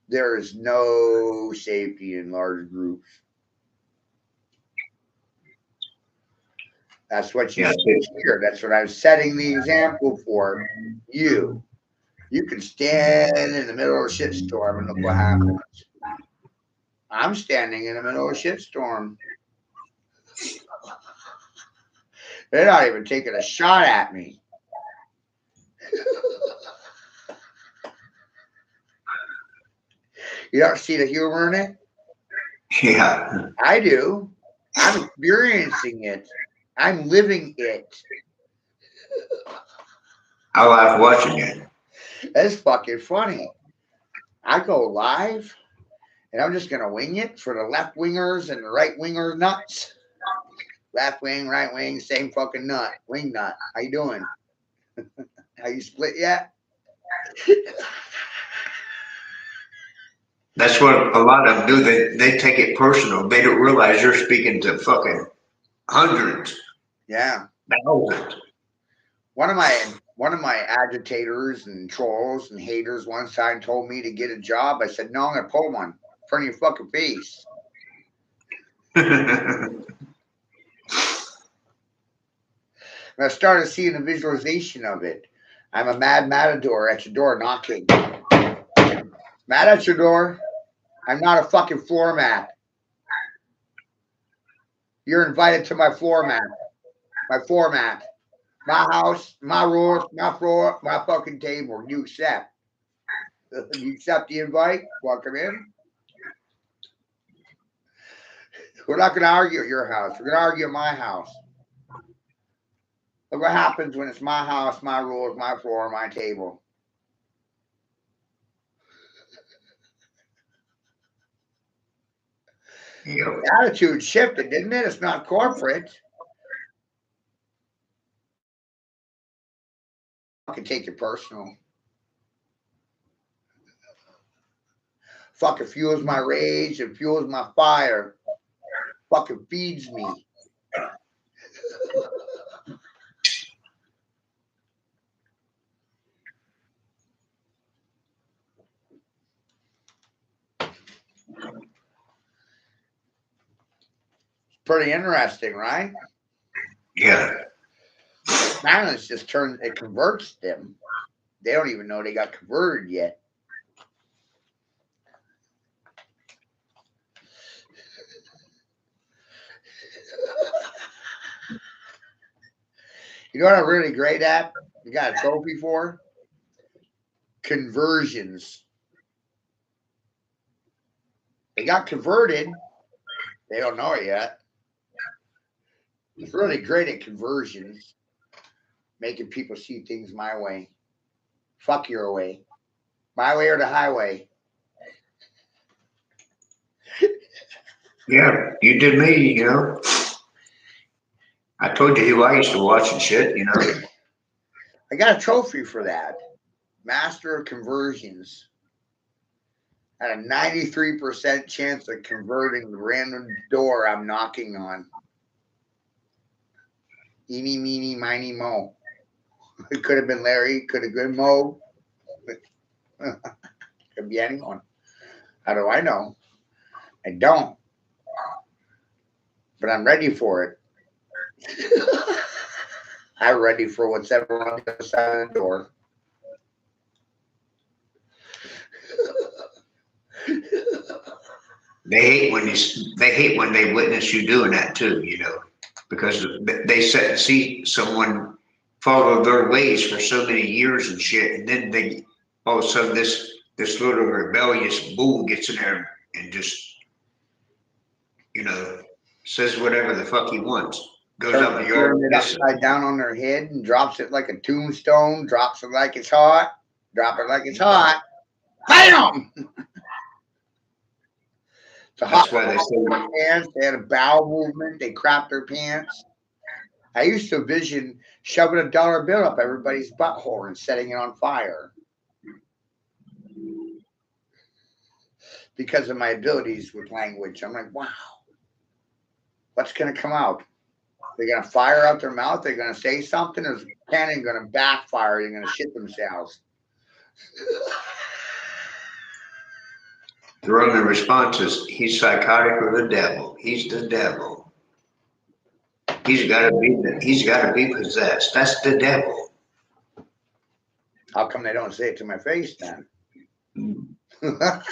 Speaker 1: There is no safety in large groups. That's what you see here. That's what I was setting the example for you. You can stand in the middle of a shitstorm and look what happens. I'm standing in the middle of a shitstorm. They're not even taking a shot at me. You don't see the humor in it?
Speaker 3: Yeah.
Speaker 1: I do. I'm experiencing it. I'm living it.
Speaker 3: I laugh watching it.
Speaker 1: That's fucking funny. I go live and I'm just going to wing it for the left wingers and the right winger nuts. Left wing, right wing, same fucking nut. Wing nut. How you doing? How you split yet?
Speaker 3: That's what a lot of them do. They take it personal. They don't realize you're speaking to fucking hundreds,
Speaker 1: Yeah.
Speaker 3: thousands.
Speaker 1: One of my agitators and trolls and haters one time told me to get a job. I said, no, I'm gonna pull one in front of your fucking face. And I started seeing a visualization of it. I'm a mad matador at your door knocking. Mad at your door. I'm not a fucking floor mat. You're invited to my floor mat. My floor mat. My house, my rules, my floor, my fucking table. You accept. You accept the invite? Welcome in. We're not going to argue at your house. We're going to argue at my house. Look what happens when it's my house, my rules, my floor, my table.
Speaker 3: Yep.
Speaker 1: The attitude shifted, didn't it? It's not corporate. I can take it personal. Fucking fuels my rage and fuels my fire. Fucking feeds me. Pretty interesting, right?
Speaker 3: Yeah.
Speaker 1: Silence just turns, it converts them. They don't even know they got converted yet. You know what I'm really great at? You got a trophy for? Conversions. They got converted. They don't know it yet. It's really great at conversions. Making people see things my way. Fuck your way. My way or the highway.
Speaker 3: Yeah. You did me, you know. I told you who I used to watch and shit, you know.
Speaker 1: I got a trophy for that. Master of Conversions. Had a 93% chance of converting the random door I'm knocking on. Eeny, meeny, miny, mo. It could have been Larry. Could have been Mo. Could be anyone. How do I know? I don't. But I'm ready for it. I'm ready for what's ever on the other side of the door.
Speaker 3: They hate when they witness you doing that too, you know, because they see someone follow their ways for so many years and shit, and then they all of a sudden this little rebellious bull gets in there and just, you know, says whatever the fuck he wants, goes
Speaker 1: Turns
Speaker 3: up
Speaker 1: the
Speaker 3: the yard,
Speaker 1: pyramid upside down on their head and drops it like a tombstone, drops it like it's hot, drop it like it's hot. Bam! It's a
Speaker 3: That's
Speaker 1: hot
Speaker 3: why they say
Speaker 1: pants. They had a bowel movement. They crapped their pants. I used to vision shoving a dollar bill up everybody's butthole and setting it on fire because of my abilities with language. I'm like, wow, what's going to come out? They're going to fire out their mouth. They're going to say something. Is cannon going to backfire? They're going to shit themselves.
Speaker 3: the Roman response is, he's psychotic or the devil. He's the devil. He's got to be possessed. That's the devil.
Speaker 1: How come they don't say it to my face then? You're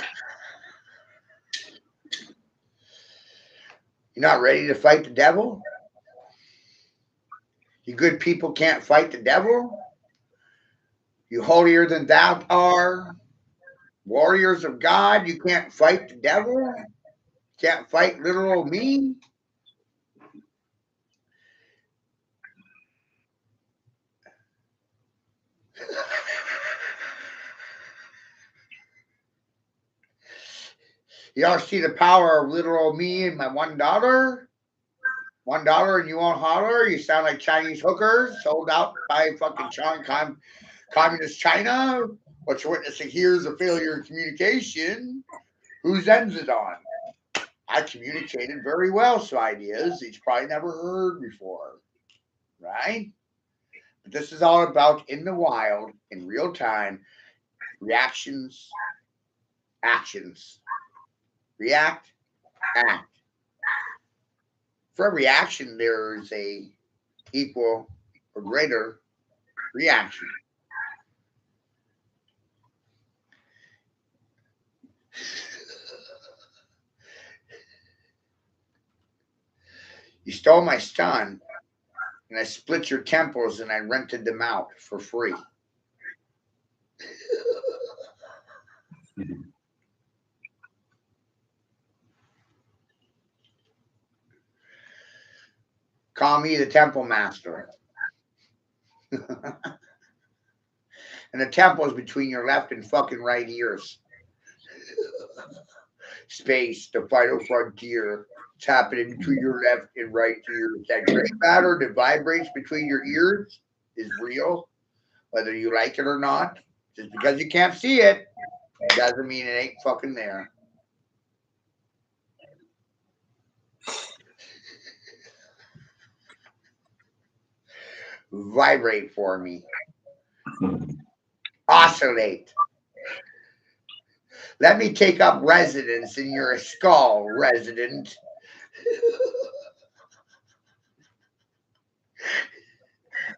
Speaker 1: not ready to fight the devil? You good people can't fight the devil? You holier than thou are warriors of God, you can't fight the devil? Can't fight little old me? Y'all see the power of little old me and my $1? $1 and you won't holler? You sound like Chinese hookers sold out by fucking communist China. What you're witnessing here is a failure in communication. Whose ends it on? I communicated very well, so ideas he's probably never heard before, right? But this is all about in the wild, in real time, reactions, actions. React, act. For every action, there is a equal or greater reaction. You stole my son, and I split your temples and I rented them out for free. Call me the temple master. And the temple is between your left and fucking right ears. Space, the final frontier. It's happening between your left and right ears. That gray matter that vibrates between your ears is real, whether you like it or not. Just because you can't see it doesn't mean it ain't fucking there. Vibrate for me. Oscillate. Let me take up residence in your skull, resident.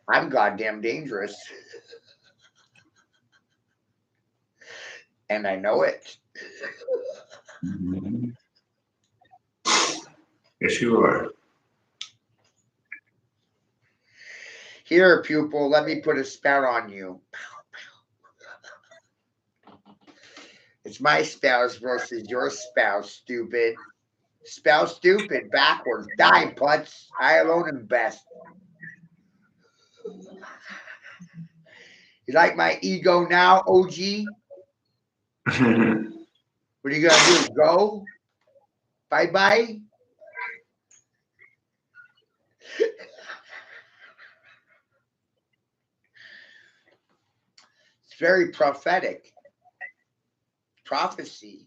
Speaker 1: I'm goddamn dangerous. And I know it.
Speaker 3: Yes, you are.
Speaker 1: Here, pupil, let me put a spell on you. It's my spells versus your spell, stupid. Spell stupid, backwards. Die, putz. I alone am best. You like my ego now, OG? What are you gonna do? Go? Bye-bye? It's very prophetic. Prophecy.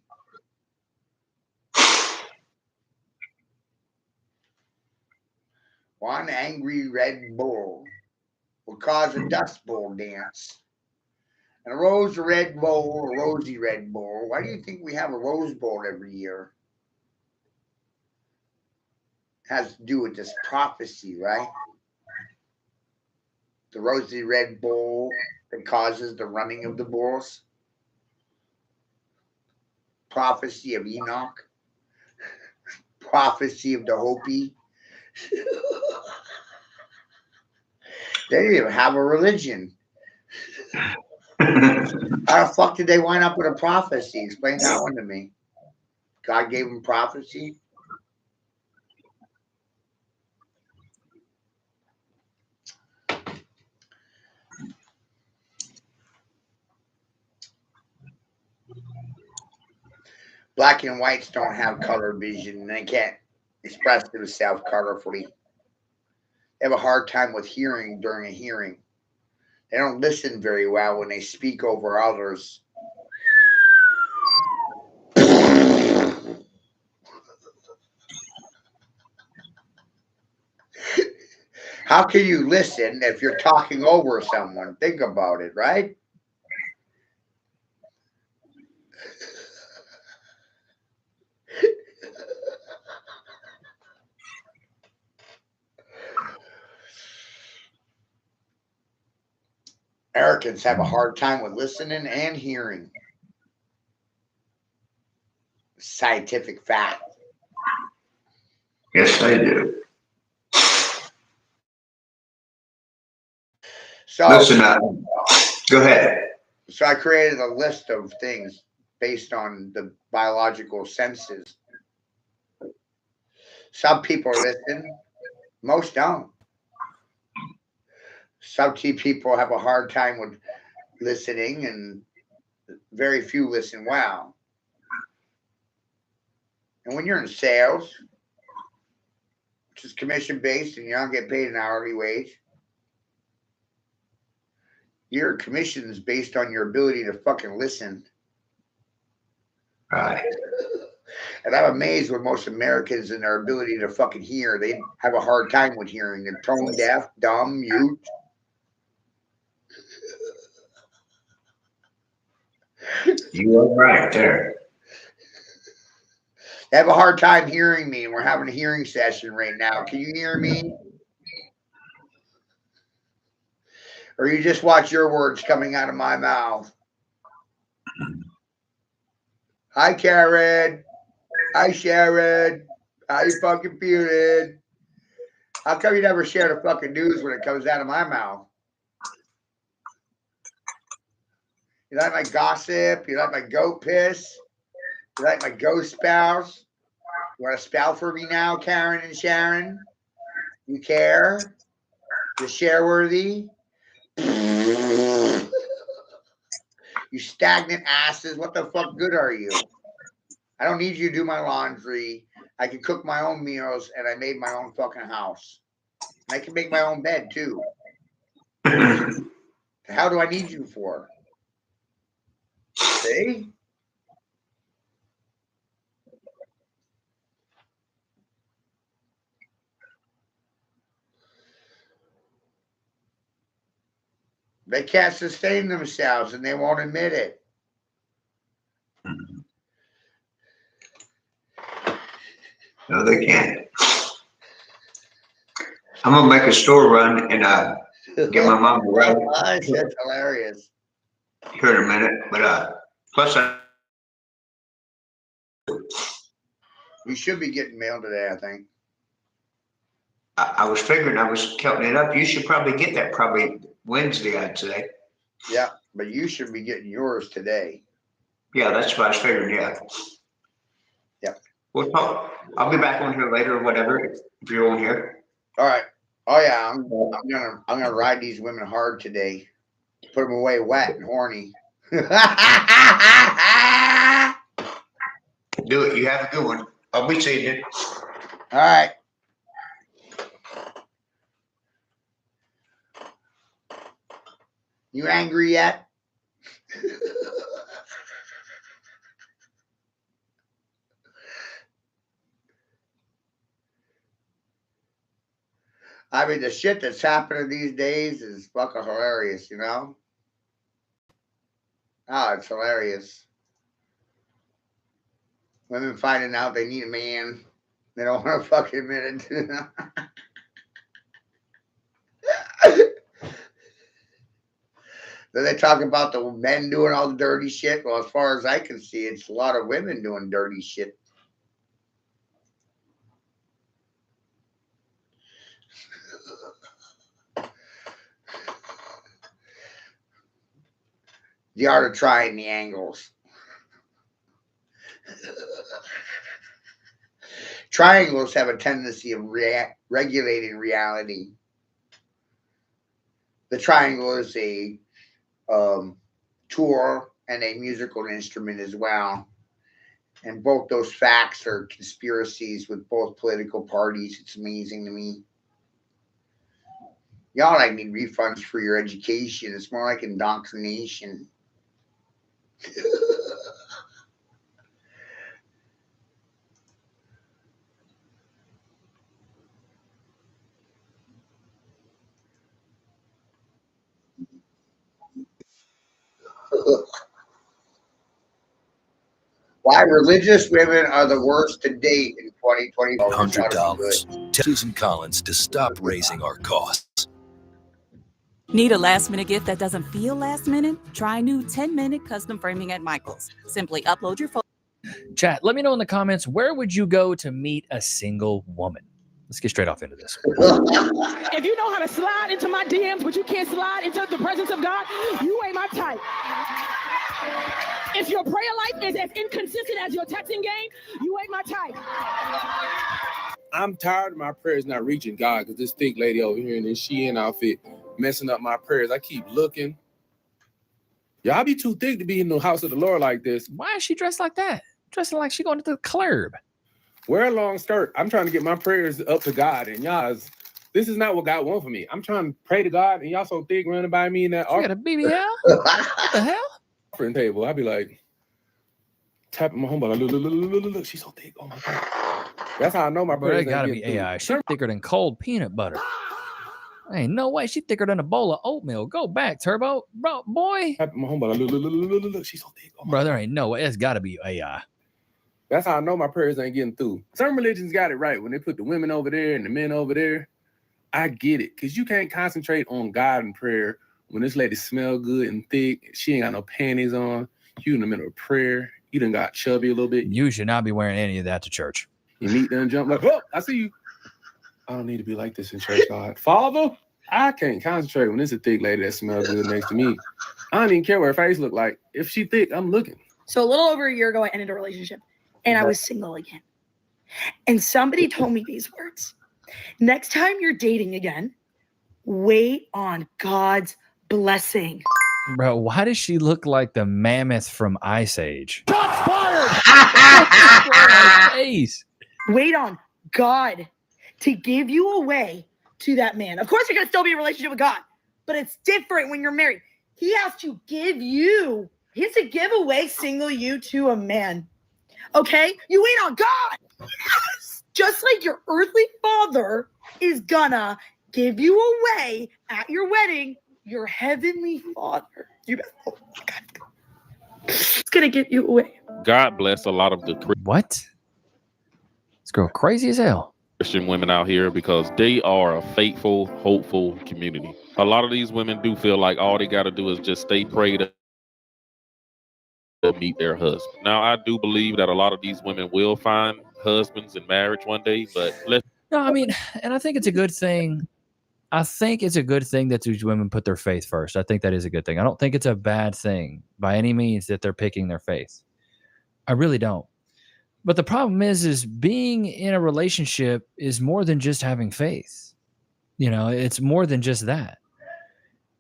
Speaker 1: One angry red bull will cause a dust bowl dance. And a rose red bowl, a rosy red bowl. Why do you think we have a rose bowl every year? It has to do with this prophecy, right? The rosy red bowl that causes the running of the bulls. Prophecy of Enoch. Prophecy of the Hopi. They didn't even have a religion. How the fuck did they wind up with a prophecy? Explain that one to me. God gave them prophecy? Black and whites don't have color vision. They can't express themselves colorfully. They have a hard time with hearing during a hearing. They don't listen very well when they speak over others. How can you listen if you're talking over someone? Think about it, right? Americans have a hard time with listening and hearing. Scientific fact.
Speaker 3: Yes, they do.
Speaker 1: So,
Speaker 3: Listen, go ahead.
Speaker 1: so I created a list of things based on the biological senses. Some people listen, most don't. Some people have a hard time with listening, and very few listen well. And when you're in sales, which is commission based and you don't get paid an hourly wage, your commission is based on your ability to fucking listen.
Speaker 3: Right.
Speaker 1: And I'm amazed with most Americans and their ability to fucking hear. They have a hard time with hearing. They're tone deaf, dumb, mute.
Speaker 3: You are right there.
Speaker 1: They have a hard time hearing me, and we're having a hearing session right now. Can you hear me? Or you just watch your words coming out of my mouth? Hi, Karen. Hi, Sharon. How you fucking feeling? How come you never share the fucking news when it comes out of my mouth? You like my gossip? You like my goat piss? You like my ghost spouse? You want to spell for me now, Karen and Sharon? You care? You're share worthy? You stagnant asses. What the fuck good are you? I don't need you to do my laundry. I can cook my own meals, and I made my own fucking house. And I can make my own bed, too. How do I need you for? See? They can't sustain themselves, and they won't admit it.
Speaker 3: No, they can't. I'm gonna make a store run and get my mom to ride
Speaker 1: That's hilarious.
Speaker 3: here in a minute. But plus,
Speaker 1: You should be getting mail today, I think.
Speaker 3: I was figuring I was counting it up. You should probably get that probably Wednesday, I'd say.
Speaker 1: Yeah, but you should be getting yours today.
Speaker 3: Yeah, that's what I was figuring. Yeah.
Speaker 1: Yeah.
Speaker 3: We'll talk. I'll be back on here later or whatever if you're on here.
Speaker 1: All right. Oh yeah, I'm gonna ride these women hard today. Put them away wet and horny.
Speaker 3: Do it. You have a good one. I'll be seeing you.
Speaker 1: All right. You angry yet? I mean, the shit that's happening these days is fucking hilarious, you know? Oh, it's hilarious. Women finding out they need a man. They don't want to fucking admit it. Then they talk about the men doing all the dirty shit. Well, as far as I can see, it's a lot of women doing dirty shit. The art of trying the angles. Triangles have a tendency of regulating reality. The triangle is a tool and a musical instrument as well. And both those facts are conspiracies with both political parties. It's amazing to me. Y'all like need refunds for your education. It's more like indoctrination. Why religious women are the worst to date in 2020.
Speaker 7: $100. Tell Susan Collins to stop raising our costs.
Speaker 8: Need a last-minute gift that doesn't feel last minute? Try new 10-minute custom framing at Michaels. Simply upload your photo.
Speaker 9: Chat, let me know in the comments, where would you go to meet a single woman? Let's get straight off into this.
Speaker 10: If you know how to slide into my DMs, but you can't slide into the presence of God, you ain't my type. If your prayer life is as inconsistent as your texting game, you ain't my type.
Speaker 11: I'm tired of my prayers not reaching God because this thick lady over here in this Shein outfit messing up my prayers. I keep looking. Y'all be too thick to be in the house of the Lord like this.
Speaker 9: Why is she dressed like that? Dressing like she going to the club.
Speaker 11: Wear a long skirt. I'm trying to get my prayers up to God, and y'all's, this is not what God wants for me. I'm trying to pray to God, and y'all so thick running by me in that
Speaker 9: You got a BBL? What the hell?
Speaker 11: offering table. I'd be like, tapping my home, like, look, she's so thick. Oh my God. That's how I know my
Speaker 9: Bro,
Speaker 11: prayers
Speaker 9: that gotta
Speaker 11: ain't
Speaker 9: be
Speaker 11: getting through.
Speaker 9: AI. She's thicker than cold peanut butter. Ain't no way. She's thicker than a bowl of oatmeal. Go back, Turbo. Bro, boy.
Speaker 11: Tapping my home, like, look, she's so thick. Oh my
Speaker 9: Bro, there ain't no way. It's gotta be AI.
Speaker 11: That's how I know my prayers ain't getting through. Some religions got it right when they put the women over there and the men over there. I get it, because you can't concentrate on God in prayer when this lady smell good and thick. She ain't got no panties on. You in the middle of prayer. You done got chubby a little bit.
Speaker 9: You should not be wearing any of that to church.
Speaker 11: You meet them jump like, oh, I see you. I don't need to be like this in church, God. Father, I can't concentrate when it's a thick lady that smells good next to me. I don't even care what her face look like. If she thick, I'm looking.
Speaker 10: So a little over a year ago, I ended a relationship and I was single again. And somebody told me these words. Next time you're dating again, wait on God's blessing.
Speaker 9: Bro, why does she look like the mammoth from Ice Age?
Speaker 10: Shots fired!
Speaker 9: Face.
Speaker 10: Wait on God to give you away to that man. Of course, you're going to still be in a relationship with God, but it's different when you're married. He has to give away single you to a man. Okay? You wait on God. Just like your earthly father is gonna give you away at your wedding, your heavenly father. Oh my God. It's gonna give you away.
Speaker 12: God bless a lot of the
Speaker 9: What? This girl crazy as hell.
Speaker 12: Christian women out here because they are a faithful, hopeful community. A lot of these women do feel like all they got to do is just stay prayed up to meet their husband. Now, I do believe that a lot of these women will find husbands in marriage one day, but
Speaker 9: No, I mean, and I think it's a good thing. I think it's a good thing that these women put their faith first. I think that is a good thing. I don't think it's a bad thing by any means that they're picking their faith. I really don't. But the problem is being in a relationship is more than just having faith. You know, it's more than just that.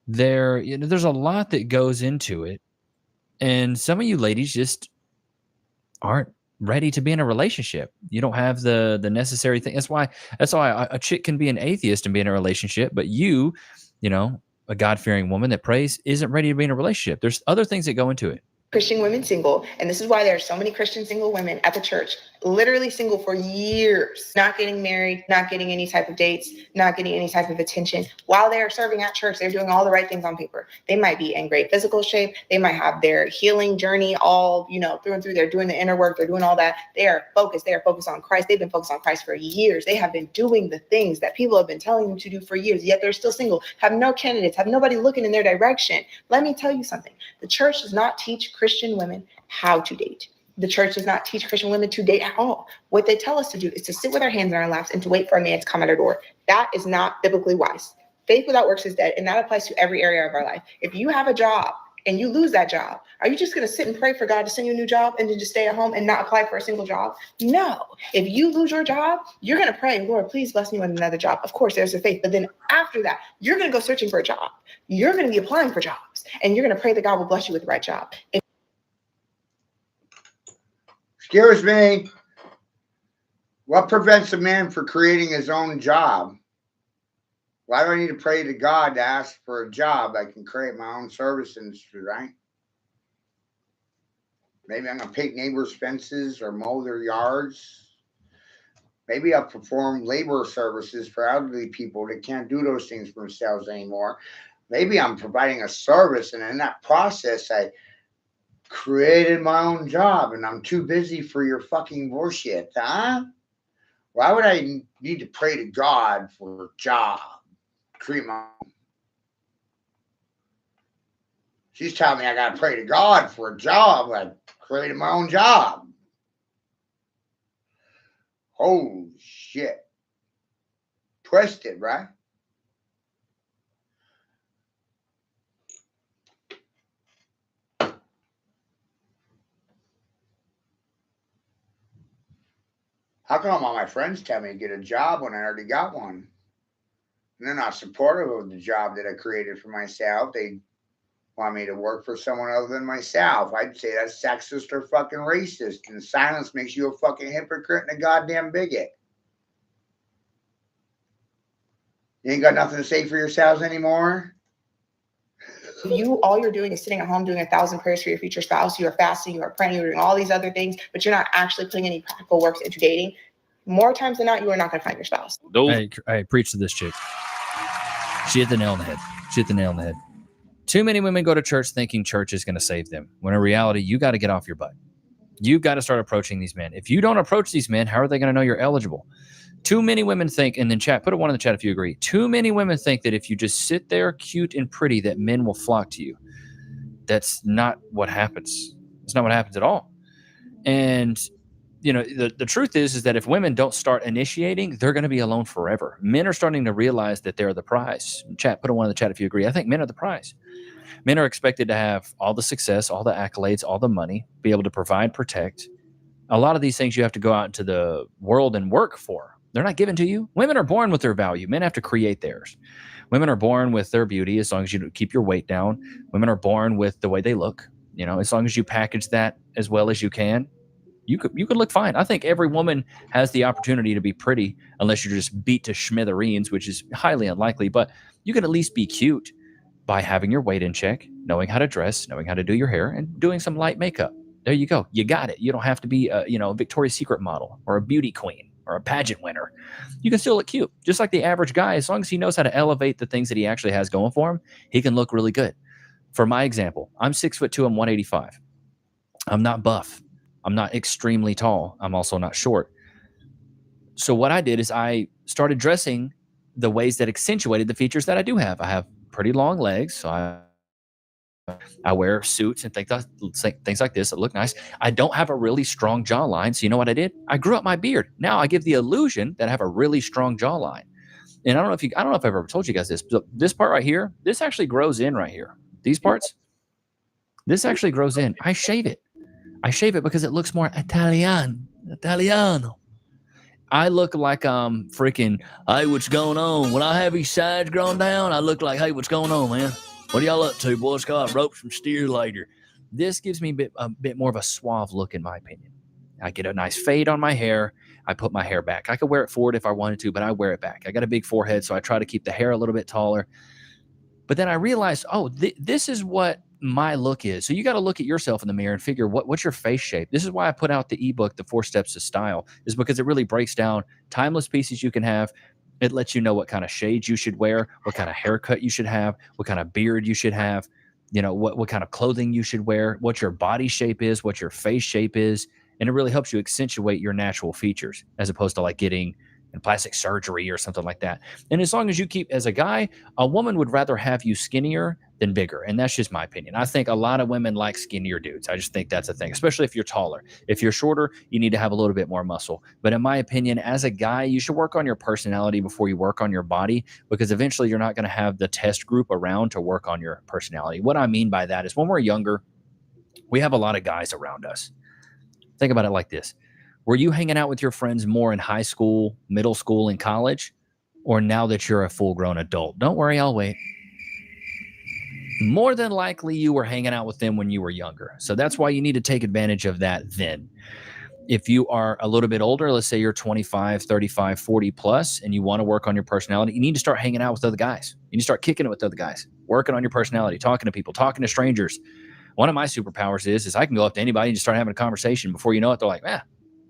Speaker 9: There's a lot that goes into it. And some of you ladies just aren't ready to be in a relationship. You don't have the necessary thing. That's why a chick can be an atheist and be in a relationship, but you know, a God-fearing woman that prays isn't ready to be in a relationship. There's other things that go into it.
Speaker 13: Christian women single, and this is why there are so many Christian single women at the church, literally single for years, not getting married, not getting any type of dates, not getting any type of attention. While they are serving at church, they're doing all the right things on paper. They might be in great physical shape. They might have their healing journey all, through and through. They're doing the inner work. They're doing all that. They are focused. They are focused on Christ. They've been focused on Christ for years. They have been doing the things that people have been telling them to do for years, yet they're still single, have no candidates, have nobody looking in their direction. Let me tell you something. The church does not teach Christian women how to date. The church does not teach Christian women to date at all. What they tell us to do is to sit with our hands in our laps and to wait for a man to come at our door. That is not biblically wise. Faith without works is dead, and that applies to every area of our life. If you have a job and you lose that job, are you just going to sit and pray for God to send you a new job and then just stay at home and not apply for a single job? No. If you lose your job, you're going to pray, Lord, please bless me with another job. Of course, there's a faith. But then after that, you're going to go searching for a job. You're going to be applying for jobs, and you're going to pray that God will bless you with the right job.
Speaker 1: Excuse me. What prevents a man from creating his own job? Why do I need to pray to God to ask for a job? I can create my own service industry, right? Maybe I'm going to paint neighbors' fences or mow their yards. Maybe I'll perform labor services for elderly people that can't do those things for themselves anymore. Maybe I'm providing a service, and in that process, I created my own job, and I'm too busy for your fucking bullshit, huh? Why would I need to pray to God for a job? Create my own. She's telling me I got to pray to God for a job. I created my own job. Holy shit. Twisted, right? How come all my friends tell me to get a job when I already got one? And they're not supportive of the job that I created for myself. They want me to work for someone other than myself. I'd say that's sexist or fucking racist. And silence makes you a fucking hypocrite and a goddamn bigot. You ain't got nothing to say for yourselves anymore?
Speaker 13: All you're doing is sitting at home doing 1,000 prayers for your future spouse. You are fasting, you are praying, you're doing all these other things, but you're not actually putting any practical works into dating. More times than not, you are not going to find your spouse.
Speaker 9: Hey, preach to this chick. She hit the nail on the head. She hit the nail on the head. Too many women go to church thinking church is going to save them, when in reality, you got to get off your butt. You've got to start approaching these men. If you don't approach these men, how are they going to know you're eligible? Too many women think, and then chat, put a 1 in the chat if you agree. Too many women think that if you just sit there cute and pretty, that men will flock to you. That's not what happens. It's not what happens at all. And, you know, the truth is that if women don't start initiating, they're going to be alone forever. Men are starting to realize that they're the prize. Chat, put a 1 in the chat if you agree. I think men are the prize. Men are expected to have all the success, all the accolades, all the money, be able to provide, protect. A lot of these things you have to go out into the world and work for. They're not given to you. Women are born with their value. Men have to create theirs. Women are born with their beauty as long as you keep your weight down. Women are born with the way they look. You know, as long as you package that as well as you can, you could look fine. I think every woman has the opportunity to be pretty, unless you're just beat to smithereens, which is highly unlikely. But you can at least be cute by having your weight in check, knowing how to dress, knowing how to do your hair, and doing some light makeup. There you go. You got it. You don't have to be a Victoria's Secret model or a beauty queen or a pageant winner. You can still look cute, just like the average guy. As long as he knows how to elevate the things that he actually has going for him, he can look really good. For my example, I'm 6'2", I'm 185. I'm not buff. I'm not extremely tall. I'm also not short. So what I did is I started dressing the ways that accentuated the features that I do have. I have pretty long legs, so I wear suits and things like this that look nice. I don't have a really strong jawline, so you know what I did? I grew up my beard. Now I give the illusion that I have a really strong jawline. And I don't know if I've ever told you guys this, but this part right here, this actually grows in right here. These parts, this actually grows in. I shave it. Because it looks more Italiano. I look like I'm freaking, hey, what's going on? When I have these sides grown down, I look like, hey, what's going on, man? What are y'all up to, boys? Got ropes from steer later. This gives me a bit more of a suave look, in my opinion. I get a nice fade on my hair. I put my hair back. I could wear it forward if I wanted to, but I wear it back. I got a big forehead, so I try to keep the hair a little bit taller. But then I realized, this is what my look is. So you got to look at yourself in the mirror and figure what's your face shape. This is why I put out the ebook, The 4 Steps to Style, is because it really breaks down timeless pieces you can have. It lets you know what kind of shades you should wear, what kind of haircut you should have, what kind of beard you should have, you know, what kind of clothing you should wear, what your body shape is, what your face shape is. And it really helps you accentuate your natural features as opposed to like getting plastic surgery or something like that. And as long as you keep, as a guy, a woman would rather have you skinnier than bigger. And that's just my opinion. I think a lot of women like skinnier dudes. I just think that's a thing, especially if you're taller. If you're shorter, you need to have a little bit more muscle. But in my opinion, as a guy, you should work on your personality before you work on your body, because eventually you're not going to have the test group around to work on your personality. What I mean by that is when we're younger, we have a lot of guys around us. Think about it like this. Were you hanging out with your friends more in high school, middle school, and college, or now that you're a full-grown adult? Don't worry, I'll wait. More than likely, you were hanging out with them when you were younger. So that's why you need to take advantage of that then. If you are a little bit older, let's say you're 25, 35, 40 plus, and you want to work on your personality, you need to start hanging out with other guys. You need to start kicking it with other guys, working on your personality, talking to people, talking to strangers. One of my superpowers is I can go up to anybody and just start having a conversation. Before you know it, they're like,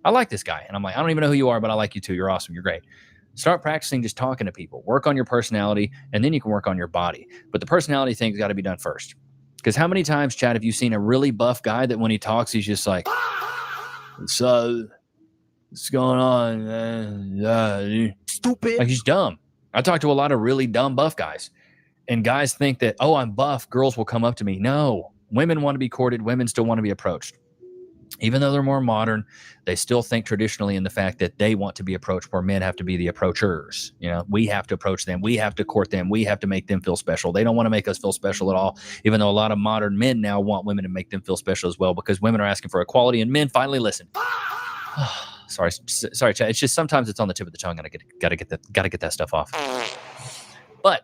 Speaker 9: I like this guy. And I'm like, I don't even know who you are, but I like you too. You're awesome. You're great. Start practicing just talking to people. Work on your personality, and then you can work on your body. But the personality thing's got to be done first. Because how many times, Chad, have you seen a really buff guy that when he talks, he's just like, so what's going on, man? Stupid. Like, he's dumb. I talk to a lot of really dumb buff guys, and guys think that, oh, I'm buff, girls will come up to me. No, women want to be courted. Women still want to be approached. Even though they're more modern, they still think traditionally in the fact that they want to be approached, where men have to be the approachers. You know, we have to approach them. We have to court them. We have to make them feel special. They don't want to make us feel special at all, even though a lot of modern men now want women to make them feel special as well, because women are asking for equality and men finally listen. Sorry, Chad. It's just sometimes it's on the tip of the tongue, and I gotta get that stuff off. But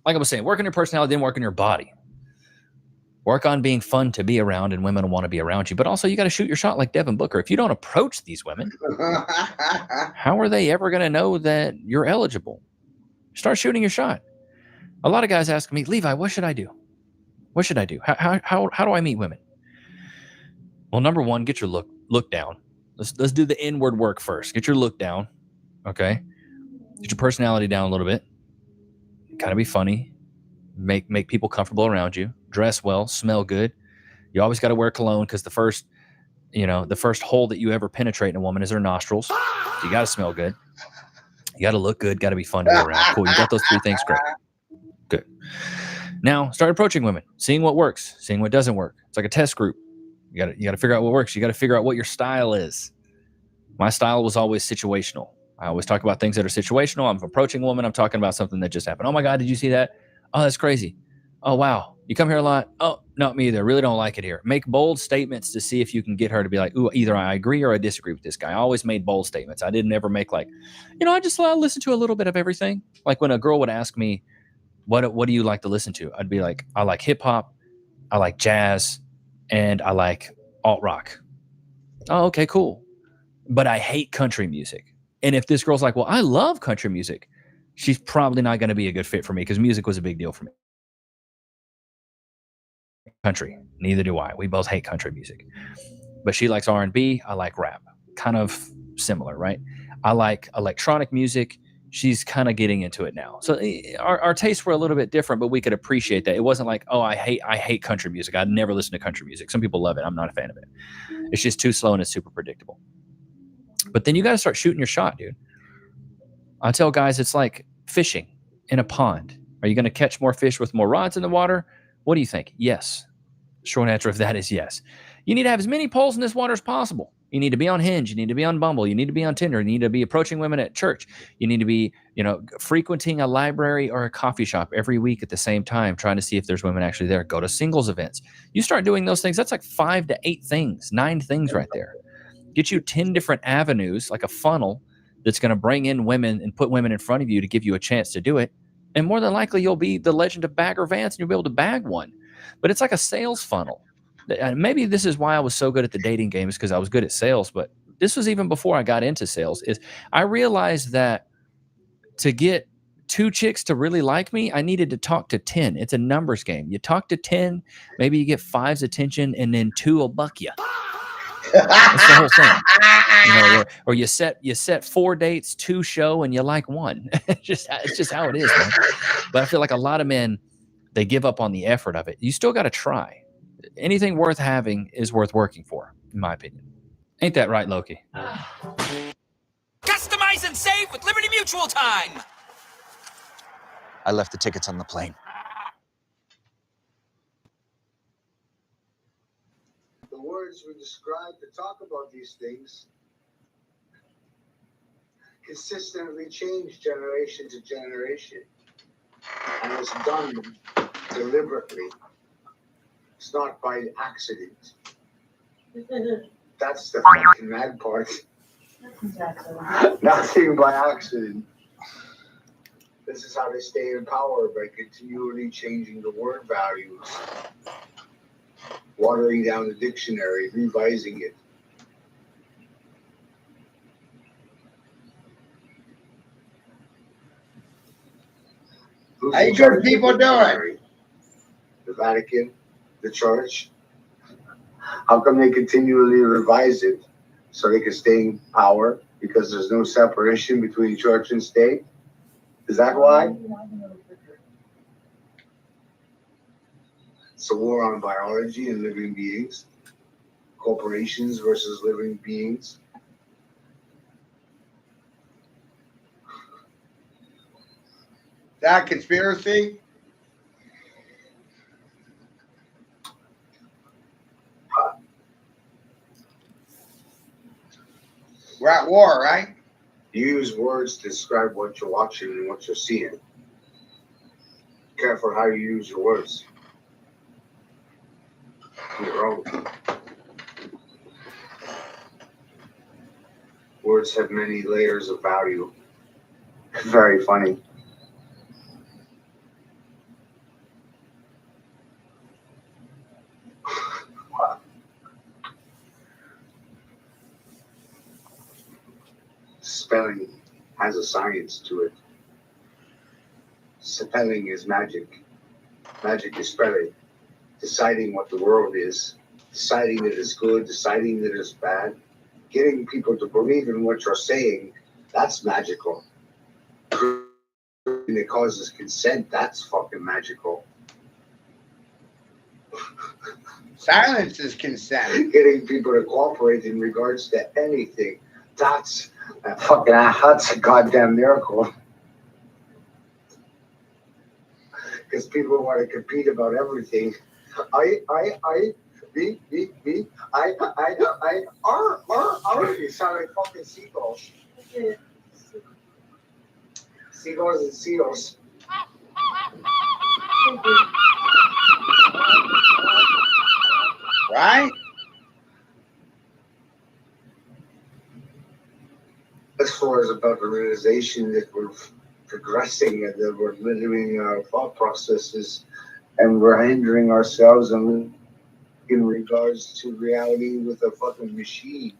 Speaker 9: like I was saying, work on your personality, then work on your body. Work on being fun to be around, and women will want to be around you. But also, you got to shoot your shot like Devin Booker. If you don't approach these women, how are they ever going to know that you're eligible? Start shooting your shot. A lot of guys ask me, Levi, what should I do? What should I do? How do I meet women? Well, number one, get your look down. Let's do the inward work first. Get your look down, okay? Get your personality down a little bit. Gotta be funny. Make people comfortable around you. Dress well, smell good. You always got to wear cologne, because the first hole that you ever penetrate in a woman is her nostrils. So you got to smell good. You got to look good. Got to be fun to be around. Cool. You got those three things. Great. Good. Now start approaching women, seeing what works, seeing what doesn't work. It's like a test group. You got to figure out what works. You got to figure out what your style is. My style was always situational. I always talk about things that are situational. I'm approaching a woman. I'm talking about something that just happened. Oh my God, did you see that? Oh, that's crazy. Oh, wow. You come here a lot? Oh, no, me either. I really don't like it here. Make bold statements to see if you can get her to be like, ooh, either I agree or I disagree with this guy. I always made bold statements. I didn't ever make like, I just listen to a little bit of everything. Like when a girl would ask me, what do you like to listen to? I'd be like, I like hip hop, I like jazz, and I like alt rock. Oh, okay, cool. But I hate country music. And if this girl's like, well, I love country music, she's probably not going to be a good fit for me, because music was a big deal for me. Country, neither do I. We both hate country music. But she likes R&B, I like rap. Kind of similar, right? I like electronic music. She's kind of getting into it now. So our tastes were a little bit different, but we could appreciate that. It wasn't like, oh, I hate country music. I'd never listen to country music. Some people love it. I'm not a fan of it. It's just too slow and it's super predictable. But then you got to start shooting your shot, dude. I tell guys it's like fishing in a pond. Are you going to catch more fish with more rods in the water? What do you think? Yes. Short answer of that is yes. You need to have as many poles in this water as possible. You need to be on Hinge. You need to be on Bumble. You need to be on Tinder. You need to be approaching women at church. You need to be, frequenting a library or a coffee shop every week at the same time, trying to see if there's women actually there. Go to singles events. You start doing those things. That's like 5 to 8 things, 9 things right there. Get you 10 different avenues, like a funnel that's going to bring in women and put women in front of you to give you a chance to do it. And more than likely, you'll be the legend of Bagger Vance and you'll be able to bag one. But it's like a sales funnel. And maybe this is why I was so good at the dating game, is because I was good at sales. But this was even before I got into sales. Is I realized that to get 2 chicks to really like me, I needed to talk to 10. It's a numbers game. You talk to 10, maybe you get 5's attention, and then 2 will buck you. That's the whole thing. Or you set 4 dates, 2 show, and you like 1. It's just how it is, man. But I feel like a lot of men, they give up on the effort of it. You still got to try. Anything worth having is worth working for, in my opinion. Ain't that right, Loki?
Speaker 14: Customize and save with Liberty Mutual time.
Speaker 15: I left the tickets on the plane.
Speaker 16: The words we describe to talk about these things consistently change generation to generation. And it's done deliberately. It's not by accident. That's the fucking mad part. Nothing by accident. This is how they stay in power, by continually changing the word values, watering down the dictionary, revising it, Who's
Speaker 1: How
Speaker 16: in
Speaker 1: you
Speaker 16: charge
Speaker 1: good
Speaker 16: of
Speaker 1: people
Speaker 16: getting
Speaker 1: doing?
Speaker 16: married? The Vatican, the church. How come they continually revise it so they can stay in power? Because there's no separation between church and state. Is that why? It's a war on biology and living beings. Corporations versus living beings.
Speaker 1: That conspiracy? We're at war, right?
Speaker 16: You use words to describe what you're watching and what you're seeing. Careful how you use your words. You're wrong. Words have many layers of value. Very funny. Spelling has a science to it. Spelling is magic. Magic is spelling. Deciding what the world is. Deciding that it's good. Deciding that it's bad. Getting people to believe in what you're saying. That's magical. It causes consent. That's fucking magical.
Speaker 1: Silence is consent.
Speaker 16: Getting people to cooperate in regards to anything. That's a goddamn miracle. Because people want to compete about everything. Me. You sound like fucking seagulls. Seagulls and seals.
Speaker 1: Right?
Speaker 16: As far as about the realization that we're progressing and that we're limiting our thought processes and we're hindering ourselves and in regards to reality with a fucking machine.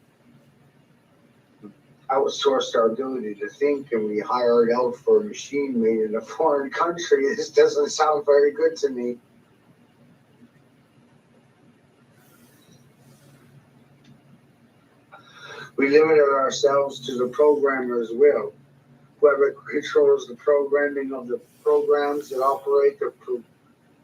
Speaker 16: Outsourced our ability to think and we hired out for a machine made in a foreign country. This doesn't sound very good to me. We limited ourselves to the programmer's will. Whoever controls the programming of the programs that operate the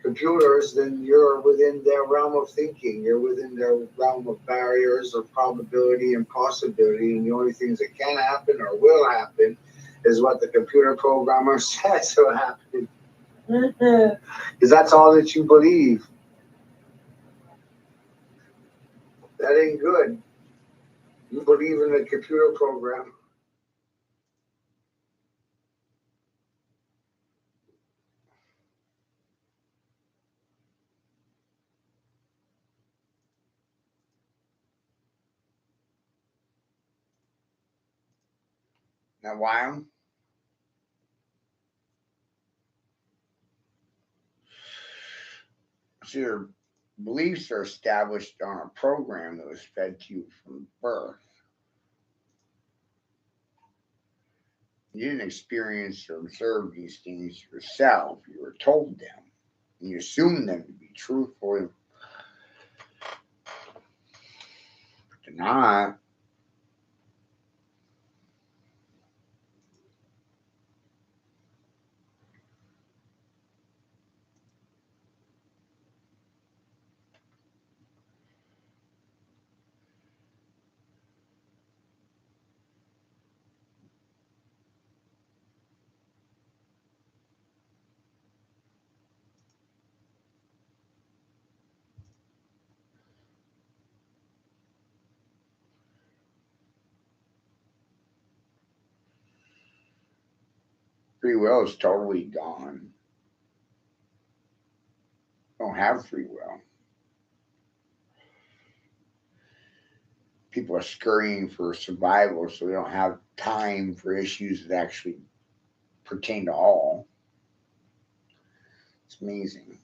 Speaker 16: computers, then you're within their realm of thinking. You're within their realm of barriers of probability and possibility. And the only things that can happen or will happen is what the computer programmer says will happen. Because that's all that you believe. That ain't good. You believe in the computer program.
Speaker 1: Now, why? So your beliefs are established on a program that was fed to you from birth. You didn't experience or observe these things yourself. You were told them. And you assumed them to be truthful. But they're not. Free will is totally gone. You don't have free will. People are scurrying for survival, so they don't have time for issues that actually pertain to all. It's amazing.